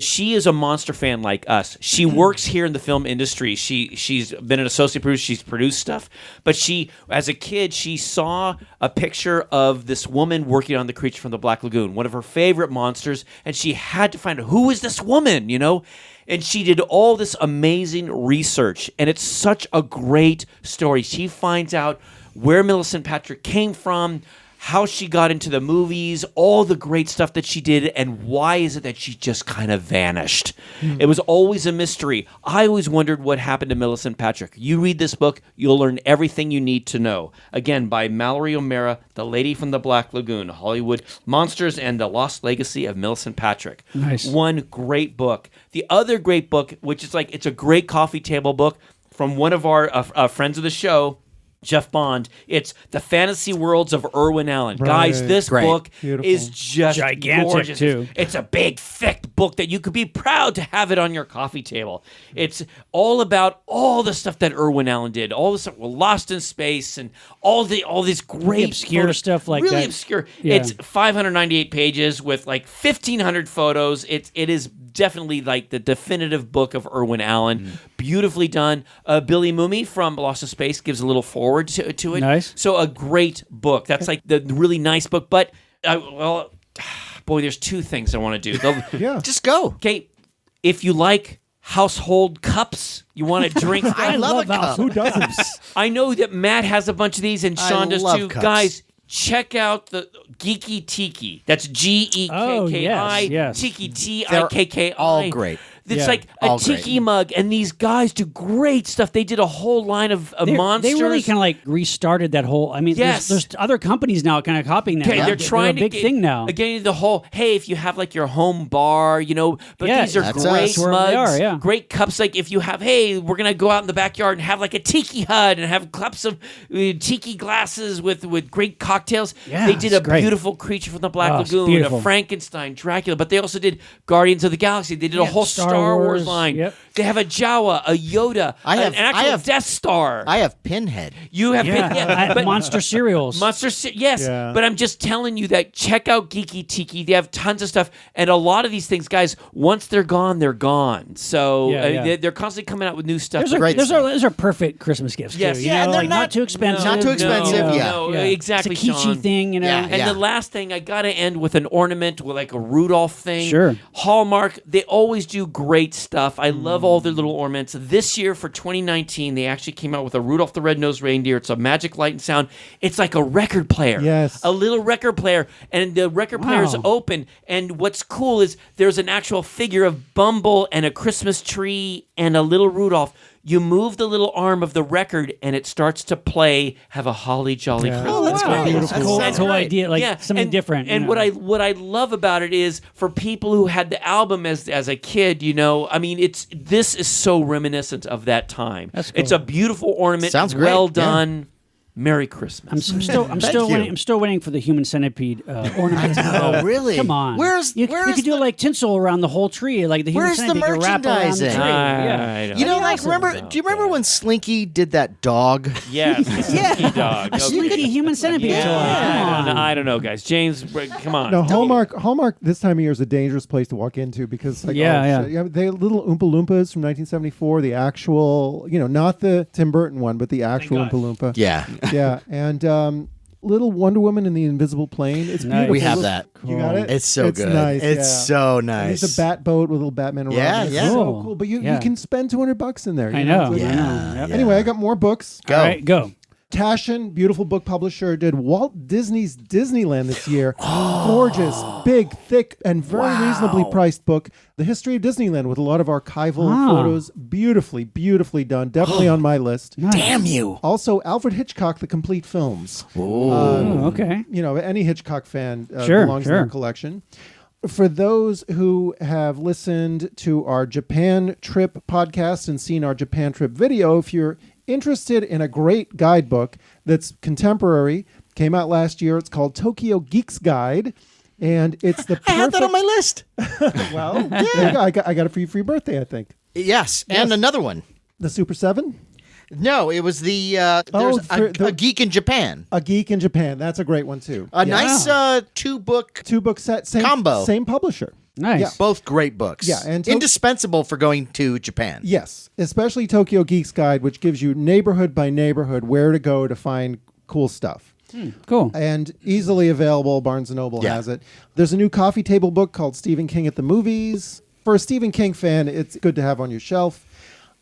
She is a monster fan like us. She works here in the film industry. She's been an associate producer. She's produced stuff. But she, as a kid, she saw a picture of this woman working on the creature from the Black Lagoon, one of her favorite monsters, and she had to find out, who is this woman, you know? And she did all this amazing research, and it's such a great story. She finds out where Millicent Patrick came from, how she got into the movies, all the great stuff that she did, and why is it that she just kind of vanished. It was always a mystery. I always wondered what happened to Millicent Patrick. You read this book, you'll learn everything you need to know. Again, by Mallory O'Mara, The Lady from the Black Lagoon, Hollywood Monsters and the Lost Legacy of Millicent Patrick. Nice. One great book. The other great book, which is like, it's a great coffee table book from one of our friends of the show, Jeff Bond. It's The Fantasy Worlds of Irwin Allen. Guys, this Great. book Beautiful. is just Gigantic, gorgeous. too. It's a big, thick book that you could be proud to have it on your coffee table. It's all about all the stuff that Irwin Allen did. All the stuff with Lost in Space and all this great obscure photos. stuff like really that. obscure. Yeah. It's 598 pages with like 1,500 photos. It is definitely like the definitive book of Irwin Allen. Beautifully done. Billy Mooney from Lost in Space gives a little forward to it. Nice. So a great book. That's like the really nice book. But, boy, there's 2 things I want to do. Yeah. Just go. Okay, if you like household cups, you want to drink. I love a cup. Who doesn't? Oh, I know that Matt has a bunch of these, and I Sean does love too. cups. Guys, check out the Geeky Tiki. That's Gekki. Oh, yes. Tiki, They're Tikki. all great. It's Yeah. like a All tiki great. mug, and these guys do great stuff. They did a whole line of monsters. They really kind of like restarted that whole. I mean, Yes. there's other companies now kind of copying that. Okay, they're trying a big to thing now. Again, the whole hey, if you have like your home bar, you know, but Yeah, these are that's great us. Where mugs, they are, yeah. great cups. Like if you have, hey, we're gonna go out in the backyard and have like a tiki hut and have cups of tiki glasses with great cocktails. Yeah, they did it's a great. beautiful creature from the Black Oh, it's Lagoon, beautiful. a Frankenstein, Dracula, but they also did Guardians of the Galaxy. They did a Yeah, whole Star Star Wars Wars, line. yep. They have a Jawa, a Yoda, an actual Death Star. I have Pinhead. You have Yeah, but monster cereals. Yes, Yeah. but I'm just telling you that check out Geeky Tiki. They have tons of stuff, and a lot of these things, guys. Once they're gone, they're gone. So Yeah, yeah. They're constantly coming out with new stuff. Those are, Great those, stuff. are, those are perfect Christmas gifts. Yes. too, Yeah, you know, they're like not- too expensive. Not too expensive, No, yeah. no, exactly. It's a kitschy Sean. thing, you know. Yeah, And the last thing, I got to end with an ornament with like a Rudolph thing. Sure. Hallmark, they always do great stuff. I love all their little ornaments. This year for 2019, they actually came out with a Rudolph the Red-Nosed Reindeer. It's a magic light and sound. It's like a record player. Yes. A little record player. And the record player is Wow. open. And what's cool is there's an actual figure of Bumble and a Christmas tree and a little Rudolph. You move the little arm of the record and it starts to play Have a Holly Jolly Christmas. Oh, that's Wow. great. That's That's cool. so That's a whole great. idea, like something and, different. And you know. what I love about it is for people who had the album as a kid, you know, I mean, this is so reminiscent of that time. That's cool. It's a beautiful ornament. Sounds great, Well yeah. done. Merry Christmas. I'm still you. waiting. I'm still waiting for the human centipede ornament. Oh, really? Come on. You could do like tinsel around the whole tree, like the human Where's the centipede could wrap around the tree. merchandising? Yeah. You know, That'd be like awesome. remember? Do you remember when Slinky did that dog? Yes. yeah. Dog. A Okay. slinky human centipede toy. Come on. I don't know, guys. James, come on. No, Hallmark this time of year is a dangerous place to walk into because like Yeah. they little Oompa Loompas from 1974, the actual, not the Tim Burton one, but the actual God. Oompa Loompa. Yeah. Yeah, and little Wonder Woman in the Invisible Plane. It's Nice. beautiful. We have that. You got it? It's so good. Nice. It's yeah. so And nice. It's a bat boat with a little Batman around Yeah, it. It's yeah. so Cool. cool. But you Yeah. can spend $200 in there. I you know. It's Yeah. Anyway, I got more books. Go. All right, go. Taschen, beautiful book publisher, did Walt Disney's Disneyland this year. Gorgeous, big, thick, and very reasonably priced book. The history of Disneyland with a lot of archival photos. Beautifully, beautifully done. Definitely on my list. Damn you. Also, Alfred Hitchcock, The Complete Films. Okay. You know, any Hitchcock fan Sure, belongs in their collection. For those who have listened to our Japan trip podcast and seen our Japan trip video, if you're interested in a great guidebook that's contemporary, came out last year, it's called Tokyo Geeks Guide, and it's the perfect... I had that on my list. Well, there you go. I got it for you for your birthday, I think. Yes, and another one. The Super 7? No, it was the there's a geek in Japan. A Geek in Japan. That's a great one, too. A nice two-book set, same combo. Same publisher. Nice. Yeah. Both great books. Yeah, and indispensable for going to Japan. Yes, especially Tokyo Geeks Guide, which gives you neighborhood by neighborhood where to go to find cool stuff. Cool. And easily available. Barnes & Noble has it. There's a new coffee table book called Stephen King at the Movies. For a Stephen King fan, it's good to have on your shelf.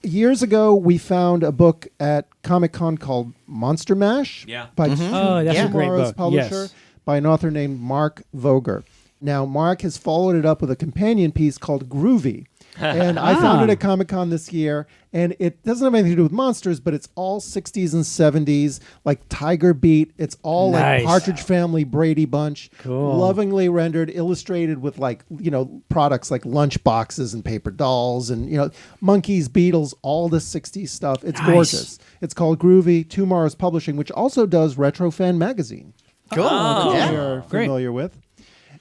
Years ago, we found a book at Comic-Con called Monster Mash by Oh, that's a great tomorrow's book. publisher Yes. by an author named Mark Voger. Now, Mark has followed it up with a companion piece called Groovy. And I found it at Comic-Con this year, and it doesn't have anything to do with monsters, but it's all 60s and 70s, like Tiger Beat. It's all Nice. like Partridge Family, Brady Bunch. Cool. Lovingly rendered, illustrated with like, you know, products like lunch boxes and paper dolls and, you know, monkeys, Beatles, all the 60s stuff. It's Nice. gorgeous. It's called Groovy, Tomorrow's Publishing, which also does Retro Fan Magazine. Cool. Which Yeah. you're Great. familiar with.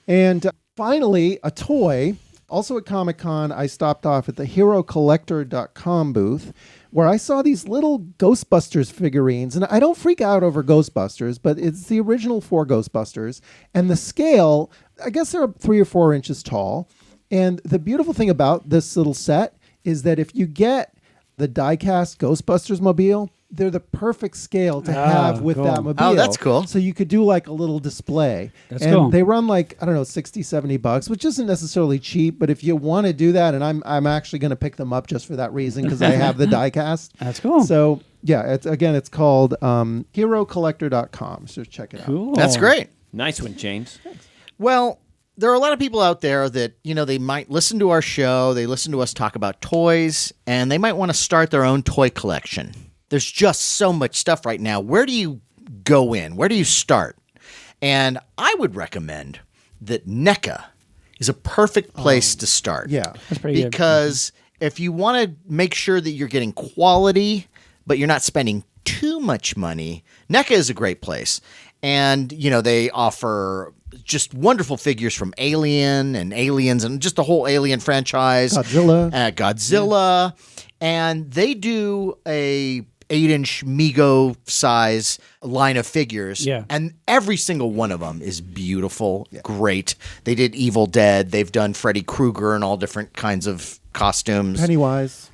And finally, a toy. Also at Comic-Con, I stopped off at the HeroCollector.com booth where I saw these little Ghostbusters figurines. And I don't freak out over Ghostbusters, but it's the original 4 Ghostbusters. And the scale, I guess they're 3 or 4 inches tall. And the beautiful thing about this little set is that if you get the die-cast Ghostbusters mobile, they're the perfect scale to have with cool. that mobile. Oh, that's cool. So you could do like a little display. That's and cool. they run like, I don't know, $60-$70, which isn't necessarily cheap, but if you want to do that, and I'm actually going to pick them up just for that reason because I have the die cast. That's cool. So yeah, it's called HeroCollector.com. So check it out. Cool. That's great. Nice one, James. Well, there are a lot of people out there that, you know, they might listen to our show, they listen to us talk about toys, and they might want to start their own toy collection. There's just so much stuff right now. Where do you go in? Where do you start? And I would recommend that NECA is a perfect place to start. Yeah. That's pretty good. Because if you want to make sure that you're getting quality, but you're not spending too much money, NECA is a great place. And, you know, they offer just wonderful figures from Alien and Aliens and just the whole Alien franchise. Godzilla. And they do a 8-inch Mego size line of figures. Yeah. And every single one of them is beautiful, great. They did Evil Dead. They've done Freddy Krueger and all different kinds of costumes.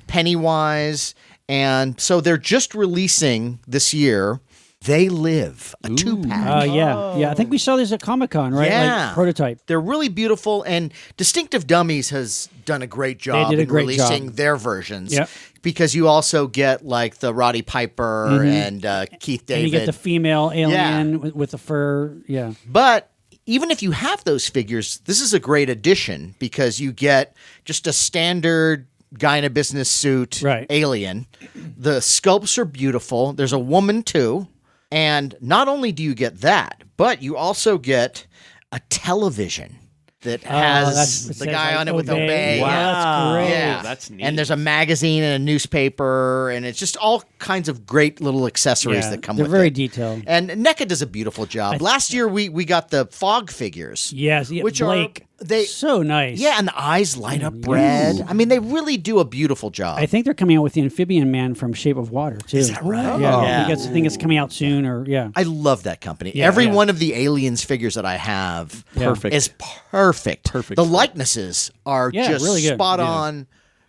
Pennywise. And so they're just releasing this year They Live, a 2-pack. Yeah. I think we saw this at Comic-Con, right? Yeah. Like prototype. They're really beautiful, and Distinctive Dummies has done a great job did a in great releasing job. their versions. Yep. Because you also get like the Roddy Piper and Keith David. And you get the female alien with the fur. Yeah. But even if you have those figures, this is a great addition because you get just a standard guy in a business suit alien. The sculpts are beautiful. There's a woman too. And not only do you get that, but you also get a television that has the guy on it with Obey. Wow, that's great. Yeah. That's neat. And there's a magazine and a newspaper, and it's just all kinds of great little accessories that come with it. They're very detailed. And NECA does a beautiful job. Last year, we got the Fog figures. Yes, which Blake. They so nice. Yeah, and the eyes light up red. I mean, they really do a beautiful job. I think they're coming out with the Amphibian Man from Shape of Water too. Is that right? Yeah, I think it's coming out soon. Or I love that company. Yeah, Every yeah. one of the Aliens figures that I have is perfect. The likenesses are just really good. spot on,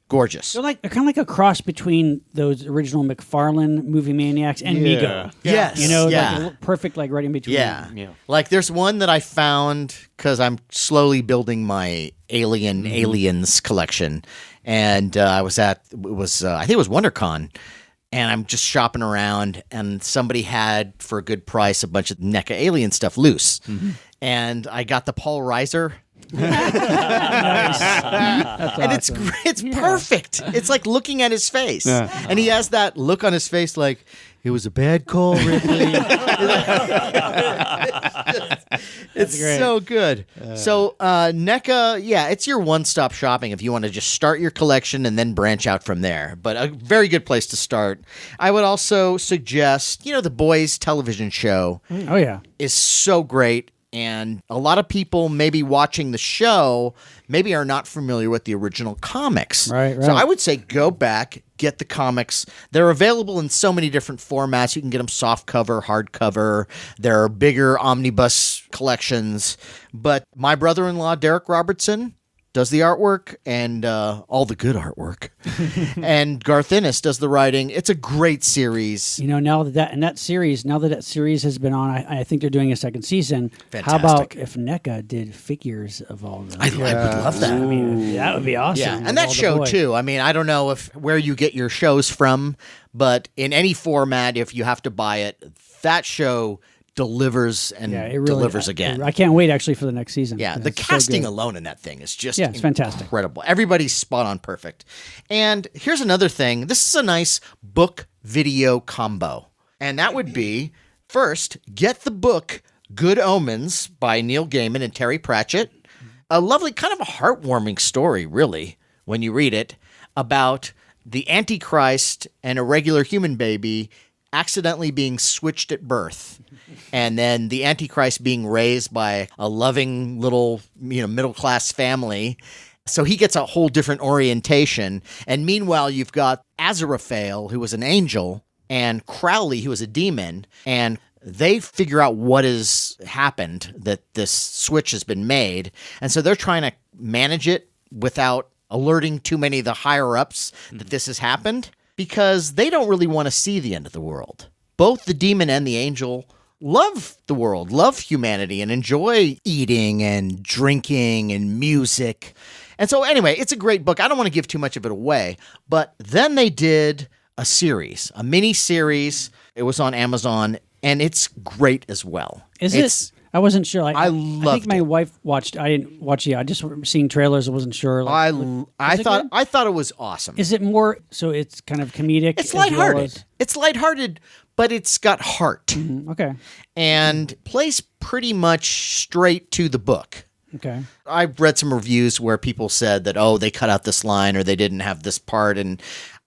gorgeous. they're kind of like a cross between those original McFarlane movie maniacs and Mego. Yes. You know, yeah. like perfect, like right in between. Yeah. Like there's one that I found because I'm slowly building my Aliens collection. And I think it was WonderCon. and I'm just shopping around, and somebody had, for a good price, a bunch of NECA alien stuff loose. And I got the Paul Reiser. And it's perfect. It's like looking at his face. And he has that look on his face like, it was a bad call, Ripley. It's so good. So NECA, it's your one-stop shopping if you want to just start your collection and then branch out from there. But a very good place to start. I would also suggest, the Boys television show Oh yeah. is so great. And a lot of people maybe watching the show maybe are not familiar with the original comics. Right. So I would say go back, get the comics. They're available in so many different formats. You can get them softcover, hardcover. There are bigger omnibus collections. But my brother-in-law, Derek Robertson, does the artwork and all the good artwork. And Garth Ennis does the writing. It's a great series. Now that series has been on, I think they're doing a second season. Fantastic. How about if NECA did figures of all them? I would love that. I mean, that would be awesome. Yeah, with and that all the show boys. too. I mean, I don't know where you get your shows from, but in any format, if you have to buy it, that show delivers and Yeah, it really delivers again. I can't wait actually for the next season. Yeah, the It's so casting good. alone in that thing is just it's fantastic. incredible. Everybody's spot on perfect. And here's another thing. This is a nice book video combo. And that would be, first, get the book Good Omens by Neil Gaiman and Terry Pratchett. A lovely, kind of a heartwarming story, really, when you read it, about the Antichrist and a regular human baby accidentally being switched at birth, and then the Antichrist being raised by a loving little, middle-class family. So he gets a whole different orientation. And meanwhile, you've got Aziraphale, who was an angel, and Crowley, who was a demon, and they figure out what has happened, that this switch has been made. And so they're trying to manage it without alerting too many of the higher-ups that this has happened, because they don't really want to see the end of the world. Both the demon and the angel love the world, love humanity, and enjoy eating and drinking and music. And so anyway, it's a great book. I don't want to give too much of it away, but then they did a series, a mini-series. It was on Amazon, and it's great as well. Is it? I wasn't sure. I I loved think my wife watched. I didn't watch it. I just seen trailers. I wasn't sure. I is it thought good? I thought it was awesome. Is it more? So it's kind of comedic. It's as well lighthearted. as- It's lighthearted, but it's got heart Okay. and plays pretty much straight to the book. Okay. I've read some reviews where people said that, they cut out this line or they didn't have this part. And,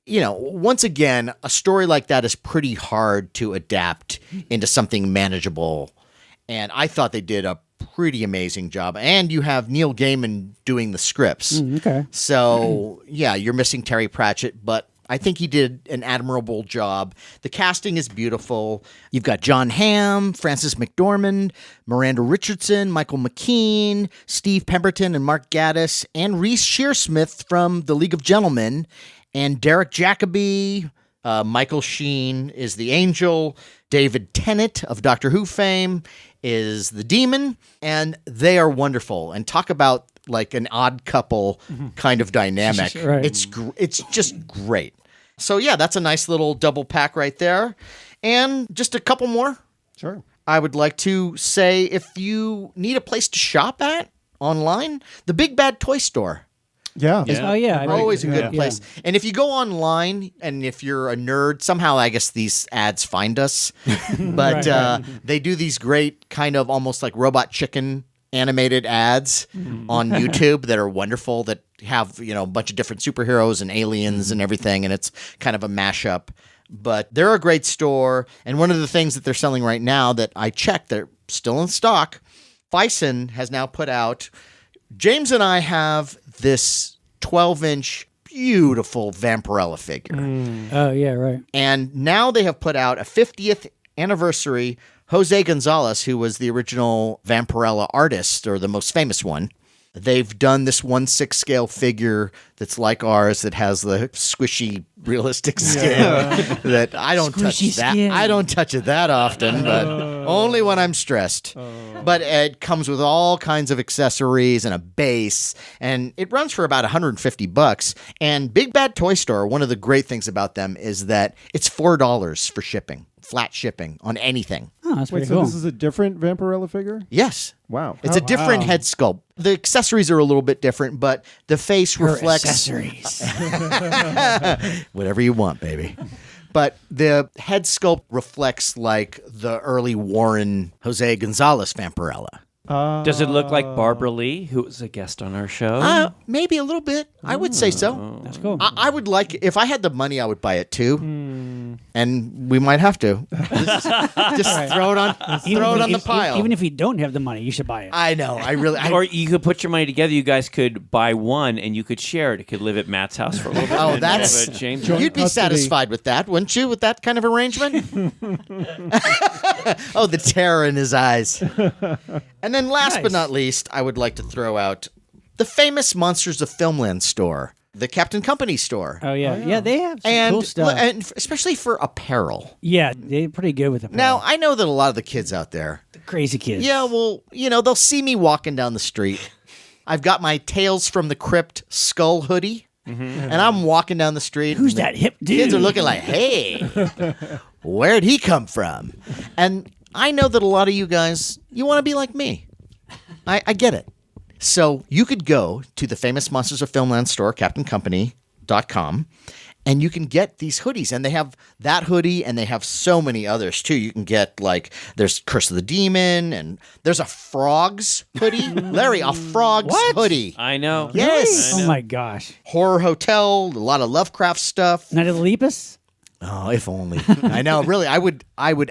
once again, a story like that is pretty hard to adapt into something manageable. And I thought they did a pretty amazing job. And you have Neil Gaiman doing the scripts. Okay. So, you're missing Terry Pratchett, but I think he did an admirable job. The casting is beautiful. You've got John Hamm, Frances McDormand, Miranda Richardson, Michael McKean, Steve Pemberton, and Mark Gatiss, and Reese Shearsmith from The League of Gentlemen, and Derek Jacobi. Michael Sheen is the angel. David Tennant of Doctor Who fame is the demon. And they are wonderful. And talk about like an odd couple kind of dynamic. Right. It's just great. So yeah, that's a nice little double pack right there. And just a couple more. Sure. I would like to say, if you need a place to shop at online, the Big Bad Toy Store. Yeah. Oh yeah. Always a good Yeah. place. And if you go online, and if you're a nerd, somehow I guess these ads find us. But Right. they do these great kind of almost like Robot Chicken animated ads on YouTube that are wonderful, that have, a bunch of different superheroes and aliens and everything, and it's kind of a mashup. But they're a great store, and one of the things that they're selling right now that I checked, they're still in stock. Fison has now put out, James and I have this 12-inch beautiful Vampirella figure. Oh yeah. Right. And now they have put out a 50th anniversary. Jose Gonzalez, who was the original Vampirella artist, or the most famous one, They've done this 1/6 scale figure that's like ours that has the squishy, realistic scale that I don't touch Squishy that. skin. I don't touch it that often, but only when I'm stressed. But it comes with all kinds of accessories and a base, and it runs for about $150. And Big Bad Toy Store, one of the great things about them is that it's $4 for shipping, flat shipping on anything. Oh, that's Wait, pretty so cool. this is a different Vampirella figure? Yes. Wow. It's a different head sculpt. The accessories are a little bit different, but the face Her reflects accessories. whatever you want, baby. But the head sculpt reflects like the early Warren Jose Gonzalez Vampirella. Does it look like Barbara Lee, who was a guest on our show? Maybe a little bit. I would say so. That's cool. I would like, if I had the money, I would buy it too. And we might have to. Just throw it on, throw it on the pile. Even if you don't have the money, you should buy it. I know. Or you could put your money together. You guys could buy one, and you could share it. It could live at Matt's house for a little bit. Oh, and that's- have it James. Joint You'd be custody. satisfied with that, wouldn't you? With that kind of arrangement? Oh, the terror in his eyes. And then last but not least, I would like to throw out the famous Monsters of Filmland store, the Captain Company store. Oh yeah, yeah. They have some and, cool stuff. and especially for apparel. Yeah, they're pretty good with it. Now, I know that a lot of the kids out there, crazy kids. yeah, well, they'll see me walking down the street. I've got my Tales from the Crypt skull hoodie, and I'm walking down the street. Who's and the that hip dude? Kids are looking like, hey, where'd he come from? And I know that a lot of you guys, you want to be like me. I get it. So you could go to the famous Monsters of Filmland store, CaptainCompany.com, and you can get these hoodies. And they have that hoodie, and they have so many others, too. You can get, like, there's Curse of the Demon, and there's a Frogs hoodie. Larry, a Frogs hoodie. I know. Yes. I know. Oh my gosh. Horror Hotel, a lot of Lovecraft stuff. Night of the Lepus? Oh, if only. I know, really, I would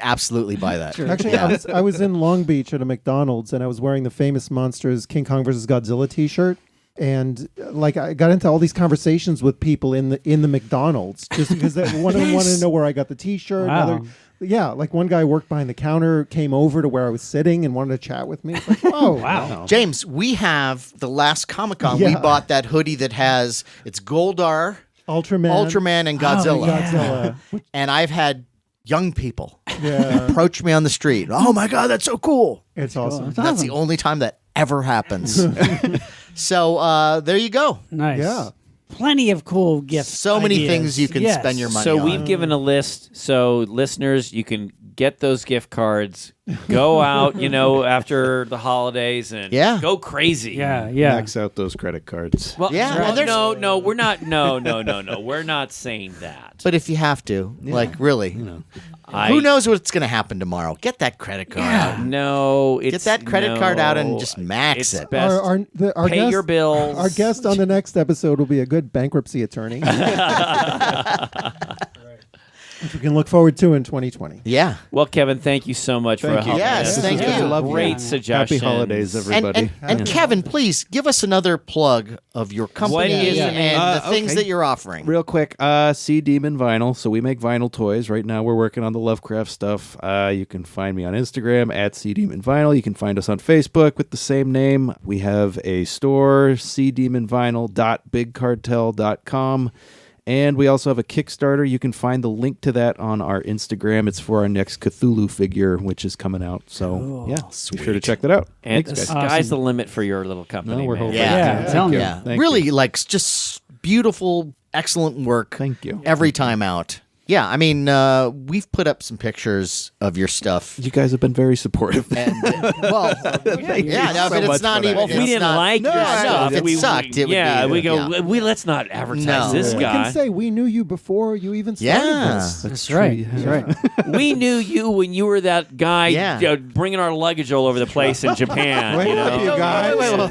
absolutely buy that. Actually, I was in Long Beach at a McDonald's, and I was wearing the famous Monsters King Kong vs. Godzilla T-shirt. And like I got into all these conversations with people in the McDonald's just because one of them wanted to know where I got the T-shirt. Wow. Another, yeah, like one guy worked behind the counter, came over to where I was sitting and wanted to chat with me. It's like, oh wow. James, we have the last Comic-Con, we Yeah. bought that hoodie that has, it's Goldar, Ultraman, and Godzilla. Godzilla. And I've had young people Yeah, approach me on the street. Oh my God, that's so cool. it's awesome. That's the only time that ever happens. So there you go. Nice. Yeah. Plenty of cool gifts. So many ideas. things you can Yes. spend your money So on. we've given a list. So listeners, you can get those gift cards. Go out, after the holidays and Yeah. go crazy. Yeah, yeah. Max out those credit cards. Well, Yeah, well, and there's- no, we're not. No, we're not saying that. But if you have to, like really, I, who knows what's going to happen tomorrow? Get that credit card out. No, Get that credit card out and just max it's it. Best. Our Pay guest, your bills. Our guest on the next episode will be a good bankruptcy attorney, which we can look forward to in 2020. Yeah. Well, Kevin, thank you so much for Thank you. helping Yes, us. thank This was you. a Love you. Great Happy suggestion. holidays, everybody. And Kevin, please give us another plug of your company What is the name? and the things okay. that you're offering. Real quick, Sea Demon Vinyl. So we make vinyl toys. Right now we're working on the Lovecraft stuff. You can find me on Instagram at Sea Demon Vinyl. You can find us on Facebook with the same name. We have a store, seademonvinyl.bigcartel.com. And we also have a Kickstarter. You can find the link to that on our Instagram. It's for our next Cthulhu figure, which is coming out. So, yeah, be sure to check that out. And Thanks, the guys. sky's the limit for your little company. No, we're man. hoping. Yeah. Yeah, tell me. Yeah. Thank Really, like, just beautiful, excellent work. Thank you. Every time out. Yeah, I mean, we've put up some pictures of your stuff. You guys have been very supportive. And, well, yeah, no, so but it's much not for that. even. Well, if we it's didn't not- like no, your no, stuff, if it sucked, it would be. we go. yeah. Let's not advertise No. this We guy. can say we knew you before you even started Yeah. this. That's right. That's right. We knew you when you were that guy Yeah. bringing our luggage all over the place in Japan. Wait you up, know? you guys. Wait, whoa.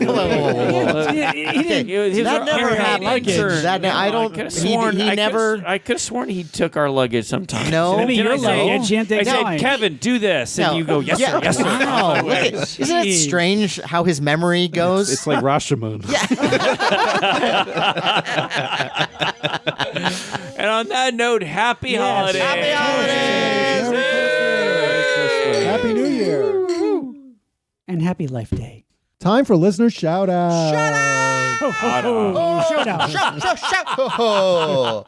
He didn't. He was That our never airhead happened. intern. That- I don't- could have he- sworn. he never- I could have sworn he took our luggage sometime. No. Maybe Did your I say- luggage, you didn't I take said, mine. Kevin, do this, and No. you go, yes, Yeah. sir, yes, sir. Wow, look at- isn't it strange how his memory goes? It's like Rashomon. And on that note, happy holidays. Happy holidays. Happy New Year. And happy Life Day. Time for listener shout out. Shout out! Shout out. Shout! Oh.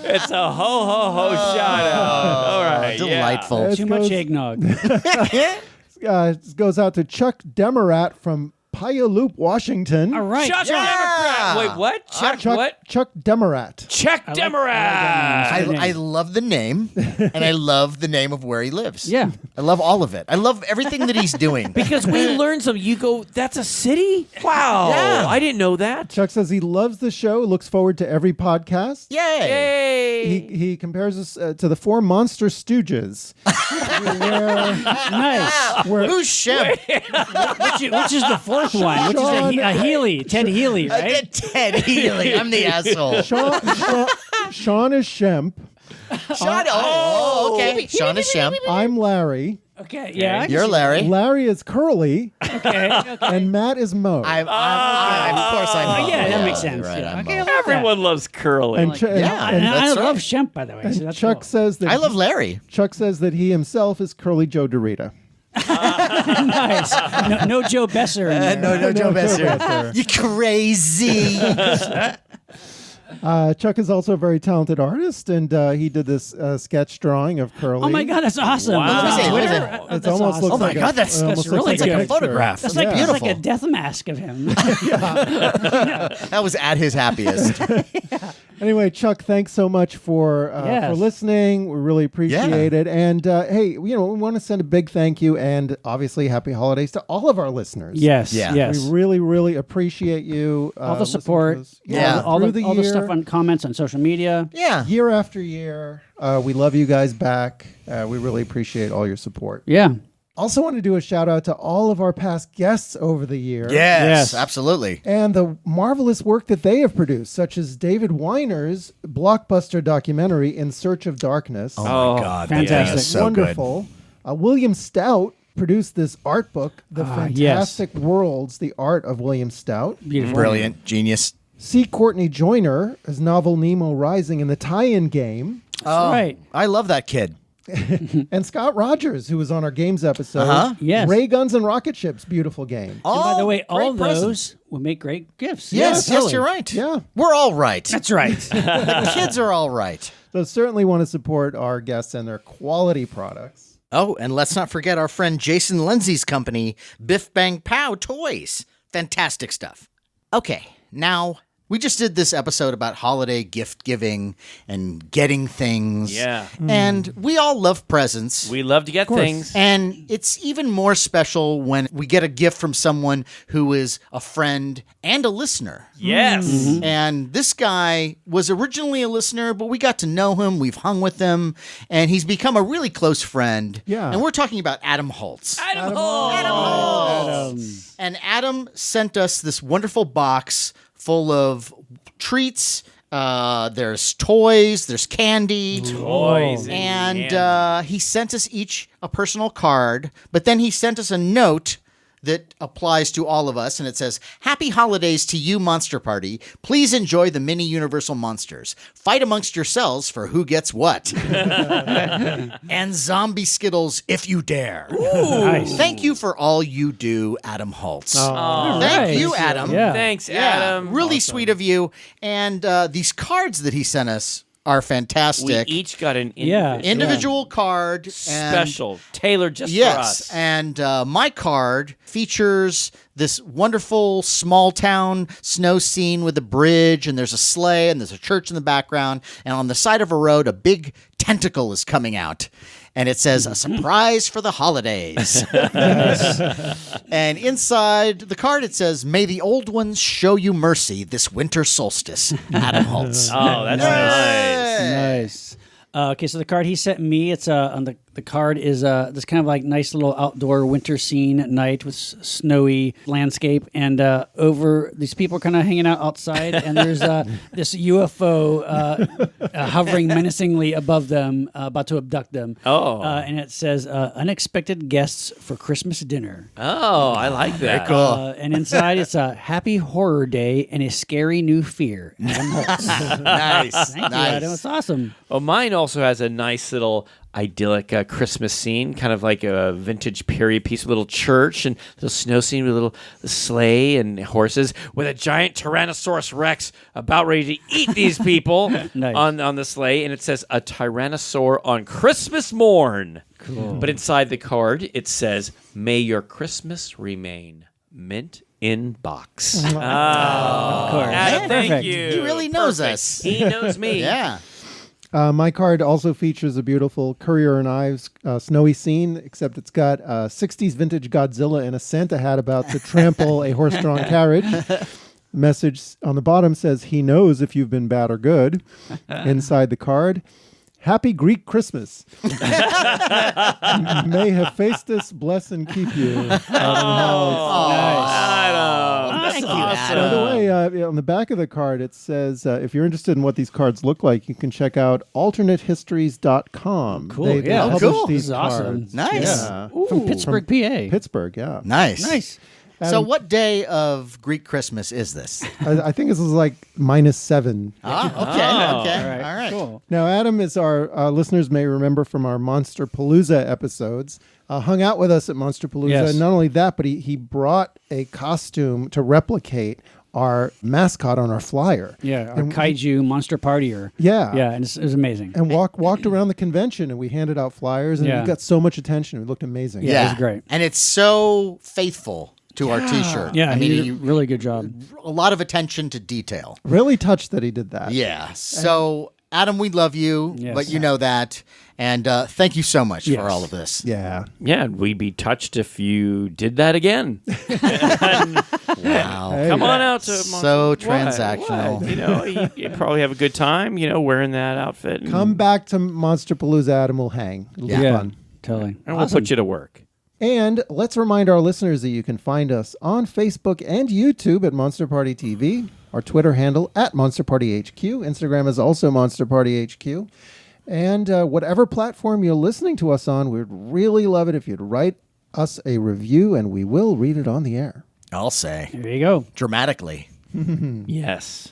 It's a ho ho ho shout out. All right, Delightful. This Too much goes- eggnog. This goes out to Chuck Demarat from Puyallup, Washington. All right. Chuck yeah. Democrat. Wait, what? Chuck what? Chuck Demarat. Chuck Democrat. I love the name, and I love the name of where he lives. Yeah. I love all of it. I love everything that he's doing. Because we learned something. You go, that's a city? Wow. Yeah. I didn't know that. Chuck says he loves the show, looks forward to every podcast. Yay! Yay. He compares us to the four Monster Stooges. Nice. Who's Shem? Which is the fourth one? Which is a Healy. Ted Healy, right? Ted Healy. I'm the asshole. Sean is Shemp. Sean. Oh, okay. Sean is Shem. I'm Larry. Okay, yeah. I can You're see Larry. Larry is Curly. that. Okay. And Matt is Mo. Of course I'm. Yeah, that makes sense. Right, Yeah. I'm Okay, I Mo. like that. Everyone loves curling. and Ch- and- Yeah. and And I That's love right. Shemp, by the way. So that's Chuck cool. says that I love Larry. Chuck says that he himself is Curly Joe Dorita. Nice. No Joe Besser in there. No, Joe Besser. Besser. You crazy. Chuck is also a very talented artist, and he did this sketch drawing of Curly. Oh my God, that's awesome. Wow. Is that What is Twitter? it? It That's almost awesome. looks Oh my like God, that's really like a good. photograph. That's like, Yeah. that's like Beautiful. a death mask of him. That was at his happiest. Anyway, Chuck, thanks so much for Yes. listening. We really appreciate it. And hey, we want to send a big thank you and obviously happy holidays to all of our listeners. Yes, Yeah. yes. We really, really appreciate you. all the listening to support, us. Yeah. all through the all the year, stuff on comments on social media. Yeah. year after year. We love you guys back. We really appreciate all your support. Yeah. Also want to do a shout out to all of our past guests over the year. Yes, Yes. absolutely. And the marvelous work that they have produced, such as David Weiner's blockbuster documentary In Search of Darkness. Oh my God, that thing fantastic. is so good. Wonderful. William Stout produced this art book, The Fantastic Worlds, The Art of William Stout. Beautiful. Brilliant, genius. C. Courtney Joyner, his novel Nemo Rising and the tie-in game. Right. I love that kid. And Scott Rogers, who was on our games episode. Uh-huh. Yes. Ray Guns and Rocket Ships, beautiful game. And by the way, all great of presents. those will make great gifts. Yes, Yeah, yes, totally. you're right. Yeah. We're all right. That's right. The kids are all right. So certainly want to support our guests and their quality products. Oh, and let's not forget our friend Jason Lindsay's company, Biff Bang Pow Toys. Fantastic stuff. Okay, now we just did this episode about holiday gift giving and getting things. Yeah. And we all love presents. We love to get things. And it's even more special when we get a gift from someone who is a friend and a listener. Yes. And this guy was originally a listener, but we got to know him. We've hung with him, and he's become a really close friend. Yeah. And we're talking about Adam Holtz. Adam Hall. And Adam sent us this wonderful box full of treats. There's toys, there's candy. Toys. And he sent us each a personal card, but then he sent us a note that applies to all of us, and it says, "Happy holidays to you, Monster Party. Please enjoy the mini Universal Monsters. Fight amongst yourselves for who gets what. And zombie Skittles if you dare. Nice. Thank you for all you do, Adam Holtz." All Thank right. you, Adam. Yeah. Thanks, Yeah, Adam. really sweet of you. And these cards that he sent us are We fantastic. each got an Yeah. Individual card. And special, tailored just for yes, us. and my card features this wonderful small town snow scene with a bridge, and there's a sleigh, and there's a church in the background, and on the side of a road, a big tentacle is coming out. And it says, "A surprise for the holidays." And inside the card, it says, "May the old ones show you mercy this winter solstice." Adam Holtz. Oh, that's nice. Nice. Okay, so the card he sent me, it's on the card is this kind of like nice little outdoor winter scene at night with snowy landscape, and over these people are kind of hanging out outside, and there's this UFO hovering menacingly above them, about to abduct them. Oh. And it says unexpected guests for Christmas dinner. Oh, I like that. And inside it's a happy horror day and a scary new fear. Adam Holtz. Nice. Thank you, Adam. It's awesome. Well, mine also has a nice little idyllic Christmas scene, kind of like a vintage period piece, with a little church and little snow scene with a little sleigh and horses, with a giant Tyrannosaurus Rex about ready to eat these people Nice. on the sleigh, and it says a Tyrannosaur on Christmas morn. Cool. But inside the card it says, "May your Christmas remain mint in box." Of course. Adam, thank Perfect. you. He really knows Perfect. us. He knows me. Yeah. My card also features a beautiful Courier and Ives snowy scene, except it's got 60s vintage Godzilla in a Santa hat about to trample a horse-drawn carriage. Message on the bottom says, "He knows if you've been bad or good." Inside the card, "Happy Greek Christmas. May Hephaestus bless and keep you." Thank you, Adam. By the way, on the back of the card, it says, if you're interested in what these cards look like, you can check out alternatehistories.com. Cool, They yeah. publish Cool. these This is awesome. cards. Nice. Yeah. From Pittsburgh, PA. Pittsburgh, yeah. Nice. Nice. So, Adam- what day of Greek Christmas is this? I think this is like -7. Okay. All All right. Cool. Now, Adam, as our listeners may remember from our Monster Palooza episodes, hung out with us at Monster Palooza. Yes. And not only that, but he brought a costume to replicate our mascot on our flyer. Yeah, our And- kaiju monster partier. Yeah. Yeah, and it was amazing. And walked around the convention, and we handed out flyers, and Yeah. we got so much attention. It looked amazing. Yeah. it was great. And it's so faithful to our T-shirt. Yeah, I he mean, did a really good job. a lot of attention to detail. Really touched that he did that. Yeah. So, Adam, we love you, Yes. but you know that. And thank you so much Yes. for all of this. Yeah. Yeah, and we'd be touched if you did that again. Wow. Hey. Come on out to So What? transactional. What? You know, you probably have a good time, wearing that outfit. And, Come back to Monster Palooza, Adam will hang. It'll be Yeah, fun. totally. and we'll put you to work. And let's remind our listeners that you can find us on Facebook and YouTube at Monster Party TV, our Twitter handle at Monster Party HQ. Instagram is also Monster Party HQ. And whatever platform you're listening to us on, we'd really love it if you'd write us a review, and we will read it on the air. I'll say. There you go. Dramatically. Yes.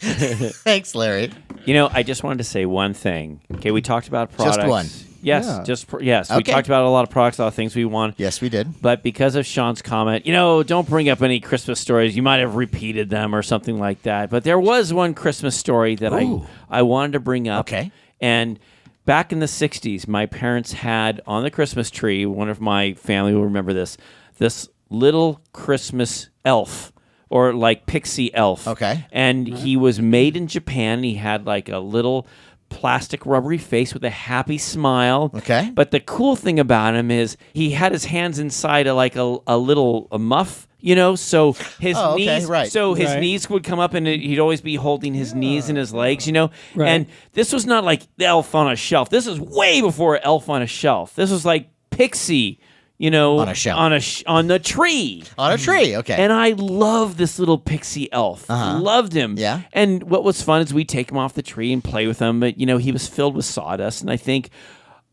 Thanks, Larry. I just wanted to say one thing. Okay, we talked about products. Just one. Yes, Yeah. yes. We Okay. talked about a lot of products, a lot of things we want. Yes, we did. But because of Sean's comment, don't bring up any Christmas stories. You might have repeated them or something like that. But there was one Christmas story that I wanted to bring up. Okay. And back in the 60s, my parents had on the Christmas tree, one of my family will remember this little Christmas elf, or like pixie elf. Okay. And he was made in Japan. He had like a little plastic rubbery face with a happy smile. Okay. But the cool thing about him is he had his hands inside a little muff, so his Oh, okay, knees right. so his Right. knees would come up and he'd always be holding his knees and his legs, Right. And this was not like the Elf on a Shelf. This is way before Elf on a Shelf. This was like Pixie, On a shelf. on the tree. On a tree. Okay. And I love this little pixie elf. Loved him. Yeah. And what was fun is we'd take him off the tree and play with him. But, he was filled with sawdust. And I think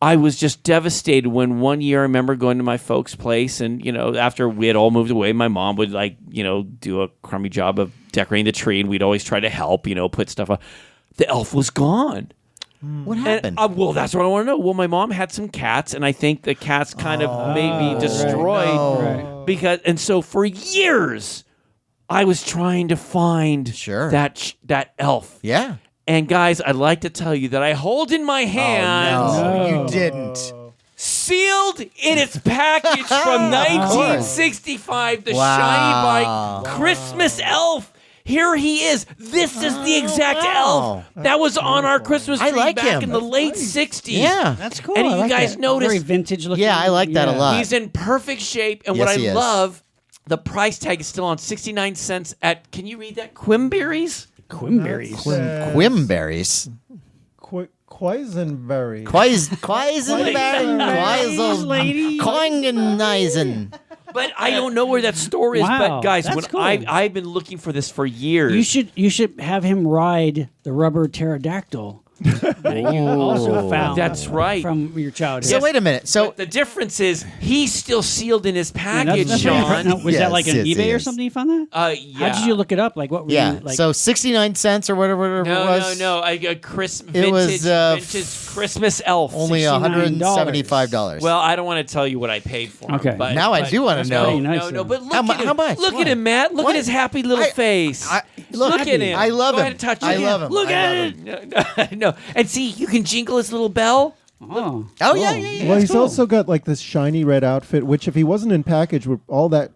I was just devastated when one year I remember going to my folks' place. And, after we had all moved away, my mom would, do a crummy job of decorating the tree. And we'd always try to help, put stuff up. The elf was gone. What And, happened? well, that's what I want to know. Well, my mom had some cats, and I think the cats kind of maybe destroyed Right. and so for years, I was trying to find Sure. that elf. Yeah. And guys, I'd like to tell you that I hold in my hand, No, No. you didn't. sealed in its package from 1965, the Wow. shiny bike Christmas elf. Here he is. This is the exact elf that was on our Christmas I tree like back him. in the late 60s. Yeah. That's cool. And I you like guys that. notice- Very vintage looking. Yeah, I like that a lot. He's in perfect shape, and Yes, what I he is. love, the price tag is still on 69 cents at, can you read that? Quimberries? Quimberries. Quimberries. Quisenberry. Coingenisen. But I don't know where that store is. Wow, But guys, that's when cool. I've been looking for this for years. You should have him ride the rubber pterodactyl that you also found. That's right. From your childhood. So wait a minute. So But the difference is he's still sealed in his Yeah, package, that's Sean. no, was Yes, that like on yes, eBay or yes. something you found that? Yeah. How did you look it up? Like what were yeah, you like? so 69 cents or whatever it was. No. A vintage, It was, vintage Christmas elf. Only $69. $175. Well, I don't want to tell you what I paid for him. Okay. But, now I but- do want That's to know. pretty nice, No, though. but look How mu- at him. how much? Look What? at him, Matt. Look What? at his happy little face. Look at him. I love Go him. ahead and touch I it. love him. Look I at love it. No. And see, you can jingle his little bell. oh. Oh yeah. Well, he's also got like this shiny red outfit, which if he wasn't in package, all that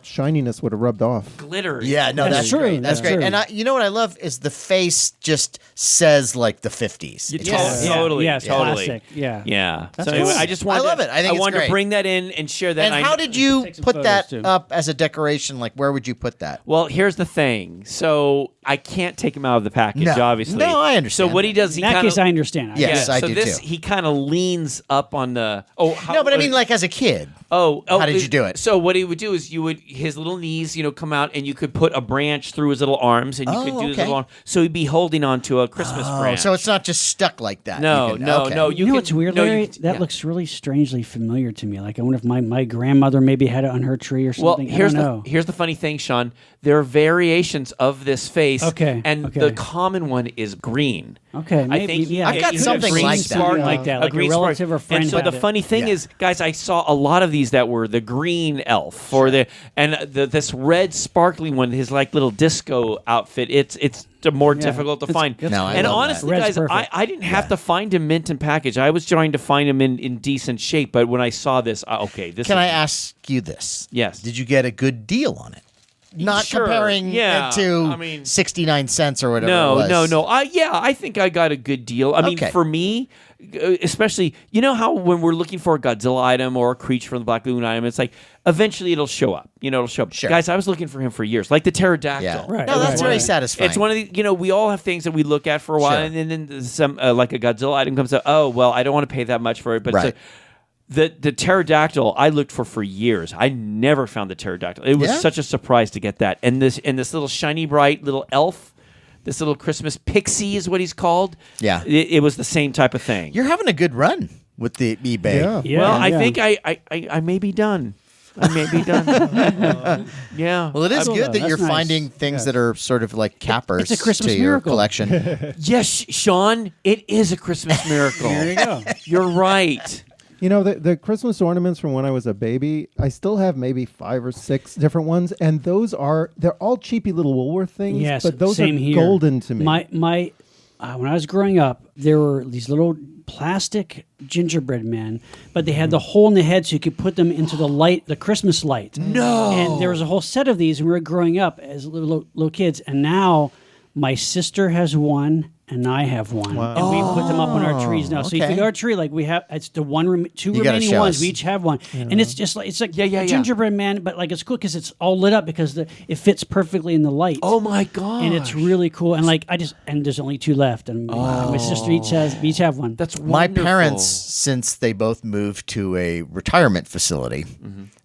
shininess would have rubbed off. Glitter. Yeah, no, That's that's true. great. That's That's great. true. And you know what I love is the face just says like the 50s. It just- Yeah. Totally. Yeah, it's totally. classic. Yeah. Yeah. That's So anyway, cool. I just wanted I love to, it. I think it's wanted great. to bring that in and share that. And I how know- did you Take some put photos, that too. up as a decoration? Like, where would you put that? Well, here's the thing. So I can't take him out of the package, No. obviously. No, I understand. So what he does, he In that kind case, I understand. Yes, I so do this, too. he kind of leans up on the. Oh, how, No, but I mean, like as a kid. How did you do it? So what he would do is his little knees, come out, and you could put a branch through his little arms, and you could do his okay. little arm. So he'd be holding onto a Christmas branch. So it's not just stuck like that. no, You can- no, okay. no. You know can, what's weird, no, Larry? you can- That yeah. looks really strangely familiar to me. Like I wonder if my grandmother maybe had it on her tree or Well, something. here's I don't know. the funny thing, Sean. There are variations of this face. Okay, And okay. the common one is green. Okay, I maybe, think yeah. I've got you could something have like seen that. something Yeah. like that, like a green relative spark. or friend. And so had the it. funny thing Yeah. is, guys, I saw a lot of these that were the green elf or this red sparkly one, his like little disco outfit. It's more difficult to find. it's No, I and love that. honestly, Red's guys, perfect. I didn't have to find him mint and package. I was trying to find him in decent shape. But when I saw this, okay, this Can is, I ask you this? Yes. Did you get a good deal on it? Not Sure, comparing yeah. it to I mean- 69 cents or whatever it was. No. I think I got a good deal. I mean, Okay. for me, especially, you know how when we're looking for a Godzilla item or a creature from the Black Lagoon item, it's like eventually it'll show up. It'll show up. Sure. Guys, I was looking for him for years, like the pterodactyl. Yeah. Right, No, that's right, very right. satisfying. It's one of the, we all have things that we look at for a while, Sure. and then some like a Godzilla item comes up. Oh, well, I don't want to pay that much for it, but Right. it's the pterodactyl I looked for years. I never found the pterodactyl. It was Yeah? such a surprise to get that. And this little shiny bright little elf, this little Christmas pixie is what he's called. Yeah. It was the same type of thing. You're having a good run with the eBay. Yeah. Yeah, well, I yeah. think I may be done. I may be done. Yeah. Well, it is Cool, good though. that That's you're nice. finding things that are sort of like cappers It's a Christmas to your miracle. collection. Yes, Sean, it is a Christmas miracle. There you go. You're right. You know, the Christmas ornaments from when I was a baby, I still have maybe 5 or 6 different ones, and they're all cheapy little Woolworth things, Yes, but those same are here. golden to me. My when I was growing up, there were these little plastic gingerbread men, but they had the hole in the head so you could put them into the Christmas light. No. And there was a whole set of these when we were growing up as little kids, and now my sister has one. And I have one, and we put them up on our trees now. So if okay. you go to our tree, like we have, it's the two You gotta remaining show ones. us. We each have one, and it's just like Yeah. a gingerbread man, but like it's cool because it's all lit up because it fits perfectly in the light. Oh my god. And it's really cool. And like and there's only 2 left, and my sister each have one. That's My wonderful. parents, since they both moved to a retirement facility,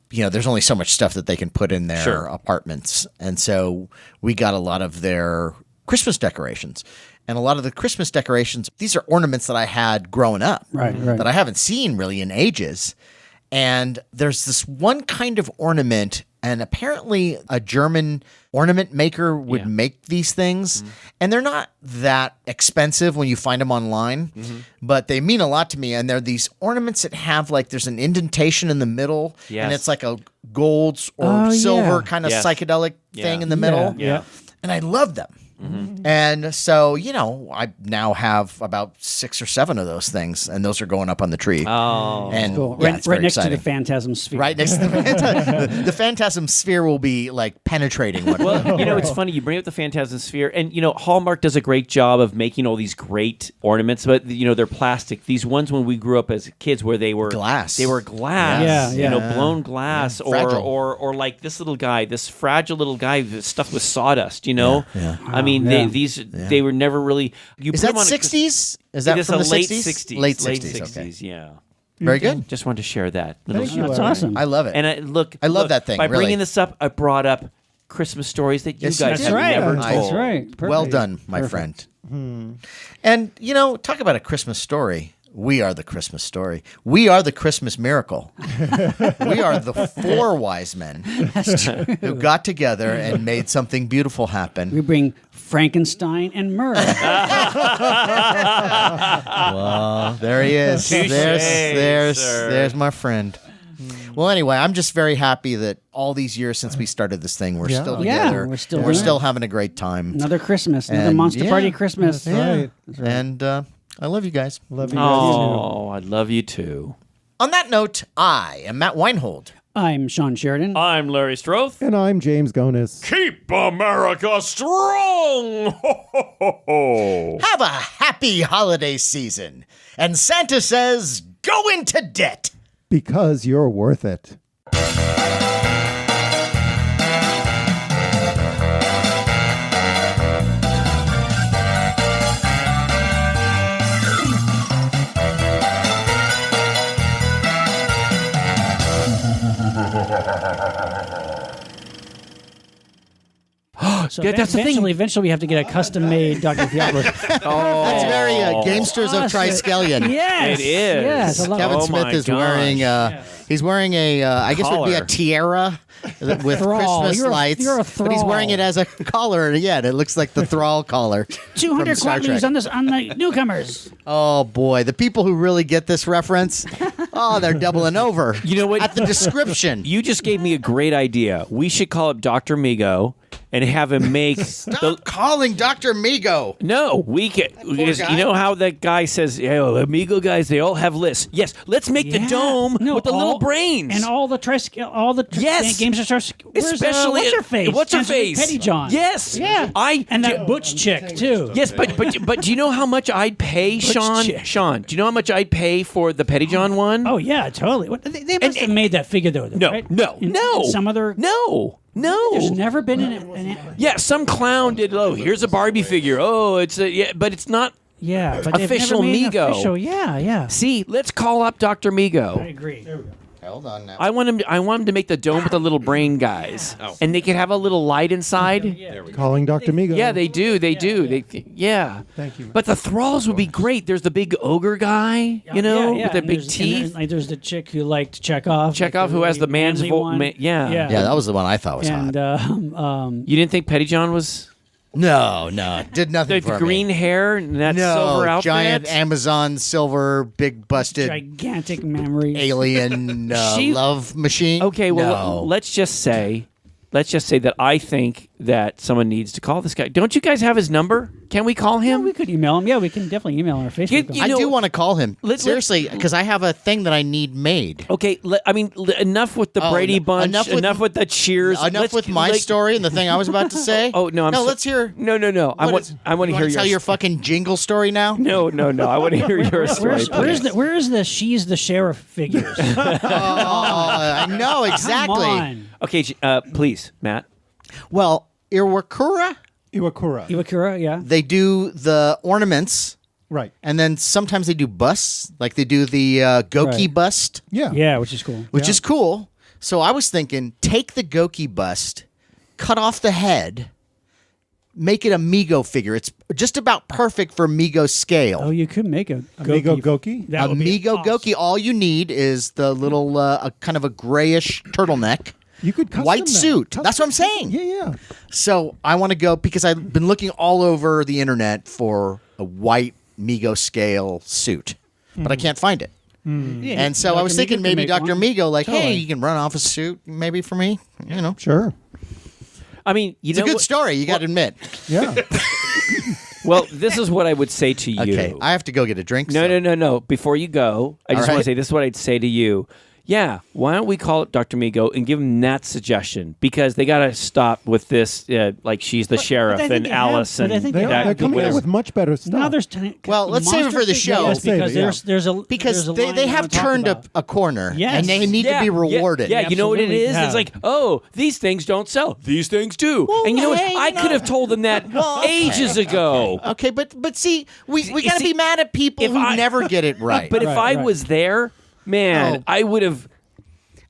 there's only so much stuff that they can put in their Sure. apartments. And so we got a lot of their Christmas decorations. And a lot of the Christmas decorations, these are ornaments that I had growing up Right. that I haven't seen really in ages. And there's this one kind of ornament, and apparently a German ornament maker would make these things. And they're not that expensive when you find them online, but they mean a lot to me. And they're these ornaments that have there's an indentation in the middle, and Yes. it's like a gold or Oh, silver yeah. kind of Yes. psychedelic thing in the middle. Yeah. And I love them. And so, I now have about 6 or 7 of those things, and those are going up on the tree. Oh. And Cool. yeah, Right, it's right very next exciting. to the Phantasm Sphere. Right next to the Phantasm. The Phantasm Sphere will be penetrating one. Well, it's funny. You bring up the Phantasm Sphere, and Hallmark does a great job of making all these great ornaments, but they're plastic. These ones when we grew up as kids, where they were Glass. they were glass, Yes. Yeah, blown glass, Fragile. or like this little guy, this fragile little guy that's stuffed with sawdust. I mean, Yeah. they were never really. You Is put that them on 60s? Is It that is from a the late 60s? 60s. Late 60s, okay. Yeah. Very good. Just wanted to share that. Little Thank you, That's Larry. awesome. I love it. And I love that thing, By really. bringing this up, I brought up Christmas stories that you Yes, guys you have did. never That's told. That's right. Perfect. Well done, my friend. And, talk about a Christmas story. We are the Christmas story. We are the Christmas miracle. We are the 4 wise men who got together and made something beautiful happen. We bring Frankenstein and myrrh. Well, there he is. Touché, There's my friend. Well, anyway, I'm just very happy that all these years since we started this thing, we're still Yeah, together. we're still and doing we're still it. having a great time. Another Christmas, another And, Monster yeah. Party Christmas. Right. And I love you guys. Love you guys. Oh, I love you too. On that note, I am Matt Weinhold. I'm Shawn Sheridan. I'm Larry Strothe. And I'm James Gonis. Keep America strong! Ho, ho, ho, ho. Have a happy holiday season. And Santa says, go into debt. Because you're worth it. So Yeah, that's the thing. Eventually, we have to get a custom-made Dr. Theopolis. That's very Gamesters of Triskelion. Yes, It is. Yes, I love Kevin Oh Smith my is gosh. wearing he's wearing a I guess it would be a Collar. tiara with Thrall. Christmas You're a- lights. you're a But he's wearing thrall. it as a collar. Yeah, and it looks like the thrall collar. 200 from Star quantities Trek. on the newcomers. Oh boy, the people who really get this reference, they're doubling over. You know what? At the description. You just gave me a great idea. We should call up Dr. Migo and have him make Stop calling Dr. Migo. No, we can. Because guy. you know how that guy says, "Oh, Amigo guys, they all have lists." Yes, let's make the Yeah. dome No, with the little all- brains And all the Yes. games are where's, Especially what's her face? What's her Answer face? Petty John. Yes. Yeah. And that Butch chick too. Yes, but do you know how much I'd pay, Sean? chick. Sean, do you know how much I'd pay for the Petty John one? Oh yeah, totally. What, they must have made that figure though. no, right? no, In no. some other. No. There's never been an Yeah, some clown did. Oh, here's a Barbie figure. Oh, it's a yeah, but it's not. yeah, but they've Official never made an Migo. Official, yeah. See, let's call up Dr. I Migo. agree. Hold on now. I want him to make the dome with the little brain guys, and they could have a little light inside. Calling Dr. Migo. Yeah, they do. Yeah. Thank you. But the thralls would be great. There's the big ogre guy, with the and big there's- teeth. And there's the chick who liked Chekhov. Chekhov, who has the man's manly voice. one. Yeah. Yeah, that was the one I thought was And hot. You didn't think Petty John was No, did nothing the for green me. hair and that silver outfit? giant Amazon silver, big busted gigantic memory. alien She- love machine. Okay, well, No. let's just say that I think that someone needs to call this guy. Don't you guys have his number? Can we call Yeah, him? we could email him. Yeah, we can definitely email on our Facebook. You I know- do want to call him. Let- Seriously, because I have a thing that I need made. Okay, enough with the Oh, Brady no- Bunch. enough Enough with- with the Cheers. Enough Let's- with my like- story and the thing I was about to say. Oh no! no, let's hear. No. I What want. is- I want to you hear wanna tell your fucking jingle story now. No. I want to hear your story. Where is the she's the sheriff figures? I know exactly. Come on. Okay, please, Matt. Well, Iwakura, Iwakura. Yeah. they do the ornaments, Right. and then sometimes they do busts, like they do the Goki Right. bust, Yeah. Yeah, which is cool. which is cool. So I was thinking, take the Goki bust, cut off the head, make it a Migo figure. It's just about perfect for Migo scale. Oh, you could make a Amigo Goki? That would be Amigo awesome. Goki, all you need is the little kind of a grayish turtleneck. You could custom White that. suit. That's what I'm saying. Yeah. So I want to go because I've been looking all over the internet for a white Migo scale suit, but I can't find it. Yeah, And so I was Dr. thinking Migo maybe can make Dr. one. Migo, like, hey, Totally. you can run off a suit maybe for me. You know, Sure. I mean, it's a good story. You got to admit. Yeah. Well, this is what I would say to you. Okay, I have to go get a drink. No, so- no. Before you go, I just All want right. to say this is what I'd say to you. Yeah, why don't we call it Dr. Migo and give him that suggestion? Because they got to stop with this, like she's the sheriff I think and they have- Alice but I and think They're, they have they're coming whatever. out with much better stuff. Now there's Well, let's save it for the show. Yes, because Save it, there's a Because there's a they line I have wanna talk turned about. a corner, Yes. and they need to be rewarded. Yeah, you know what it Absolutely. is? Yeah. It's like, oh, these things don't sell. These things do. Well, and you know what? hey, I you know- could have told them that ages ago. Okay, but see, we got to see, be mad at people if who I- never get it right. But if I right. was there, man, Oh. I would have.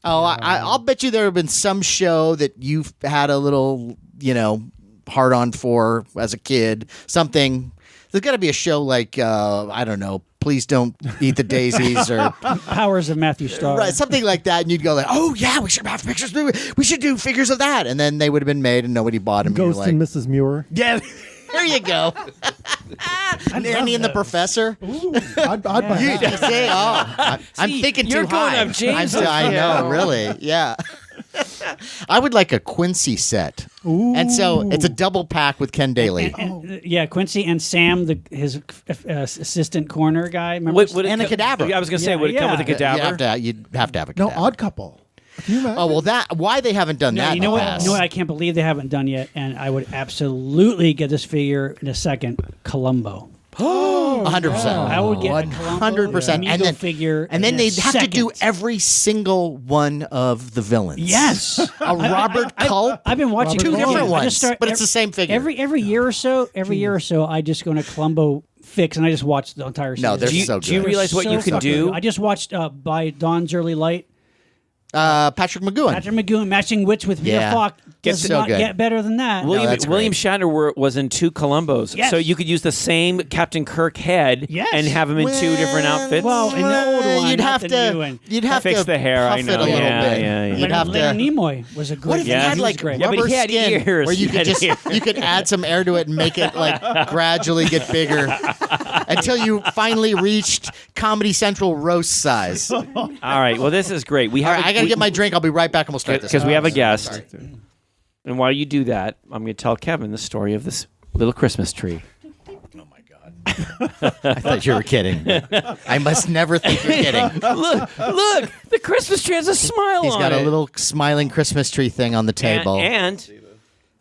Oh, I'll bet you there have been some show that you've had a little, hard on for as a kid. Something. There's got to be a show like, I don't know, Please Don't Eat the Daisies or Powers of Matthew Starr. right, something like that. And you'd go like, oh, yeah, we should have pictures. We should do figures of that. And then they would have been made and nobody bought them. Ghost and Mrs. Muir. Yeah, there you go. Nanny and the Professor. Ooh, I'd buy You that. say, I'm thinking you're too going high. up James's I know, show. really. Yeah. I would like a Quincy set. And so it's a double pack with Ken Daly. Yeah, Quincy and Sam, his assistant corner guy. Remember? And a cadaver. I was going to say, would it come with a cadaver? You'd have to have a No, cadaver. Odd Couple. Can you imagine? Oh, well, why they haven't done that You in know the what? past. You know what? I can't believe they haven't done yet, and I would absolutely get this figure in a second. Columbo. 100%. I would get a Columbo 100%. Amigo And then, figure, and then in a they'd have to do second. every single one of the villains. Yes, A Robert Culp. I've been watching Two Columbo. different I ones, just start but it's the same figure. Every year or so. I just go into Columbo fix and I just watch the entire series. No, they're so good. Do you realize what So you can fucking do? good. I just watched by Dawn's Early Light. Patrick McGowan. Patrick McGowan matching wits with Rhea Yeah. Falk Gets does so not good. get better than that. that's William great. Shatner was in 2 Columbos, Yes. so you could use the same Captain Kirk head Yes. and have him in 2 different outfits. Well, in the old one, you'd not have the to. new one. You'd have Fix to the hair, I puff know. it a little Yeah, bit. yeah, yeah. You'd have Leonard to. Nimoy was a great. What if Yeah, they had he was like great. Yeah, but rubber he had skin ears. where you He could had just ears. you could add some air to it and make it like gradually get bigger until you finally reached Comedy Central roast size. All All right, well, this is great. We have right, I gotta get my drink. I'll be right back and we'll start this. because we have a Sorry. guest. And while you do that, I'm going to tell Kevin the story of this little Christmas tree. I thought you were kidding. I must never think you're kidding. look, the Christmas tree has a smile He's on got it. a little smiling Christmas tree thing on the table. And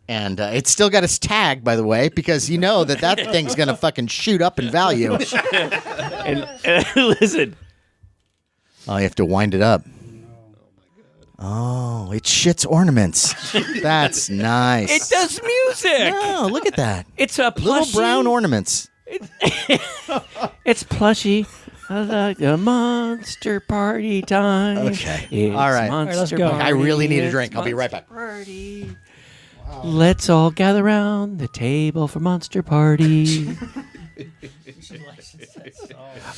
And it's still got its tag, by the way, because you know that thing's going to fucking shoot up in value. and listen, Oh, you have to wind it up. Oh, it shits ornaments. That's nice. it does music. Oh, look at that. It's a Little plushy. brown ornaments. It's plushy. I like a monster party time. Okay. It's All right. Monster All right, let's go. party. I really need a It's drink. I'll be right back. Party. Let's all gather around the table for Monster Party.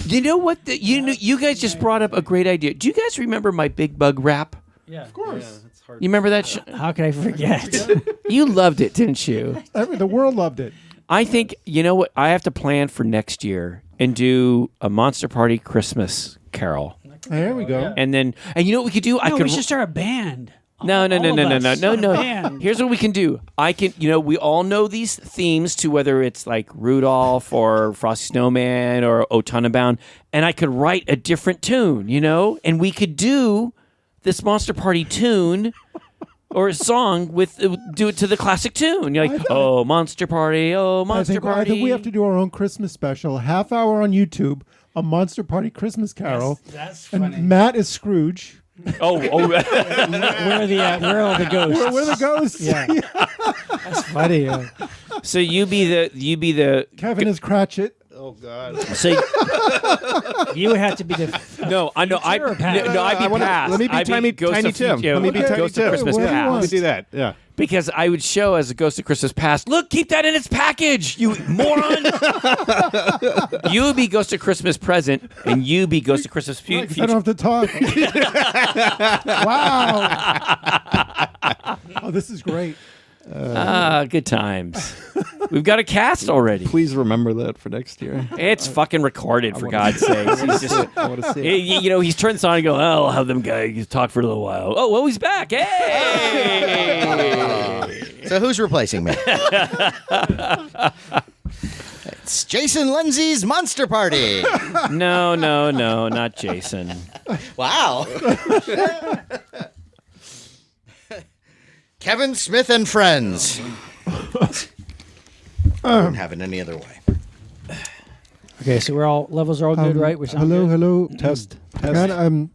You know what? You guys just brought up a great idea. Do you guys remember my Big Bug rap? Yeah. Of course. You remember that? How could I forget? You loved it, didn't you? The world loved it. I think, you know what? I have to plan for next year and do a Monster Party Christmas carol. There we go. And then, and you know what we could do? No, we should start a band. No. Man. Here's what we can do. We all know these themes to whether it's like Rudolph or Frosty Snowman or O Tannenbaum, and I could write a different tune, and we could do this Monster Party tune or a song do it to the classic tune. You're like, oh, Monster Party, oh, Monster Party. I think we have to do our own Christmas special, half hour on YouTube, a Monster Party Christmas Carol. That's funny. And Matt is Scrooge. Oh, Where are the ghosts? We're the ghosts. Yeah. That's funny. so you be the Kevin is Cratchit. so You would have to be the. no, I know I'd be past. Let me be I'd Tiny Tim. Let me be Tiny Ghost of Tim. Christmas Whatever you Past. want. Let me do that. Yeah. Because I would show as a Ghost of Christmas Past. Look, keep that in its package, you moron. You would be Ghost of Christmas Present, and you be Ghost of Christmas I Future. don't have to talk. Wow. Oh, this is great. Good times. We've got a cast already. Please remember that for next year. It's fucking recorded, for God's sakes. He's just, I want to see it. he's turned this on and go, oh, I'll have them guys talk for a little while. Oh, well, he's back. Hey! So who's replacing me? It's Jason Lindsay's Monster Party. No, not Jason. Wow. Kevin Smith and Friends. Wouldn't have it any other way. Okay, so levels are all good, right? We sound good? Hello. Test. Man,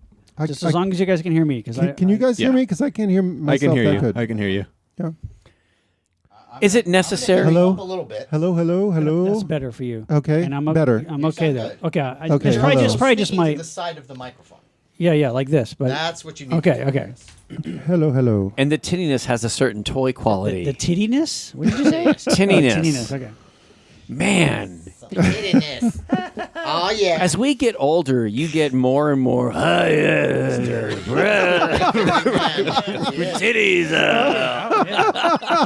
Just as long as you guys can hear me, because can you guys hear Yeah. me? Because I can't hear myself I can hear that you. good. I can hear you. Yeah. Is it necessary? Hello? A little bit. Hello. That's better for you. Okay, and I'm better. I'm okay there. good. Okay, Okay, it's hello. probably just Speaking my. to the side of the microphone. Yeah, like this. But That's what you need. okay. Hello. And the tinniness has a certain toy quality. The tittiness? What did you say? tinniness. Tinniness. Okay. Man, Oh yeah. as we get older, you get more and more titties.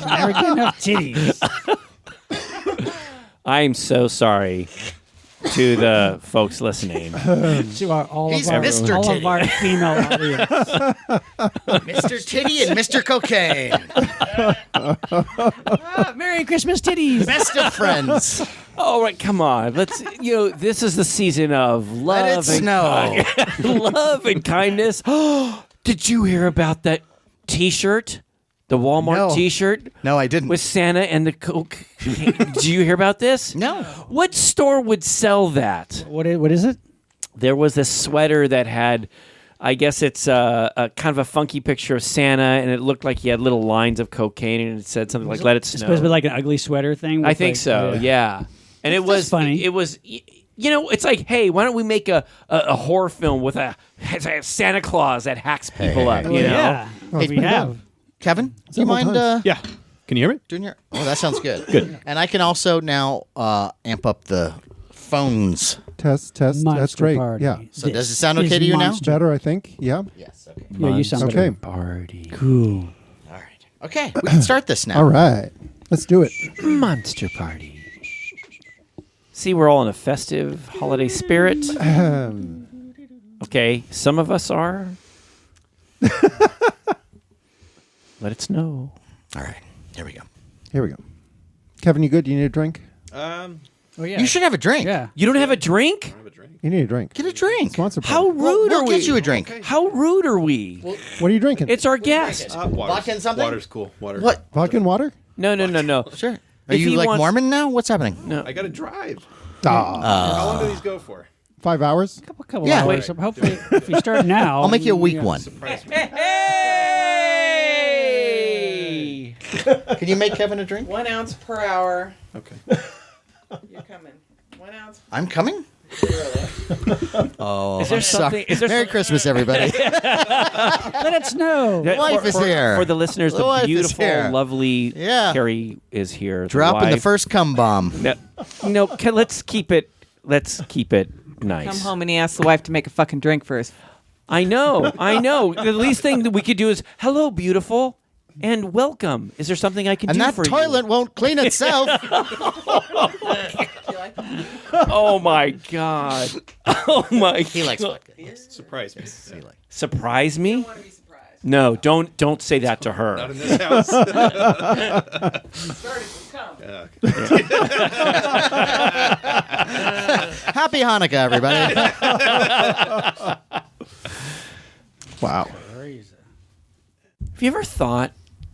Never get enough titties. I'm so sorry to the folks listening. To all He's of our Mr. all Titty. of our female audience. Mr. Titty and Mr. Cocaine. Merry Christmas, titties. Best of friends. Oh, right, come on. Let's, this is the season of love Let it snow. love and kindness. Did you hear about that T-shirt? The Walmart No. T-shirt? No, I didn't. With Santa and the Coke. Did you hear about this? No. What store would sell that? What is it? There was this sweater that had, I guess it's a kind of a funky picture of Santa, and it looked like he had little lines of cocaine, and it said something like "Let it It's snow." supposed to be like an ugly sweater thing. I with, think like- so. Yeah. And it was funny. It was. It's like, hey, why don't we make a horror film with a Santa Claus that hacks people up? You know. Yeah. Hey, we have. Kevin, do you Several mind times. Yeah. Can you hear me? doing your? Oh, that sounds good. Good. And I can also now amp up the phones. Test. That's Monster great. Party. Yeah. So does This it sound okay is to you now? It's better, I think. Yeah. Yes. Okay. Yeah, you sound Okay. Party. cool. All right. Okay. We can start this now. All right. Let's do it. Monster Party. See, we're all in a festive holiday spirit. Okay, some of us are. Let it snow. All right. Here we go. Here we go. Kevin, you good? You need a drink? Oh yeah. You should have a drink. Yeah. You don't have a drink? You need a drink. Get a drink. Sponsor. How party. rude We'll are we? get you a drink. How rude are we? What are you drinking? It's our guest. Vodka and something? Water's cool. Water. What? Vodka and water? No. Sure. Are If you he like wants- Mormon now? What's happening? No. I got to drive. Ah, How long do these go for? 5 hours? A couple Yeah. hours. So hopefully, if we start now, I'll make you a weak yeah. one. Hey! Can you make Kevin a drink? 1 ounce per hour. Okay. You're coming. 1 ounce. I'm coming. Oh, Is there I'm something? sorry. Is there Merry some- Christmas, everybody. Let it snow. Yeah, Wife is here. For the listeners, The the wife is beautiful, here. lovely Yeah. Carrie is here. Dropping the wife. first cum bomb. No, let's keep it. Let's keep it nice. Come home and he asks the wife to make a fucking drink first. I know. The least thing that we could do is, hello, beautiful, and welcome. Is there something I can And do that for toilet won't clean itself. you? Oh my god. Oh my. He likes vodka. Surprise me. Surprise me? Want to be surprised. No, don't say that to her. In this house. Started with cum. Happy Hanukkah, everybody. Wow. Have you ever thought,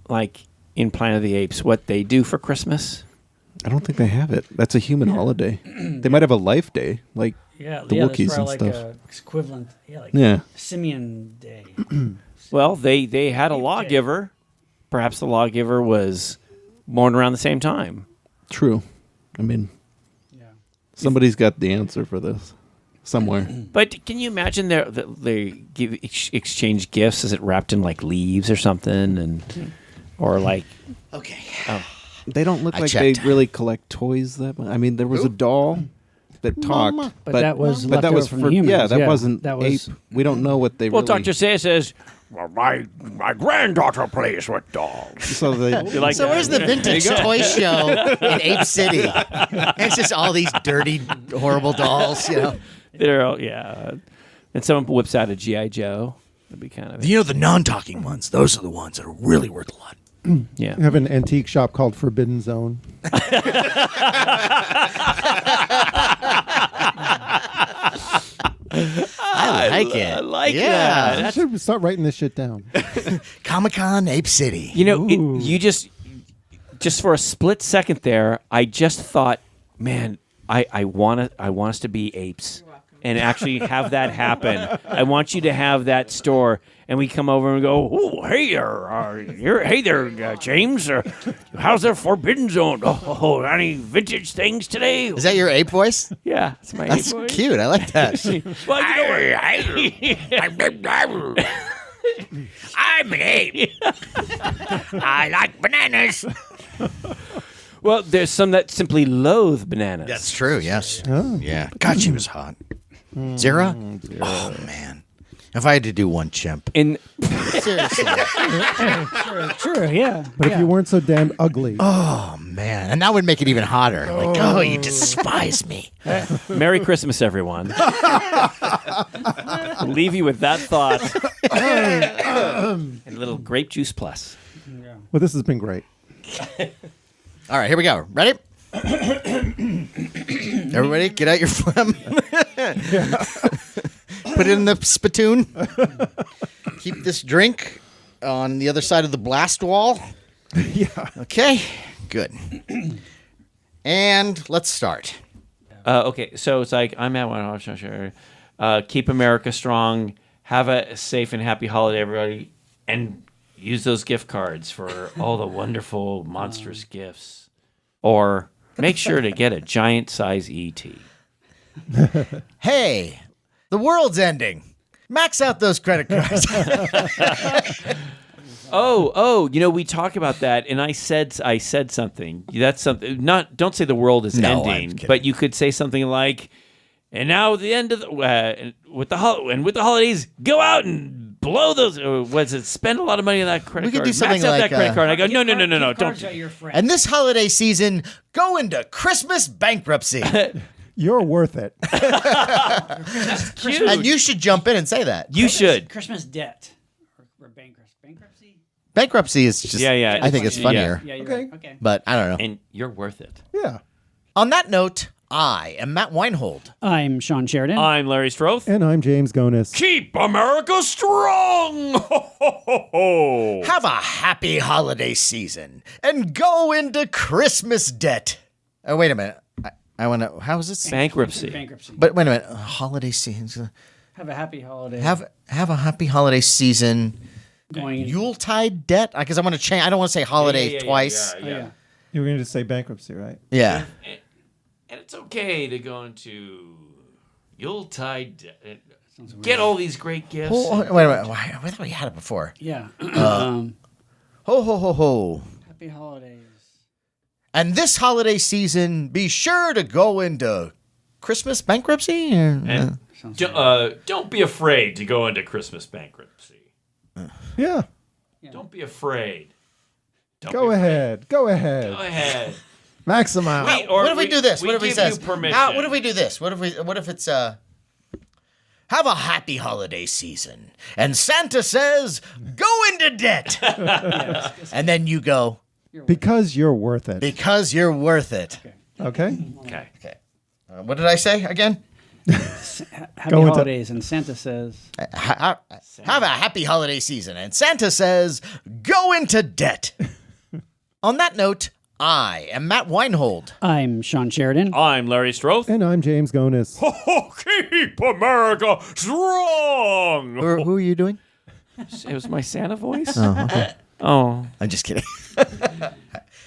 like in Planet of the Apes, what they do for Christmas? I don't think they have it. That's a human holiday. They might have a life day, like Yeah, the that's Wookiees probably and like stuff. equivalent. Yeah, like Yeah. Simeon Day. Well, they had a lawgiver. Perhaps the lawgiver was born around the same time. True. I mean, somebody's got the answer for this somewhere. But can you imagine they exchange gifts? Is it wrapped in like leaves or something, and or like Okay. They don't look I like checked. they really collect toys that much. I mean, there was a doll that talked, But that was but that left was over from for the humans. yeah, that wasn't that was ape. We don't know what they well, really. Dr. Say says, well, my granddaughter plays with dolls. So they You like So that? where's the vintage toy show in Ape City? It's just all these dirty, horrible dolls, you know. They're all, yeah, and someone whips out a GI Joe. That'd be kind of You know, the non-talking ones, those are the ones that are really worth a lot. yeah. We have an antique shop called Forbidden Zone. I like it. I like yeah. that. I should start writing this shit down. Comic-Con, Ape City. You know, you just for a split second there, I just thought, man, I want us to be apes and actually have that happen. I want you to have that store, and we come over and go, "Oh, hey there, James. How's the Forbidden Zone? Oh, any vintage things today?" Is that your ape voice? Yeah, it's my That's voice. cute. I like that. Well, you know what? I'm an ape. I like bananas. Well, there's some that simply loathe bananas. That's true. Yes. Oh. Yeah. God, she was hot. Zira? Oh man. If I had to do one chimp, In seriously. True, yeah. But if you weren't so damn ugly. Oh man, and that would make it even hotter. Like, oh, you despise me. Merry Christmas, everyone. I'll leave you with that thought. And a little grape juice plus. Well, this has been great. All right, here we go. Ready? Everybody, get out your phlegm. Put it in the spittoon. Keep this drink on the other side of the blast wall. Yeah. Okay, good. And let's start. Okay, so it's like, I'm at one. Sure. Keep America strong. Have a safe and happy holiday, everybody. And use those gift cards for all the wonderful, monstrous gifts. Or make sure to get a giant size ET. Hey, the world's ending. Max out those credit cards. Oh, we talk about that, and I said something. That's something. Don't say the world is No, I'm ending, kidding. but you could say something like, and now at the end of with the holidays, go out and blow those. Was it spend a lot of money on that credit We could card? do something Max out like, that credit card. I go, no, Gift don't. cards are your friend. And this holiday season, go into Christmas bankruptcy. You're worth it. Cute. And you should jump in and say that. You should. Christmas debt or bankruptcy. Bankruptcy is just, Yeah. I think it's funnier. Yeah, you're Okay. right. Okay. But I don't know. And you're worth it. Yeah. On that note, I am Matt Weinhold. I'm Sean Sheridan. I'm Larry Stroth. And I'm James Gonis. Keep America strong. Ho, ho, ho, ho. Have a happy holiday season and go into Christmas debt. Oh, wait a minute. I want to, how is it? Bankruptcy. But wait a minute. Holiday season. Have a happy holiday. Have a happy holiday season. going in. Yuletide debt? Because I want to change. I don't want to say holiday Yeah, twice. Oh, yeah. You were going to say bankruptcy, right? Yeah. And it's okay to go into Yuletide. Get all these great gifts. Oh, wait a minute. I thought we had it before. Yeah. Ho, ho, ho, ho. Happy holidays. And this holiday season, be sure to go into Christmas bankruptcy. And don't be afraid to go into Christmas bankruptcy. Yeah. Don't be afraid. Go ahead. Go ahead. Go ahead. Max them out. What if we do this? What if we give says? you permission. What if we do this? What if it's have a happy holiday season, and Santa says go into debt, and then you go Because you're worth it. because you're worth it. Okay? Okay. Okay. What did I say again? Happy Go into- holidays. And Santa says, Have a happy holiday season, and Santa says go into debt. On that note, I am Matt Weinhold. I'm Sean Sheridan. I'm Larry Stroth. And I'm James Gonis. Keep America strong. Who are you doing? It was my Santa voice. Oh, okay. Oh. I'm just kidding.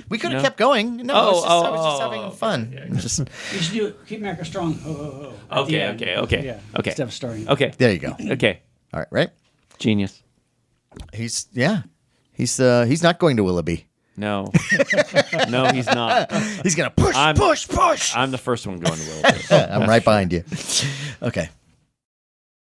We could have kept going. No, I was just having fun. Just, You should do Keep America Strong. Ho, ho, ho. At the end. Okay. Yeah. Okay. Instead of starting. Okay. there you go. Okay. All right, right? Genius. He's not going to Willoughby. No. No, he's not. He's gonna push. I'm I'm the first one going to Willoughby. right behind you. Okay.